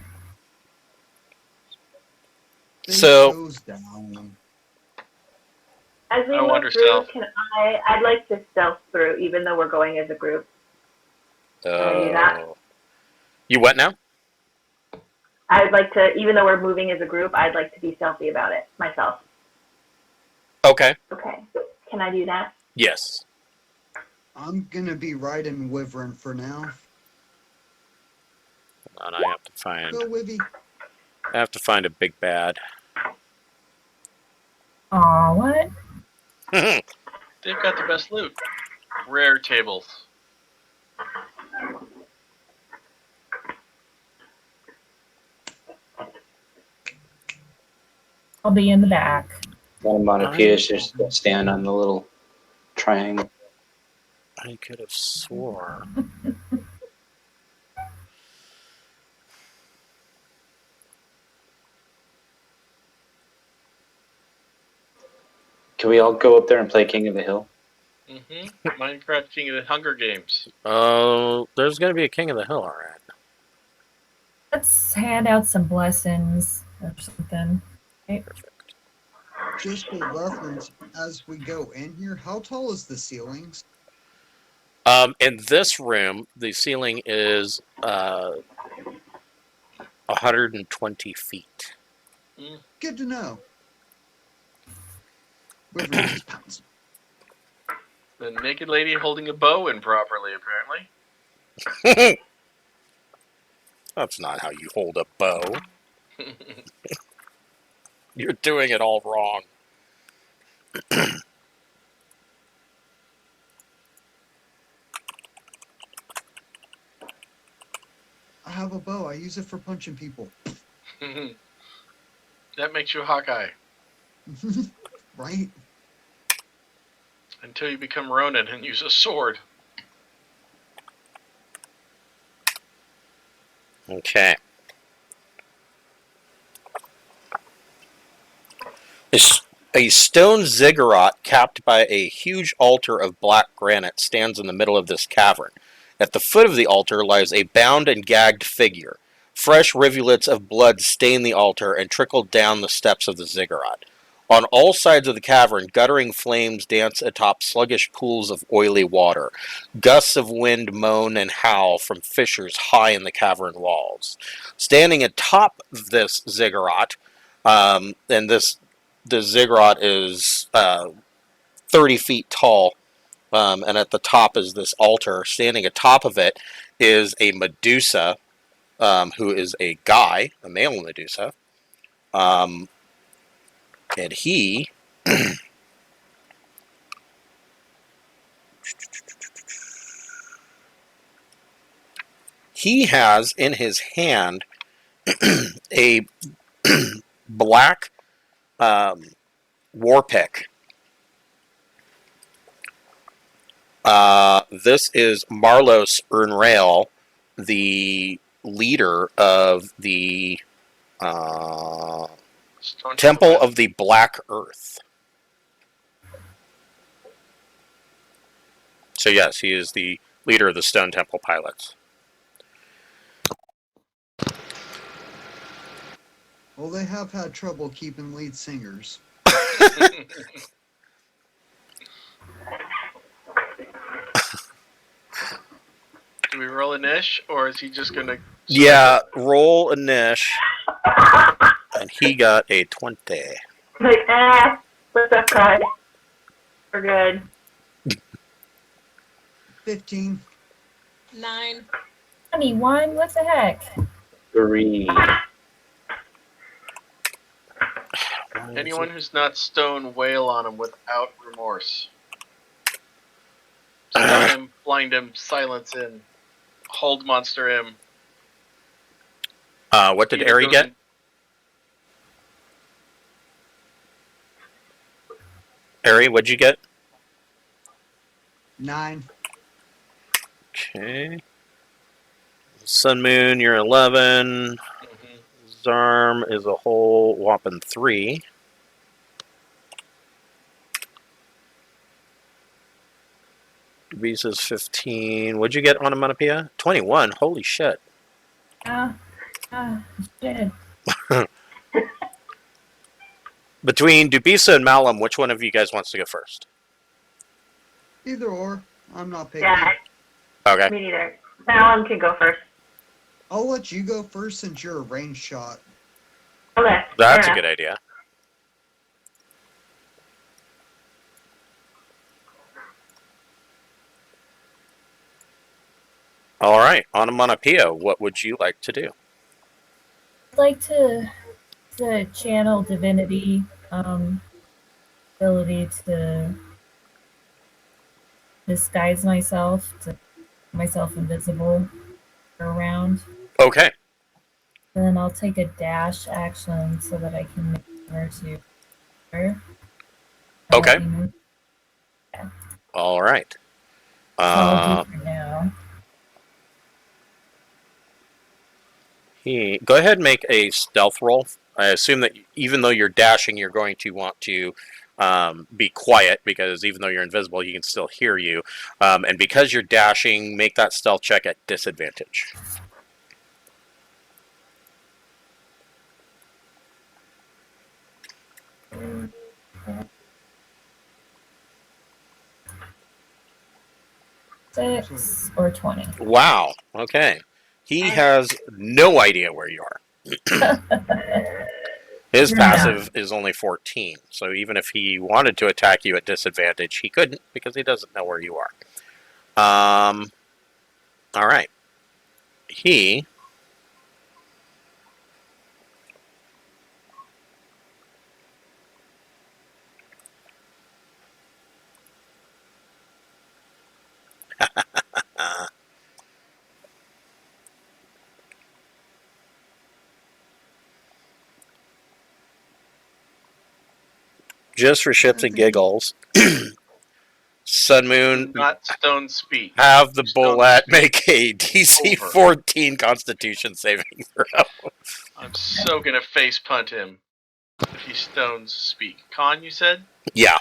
So- Goes down. As we I move wonder through, stealth. I'd like to stealth through, even though we're going as a group. I do that. You what now? I'd like to, even though we're moving as a group, I'd like to be stealthy about it myself. Okay. Okay. Can I do that? Yes. I'm gonna be riding Wyvern for now. And I have to find. Go, Wivy. I have to find a big bad. Aw, what? They've got the best loot. Rare tables. I'll be in the back. One Monopias just stand on the little triangle. I could have swore. Can we all go up there and play King of the Hill? Mm-hmm. Minecraft King of the Hunger Games. Oh, there's going to be a King of the Hill, all right. Let's hand out some blessings or something. Right? Just for reference, as we go in here, how tall is the ceilings? In this room, the ceiling is 120 feet. Good to know. Wyvern just pounds. The naked lady holding a bow improperly, apparently. That's not how you hold a bow. You're doing it all wrong. I have a bow. I use it for punching people. That makes you Hawkeye. Right? Until you become Ronin and use a sword. Okay. A stone ziggurat capped by a huge altar of black granite stands in the middle of this cavern. At the foot of the altar lies a bound and gagged figure. Fresh rivulets of blood stain the altar and trickle down the steps of the ziggurat. On all sides of the cavern, guttering flames dance atop sluggish pools of oily water. Gusts of wind moan and howl from fissures high in the cavern walls. Standing atop this ziggurat, the ziggurat is 30 feet tall, and at the top is this altar. Standing atop of it is a Medusa, who is a guy, a male Medusa. And he has in his hand a black war pick. This is Marlos Urnrayle, the leader of the Temple of the Black Earth. So yes, he is the leader of the Stone Temple Pilots. Well, they have had trouble keeping lead singers. Do we roll a niche, or is he just gonna... Yeah, roll a niche. And he got a 20. Like, what's up, guys? We're good. 15. 9. 21, what the heck? 3. Anyone who's not stone, wail on him without remorse. Stun him, blind him, silence him, hold monster him. What did Ari get? Ari, what'd you get? 9. Okay. Sun Moon, you're 11. Zarm is a whole whopping 3. Visa's 15. What'd you get on Onomatopoeia? 21. Holy shit. Shit. Between Dubisa and Malum, which one of you guys wants to go first? Either or. I'm not picky. Yeah, Okay. me neither. Malum can go first. I'll let you go first since you're a range shot. Okay. That's a good idea. All right. Onomatopoeia, what would you like to do? I'd like to channel divinity, ability to disguise myself, to make myself invisible around. Okay. And then I'll take a dash action so that I can move over to her. Okay. Yeah. All right. That's all I'll do for now. Go ahead and make a stealth roll. I assume that even though you're dashing, you're going to want to be quiet, because even though you're invisible, he can still hear you. And because you're dashing, make that stealth check at disadvantage. Six or 20. Wow. Okay. He has no idea where you are. His You're passive is only 14, so even if he wanted to attack you at disadvantage, he couldn't because he doesn't know where you are. All right. He just for shits and giggles, Sun Moon, Do not stone speak. have the Stone bullet speak make a DC over. 14 Constitution saving throw. I'm so gonna face punt him if he stones speak. Con, you said? Yeah.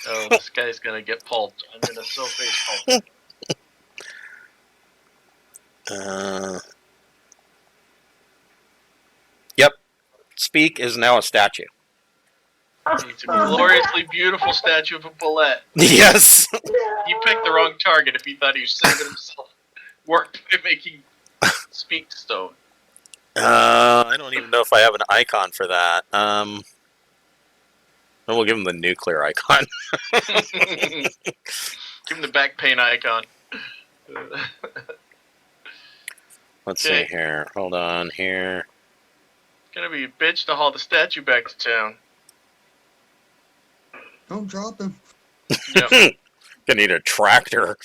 Oh, this guy's gonna get pulped. I'm gonna so face pulp him. Yep. Speak is now a statue. It's a gloriously beautiful statue of a bullet. Yes. He picked the wrong target if he thought he was saving himself work by making speak stone. I don't even know if I have an icon for that. We'll give him the nuclear icon. Give him the back pain icon. Let's see here. Hold on here. Gonna be a bitch to haul the statue back to town. Don't drop him. Yep. Gonna need a tractor.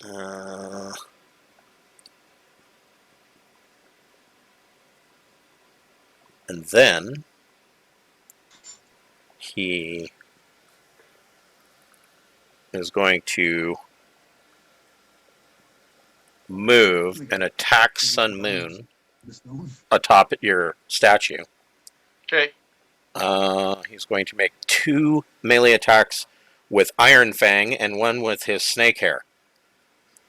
And then he is going to move and attack Sun Moon atop your statue. Okay. He's going to make 2 melee attacks with Iron Fang and 1 with his snake hair.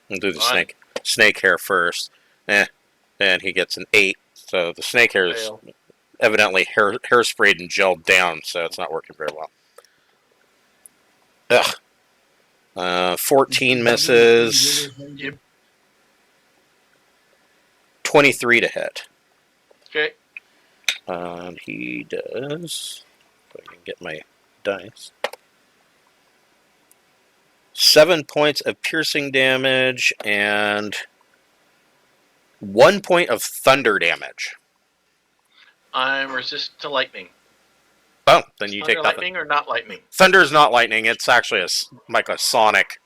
We'll do the snake hair first. And he gets an 8. So the snake hair is evidently hairsprayed and gelled down, so it's not working very well. Ugh. 14 misses. Yep. 23 to hit. Okay. He does. If I can get my dice. 7 points of piercing damage and 1 point of thunder damage. I'm resistant to lightning. Oh, then you take that. Lightning or not lightning? Thunder is not lightning. It's actually like a sonic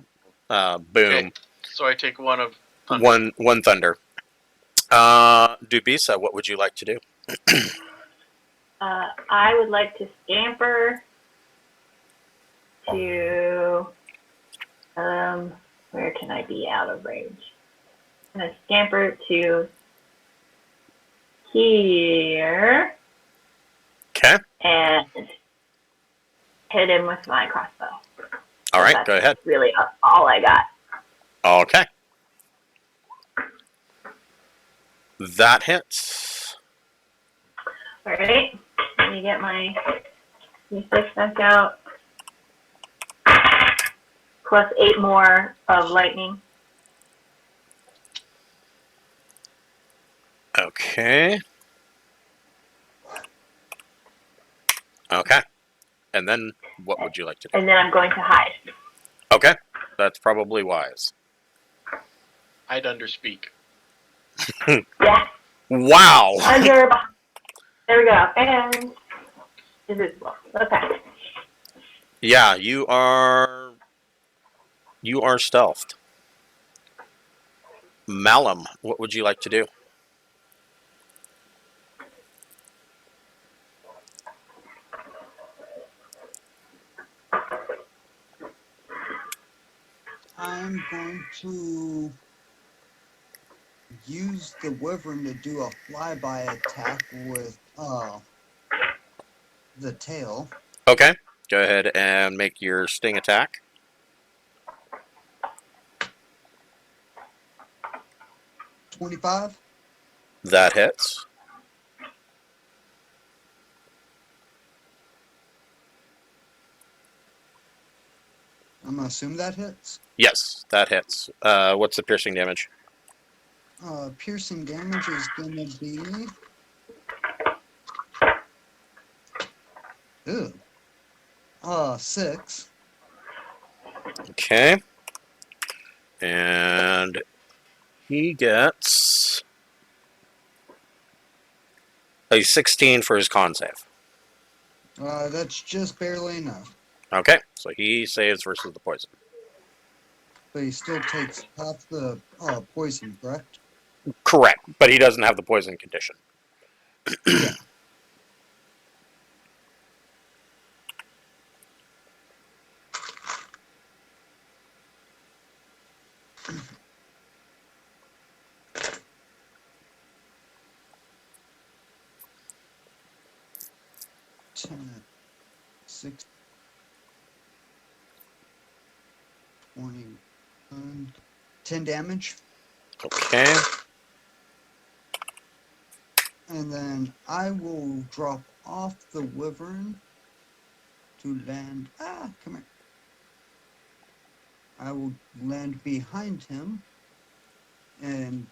boom. Okay. So I take 1 of thunder. One thunder. Dubisa, what would you like to do? I would like to scamper to where can I be out of range? I'm gonna scamper to here. Okay. And hit him with my crossbow. All right, go ahead. Really all I got. Okay. That hits. All right. Let me get my D6 back out. Plus 8 more of lightning. Okay. Okay. And then what would you like to do? And then I'm going to hide. Okay. That's probably wise. I'd underspeak. Yeah. Wow. Under. There we go. And invisible. Okay. Yeah, you are stealthed. Malum, what would you like to do? I'm going to use the wyvern to do a flyby attack with the tail. Okay. Go ahead and make your sting attack. $25. That hits. I'm gonna assume that hits. Yes, that hits. What's the piercing damage? Piercing damage is gonna be. Ew. 6. Okay. And he gets a 16 for his con save. That's just barely enough. Okay, so he saves versus the poison. But he still takes half the poison, correct? Correct, but he doesn't have the poison condition. Yeah. Ten, 6, 21, 10 damage. Okay. And then I will drop off the wyvern to land. Come here. I will land behind him and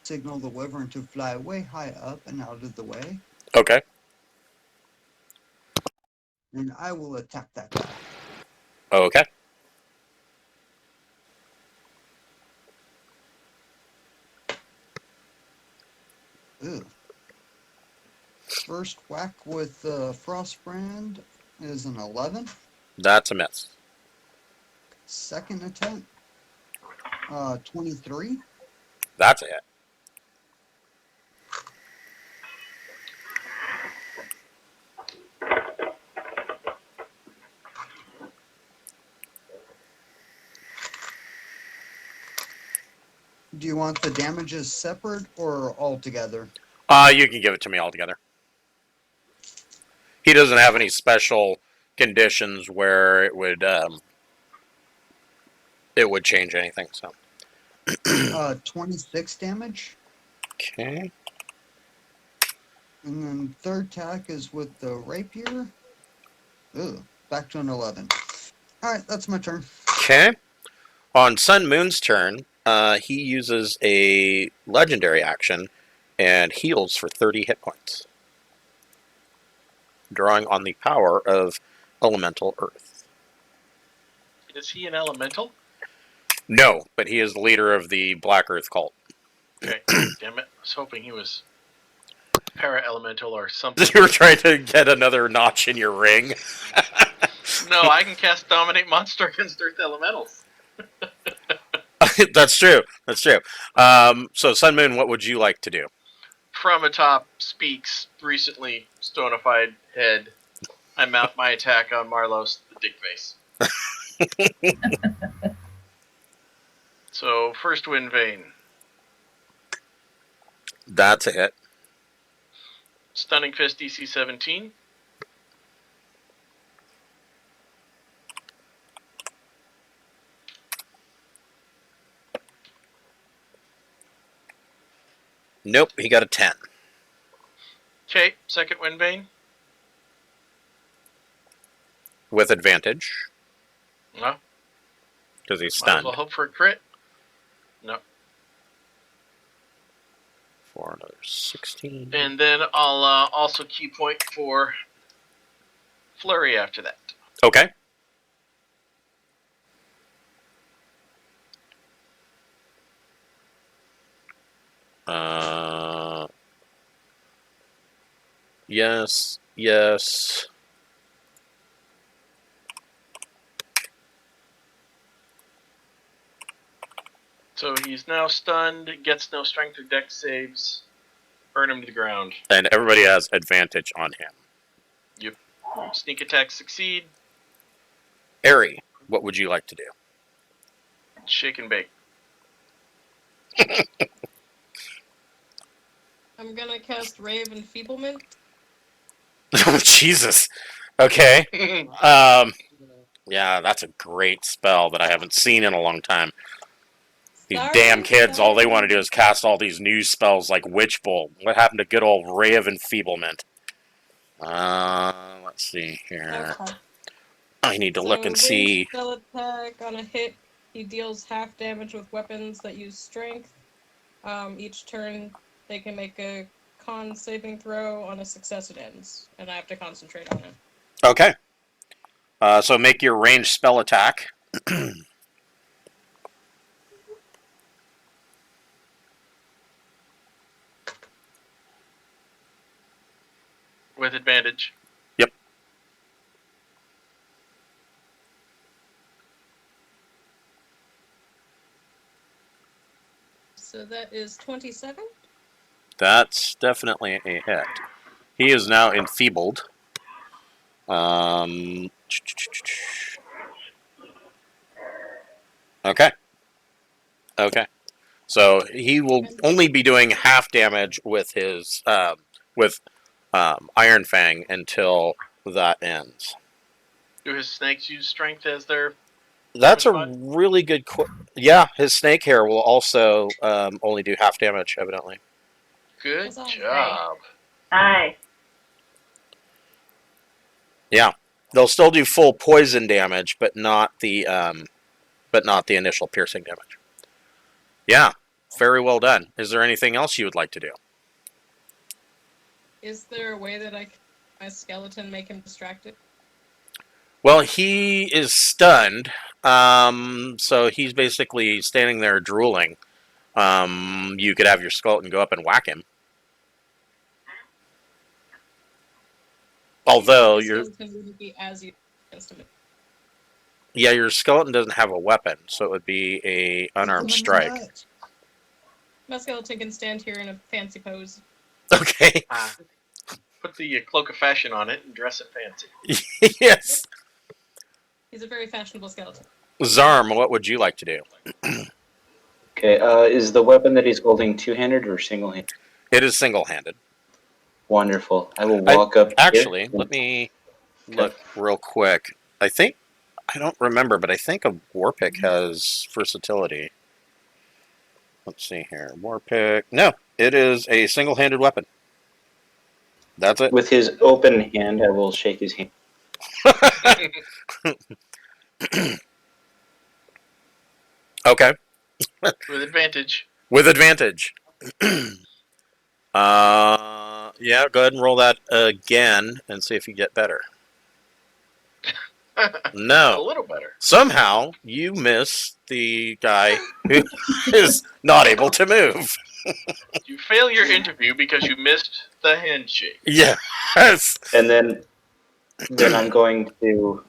signal the wyvern to fly way high up and out of the way. Okay. And I will attack that guy. Okay. Ew. First whack with Frostbrand is an 11. That's a miss. Second attempt, 23. That's a hit. Do you want the damages separate or all together? You can give it to me altogether. He doesn't have any special conditions where it would change anything. So. 26 damage. Okay. And then third attack is with the rapier. Ugh, back to an 11. Alright, that's my turn. Okay. On Sun Moon's turn, he uses a legendary action and heals for 30 hit points, drawing on the power of elemental earth. Is he an elemental? No, but he is the leader of the Black Earth cult. Okay, damn it. I was hoping he was para-elemental or something. You were trying to get another notch in your ring. No, I can cast Dominate Monster against Earth Elementals. That's true. That's true. So, Sun Moon, what would you like to do? From atop speaks recently stonified head. I mount my attack on Marlos, the dick face. So, first wind vein. That's a hit. Stunning Fist DC 17. Nope, he got a 10. Okay, second wind vein. With advantage, No. because he's Might as stunned. well hope for a crit. No. For another 16. And then I'll also key point for Flurry after that. Okay. Yes, yes. So he's now stunned, gets no strength or dex saves, burn him to the ground. And everybody has advantage on him. Yep. Sneak attacks succeed, Ari, what would you like to do? shake and bake. I'm gonna cast Ray of Enfeeblement. Oh, Jesus. Okay. Yeah, that's a great spell that I haven't seen in a long time. These damn kids, all they want to do is cast all these new spells like Witch Bolt. What happened to good old Ray of Enfeeblement? Let's see here. I need to look and So, ranged see. spell attack on a hit, he deals half damage with weapons that use strength. Each turn, they can make a con saving throw. On a success, it ends, and I have to concentrate on it. Okay. So make your ranged spell attack. With advantage. Yep. So that is 27. That's definitely a hit. He is now enfeebled. Okay. Okay. So he will only be doing half damage with his Iron Fang until that ends. Do his snakes use strength as their? That's a Damage really good. Yeah, his snake hair will also only do half damage, evidently. Good That's all job. Nice. Yeah, they'll still do full poison damage, but not the initial piercing damage. Yeah, very well done. Is there anything else you would like to do? Is there a way that I can my skeleton make him distracted? Well, he is stunned, so he's basically standing there drooling. You could have your skeleton go up and whack him. Although The your skeleton wouldn't be as useful against him. your skeleton doesn't have a weapon, so it would be a unarmed strike. My skeleton can stand here in a fancy pose. Okay. Put the cloak of fashion on it and dress it fancy. Yes. He's a very fashionable skeleton. Zarm, what would you like to do? Okay, is the weapon that he's holding two-handed or single-handed? It is single-handed. Wonderful. I will walk up Actually, here. let me look real quick. I don't remember, but I think a Warpick has versatility. Let's see here. Warpick. No, it is a single-handed weapon. That's it. With his open hand, I will shake his hand. Okay. With advantage. With advantage. Yeah, go ahead and roll that again and see if you get better. A No. little better. Somehow you miss the guy who is not able to move. You fail your interview because you missed the handshake. Yes. And then I'm going to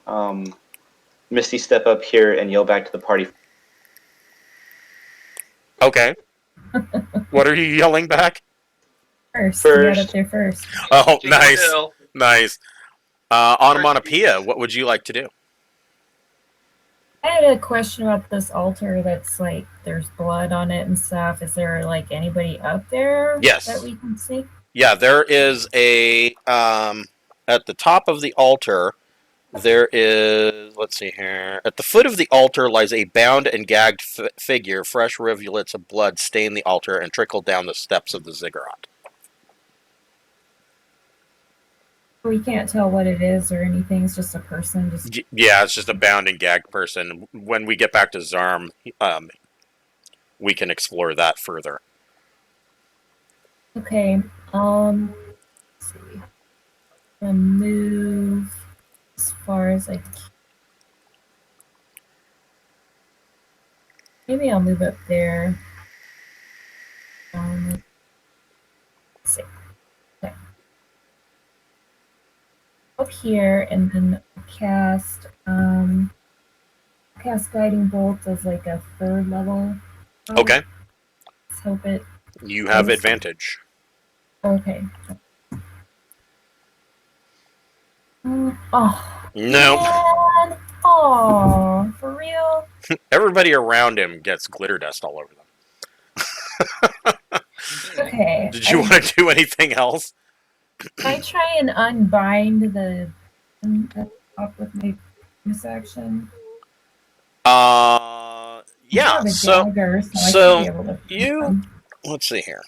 Misty step up here and yell back to the party. Okay. What are you yelling back? First. You got up there first. Oh, Jingle nice. bell. Nice. Onomatopoeia, what would you like to do? I had a question about this altar that's like there's blood on it and stuff. Is there like anybody up there Yes. that we can see? Yeah, there is a at the top of the altar. There is, let's see here. At the foot of the altar lies a bound and gagged figure. Fresh rivulets of blood stain the altar and trickle down the steps of the ziggurat. We can't tell what it is or anything. It's just a person. Yeah, it's just a bound and gagged person. When we get back to Zarm, we can explore that further. Okay. Let's see. I'm gonna move as far as I can. Maybe I'll move up there. Let's see. Okay. Up here and then cast Guiding Bolt as like a 3rd level. Okay. Let's hope it. You have advantage. Okay. Oh. No. Man. Oh, for real? Everybody around him gets glitter dust all over them. Okay. Did you want to do anything else? Can I try and unbind the up with my bonus action? Yeah. I So dagger, I should be able to you. Let's see here.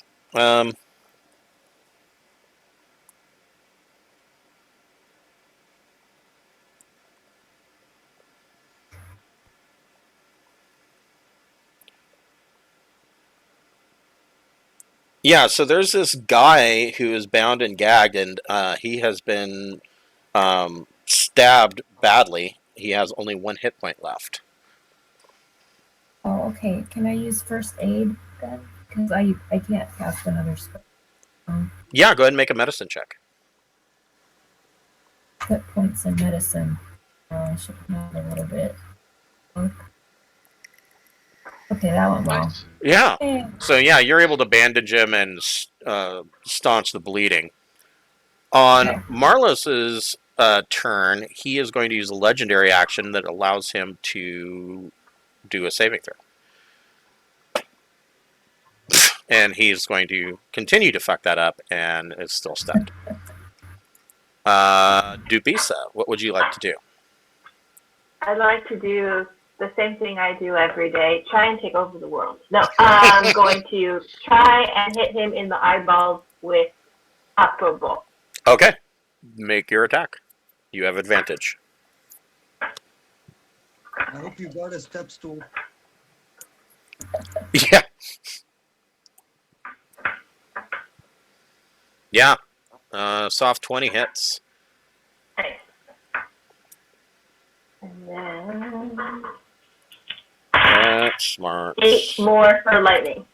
Yeah, so there's this guy who is bound and gagged, and he has been stabbed badly. He has only 1 hit point left. Oh, okay. Can I use first aid then? Because I can't cast another spell. Yeah, go ahead and make a medicine check. Hit points in medicine. I should have a little bit. Okay, that went well. Nice. Yeah. Hey. So yeah, you're able to bandage him and staunch the bleeding. On Okay. Marlos's turn, he is going to use a legendary action that allows him to do a saving throw. And he's going to continue to fuck that up and is still stunned. Dubisa, what would you like to do? I'd like to do the same thing I do every day, try and take over the world. No, I'm going to try and hit him in the eyeballs with Upper Bolt. Okay. Make your attack. You have advantage. I hope you brought a step stool. Yeah. Yeah. Soft 20 hits. Nice. And then That's smart. 8 more for lightning.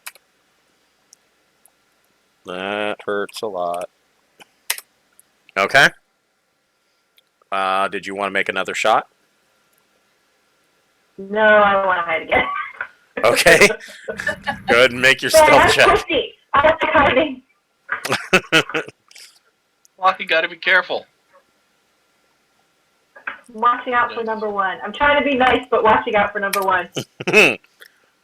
That hurts a lot. Okay. Did you want to make another shot? No, I don't want to hide again. Okay. Go ahead and make your But stealth I'm check. pussy. I like hiding. Flocky, gotta be careful. Watching out for number 1. I'm trying to be nice, but watching out for number 1.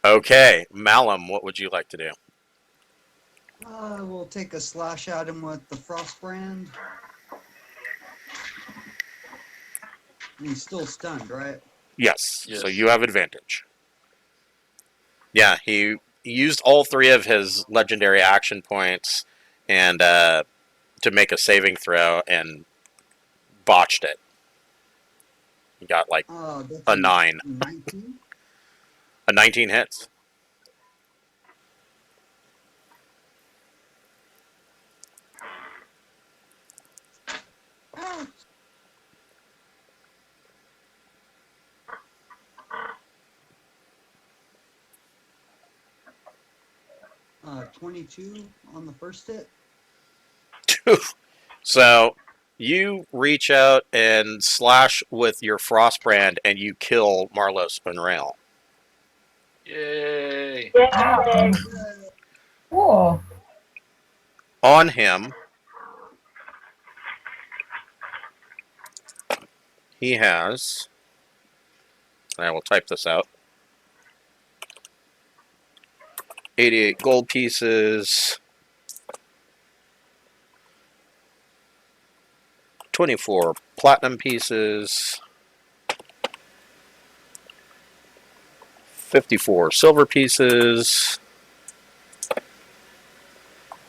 Okay. Malum, what would you like to do? We'll take a slash at him with the frost brand. And he's still stunned, right? Yes. Yes. So you have advantage. Yeah, he used all 3 of his legendary action points and to make a saving throw and botched it. He got like That's a 9. 19. A 19 hits. Ouch. 22 on the first hit. So you reach out and slash with your frost brand and you kill Marlos Urnrayle. Yay. Yeah. Cool. On him, he has, I will type this out, 88 gold pieces, 24 platinum pieces, 54 silver pieces,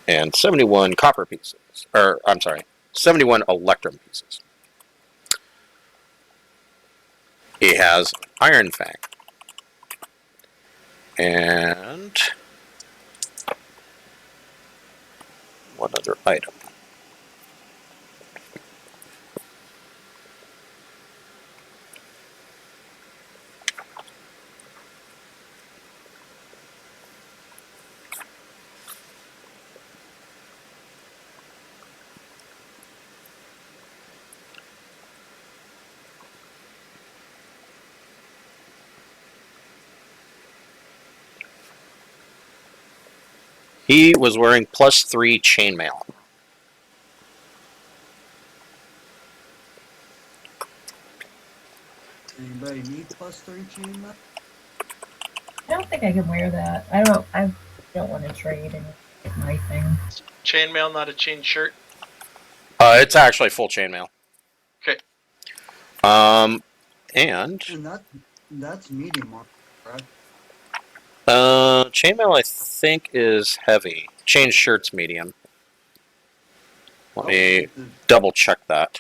and 71 copper pieces. Or, I'm sorry, 71 electrum pieces. He has Iron Fang. And one other item. He was wearing +3 chainmail. Anybody need +3 chainmail? I don't think I can wear that. I don't want to trade in my thing. Chainmail, not a chain shirt. It's actually full chainmail. Okay. And And that's medium armor, correct? chainmail I think is heavy. Chain shirt's medium. Let me double check that.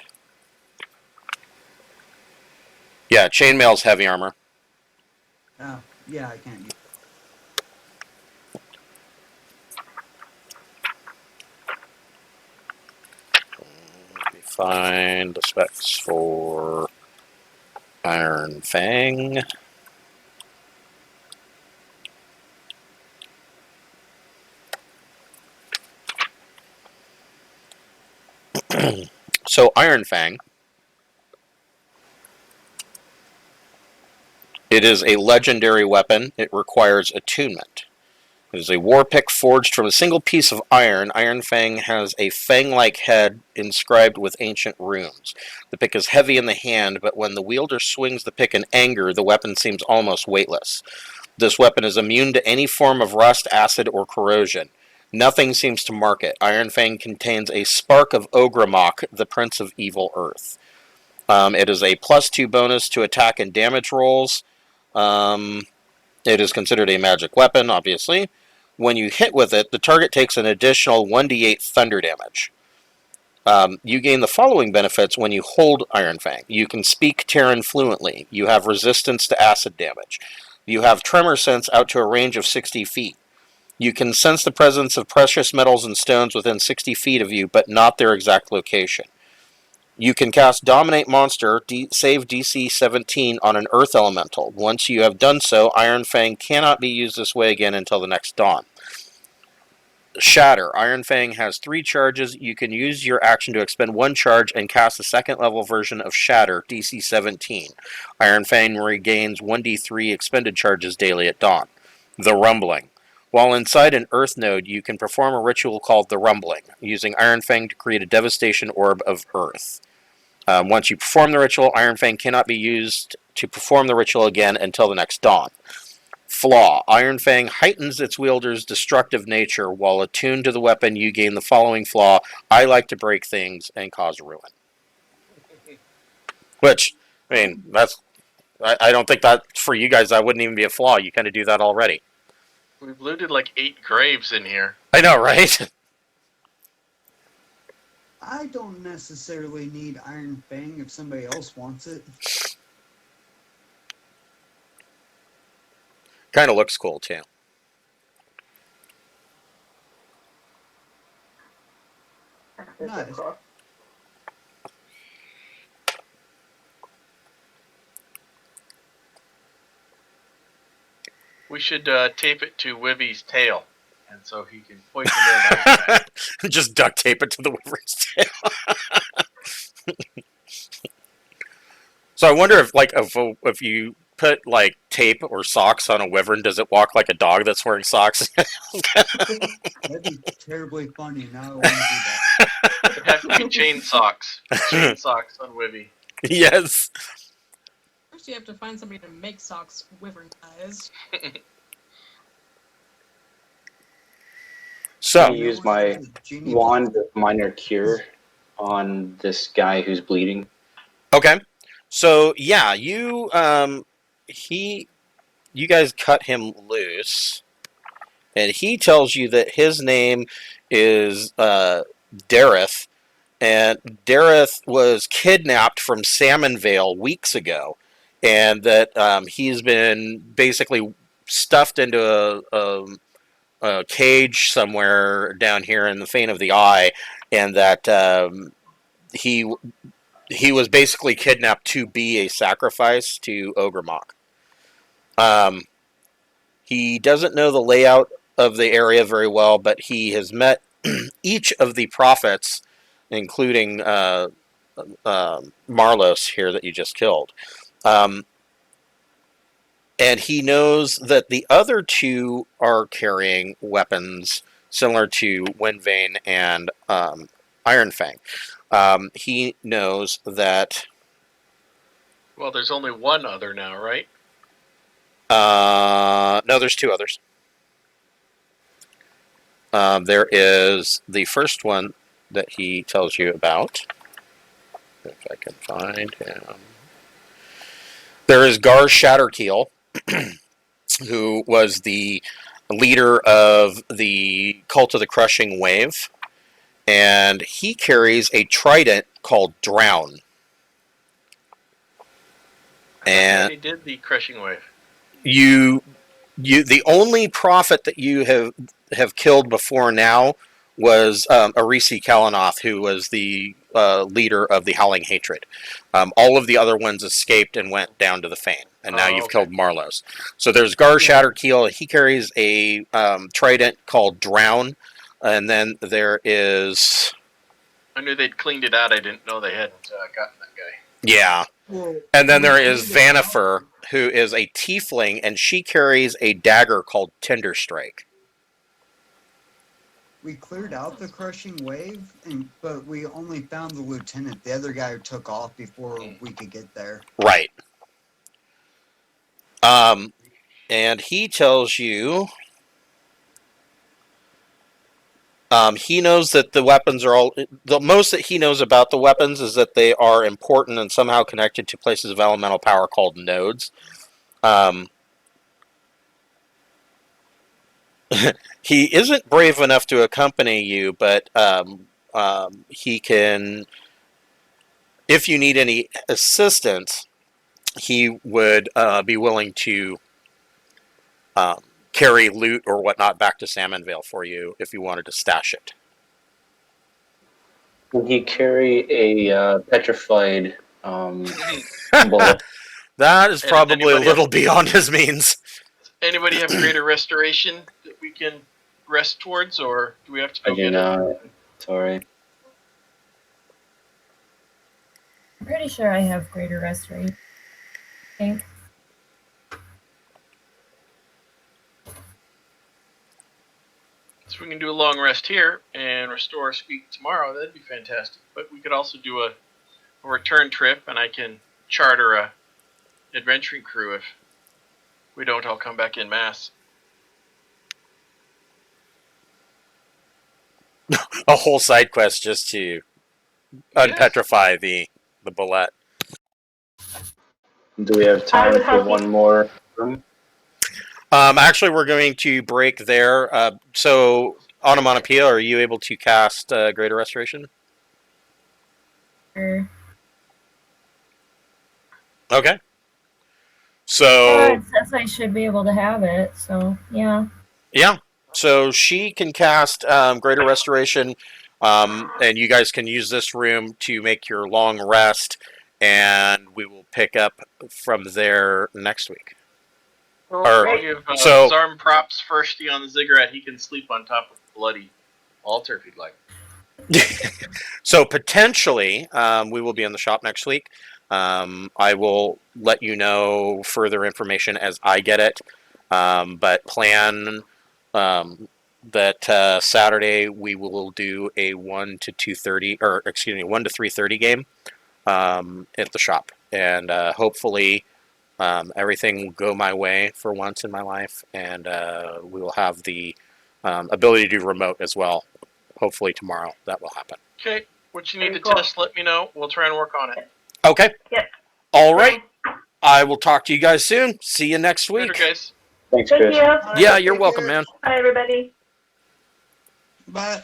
Yeah, chainmail's heavy armor. Yeah, I can't use find the specs for Iron Fang. So Iron Fang, it is a legendary weapon. It requires attunement. It is a war pick forged from a single piece of iron. Iron Fang has a fang-like head inscribed with ancient runes. The pick is heavy in the hand, but when the wielder swings the pick in anger, the weapon seems almost weightless. This weapon is immune to any form of rust, acid, or corrosion. Nothing seems to mark it. Iron Fang contains a spark of Ogrimmok, the Prince of Evil Earth. It is a +2 bonus to attack and damage rolls. It is considered a magic weapon, obviously. When you hit with it, the target takes an additional 1d8 thunder damage. You gain the following benefits when you hold Iron Fang. You can speak Terran fluently. You have resistance to acid damage. You have tremor sense out to a range of 60 feet. You can sense the presence of precious metals and stones within 60 feet of you, but not their exact location. You can cast Dominate Monster, save DC 17 on an Earth Elemental. Once you have done so, Iron Fang cannot be used this way again until the next dawn. Shatter. Iron Fang has 3 charges. You can use your action to expend 1 charge and cast a second level version of Shatter, DC 17. Iron Fang regains 1d3 expended charges daily at dawn. The Rumbling. While inside an Earth node, you can perform a ritual called the Rumbling, using Iron Fang to create a devastation orb of Earth. Once you perform the ritual, Iron Fang cannot be used to perform the ritual again until the next dawn. Flaw. Iron Fang heightens its wielder's destructive nature. While attuned to the weapon, you gain the following flaw. I like to break things and cause ruin. Which, I mean, I don't think that, for you guys, that wouldn't even be a flaw. You kind of do that already. We've looted like 8 graves in here. I know, right? I don't necessarily need Iron Fang if somebody else wants it. Kind of looks cool, too. Nice. Cool. We should tape it to Wibby's tail, and so he can poison it. Just duct tape it to the wyvern's tail. So I wonder if you put like tape or socks on a wyvern, does it walk like a dog that's wearing socks? That'd be terribly funny. Now I want to do that. It'd have to be chain socks. Chain socks on Wibby. Yes. First, you have to find somebody to make socks wyvern-sized. So I use my wand of minor cure on this guy who's bleeding. okay. So yeah, you guys cut him loose, and he tells you that his name is Dareth, and Dareth was kidnapped from Salmon Vale weeks ago, and that he's been basically stuffed into a cage somewhere down here in the Fane of the Eye, and that he was basically kidnapped to be a sacrifice to Ogrimmok. He doesn't know the layout of the area very well, but he has met each of the prophets, including Marlos here that you just killed. And he knows that the other 2 are carrying weapons similar to Windvane and Iron Fang. He knows that... Well, there's only one other now, right? No, there's 2 others. There is the first one that he tells you about. If I can find him. There is Gar Shatterkeel, who was the leader of the Cult of the Crushing Wave. And he carries a trident called Drown. And he did the crushing wave. The only prophet that you have killed before now was Arisi Kalanoth, who was the leader of the Howling Hatred. All of the other ones escaped and went down to the Fang, and now you've killed Marlos. So there's Gar Shatterkeel. He carries a trident called Drown, and then there is... I knew they'd cleaned it out. I didn't know they hadn't gotten that guy. Yeah. And then there is Vanifer, who is a tiefling, and she carries a dagger called Tender Strike. We cleared out the crushing wave, but we only found the lieutenant. The other guy took off before we could get there. Right. And he tells you... he knows that the weapons are all... The most that he knows about the weapons is that they are important and somehow connected to places of elemental power called nodes. He isn't brave enough to accompany you, but he can... If you need any assistance, he would be willing to carry loot or whatnot back to Salmonvale for you if you wanted to stash it. Will he carry a petrified bullet? That is And probably a anybody little beyond his means. Anybody have greater restoration that we can rest towards, or do we have to I go do get it? not. Sorry. I'm pretty sure I have greater rest rate. I think. So we can do a long rest here and restore speed tomorrow. That'd be fantastic. But we could also do a return trip, and I can charter a adventuring crew if we don't all come back in mass. A whole side quest just to unpetrify the bullet. Do we have time for one more room? Actually, we're going to break there. So, Onomatopoeia, are you able to cast Greater Restoration? Sure. Okay. So... it says I should be able to have it, so, yeah. Yeah. So she can cast Greater Restoration, and you guys can use this room to make your long rest, and we will pick up from there next week. I'll give Zarm props firsty on the ziggurat. He can sleep on top of the bloody altar if you'd like. So potentially, we will be in the shop next week. I will let you know further information as I get it, but plan... that Saturday we will do a 1 to 2:30, or excuse me, 1 to 3:30 game at the shop, and hopefully everything will go my way for once in my life, and we will have the ability to do remote as well. Hopefully tomorrow that will happen. Okay, what you need to test, let me know. We'll try and work on it. Okay. Yep. All right. I will talk to you guys soon. See you next week. Later, guys. Thanks, Thank Chris. you. Yeah, you're welcome, man. Bye, everybody. Bye.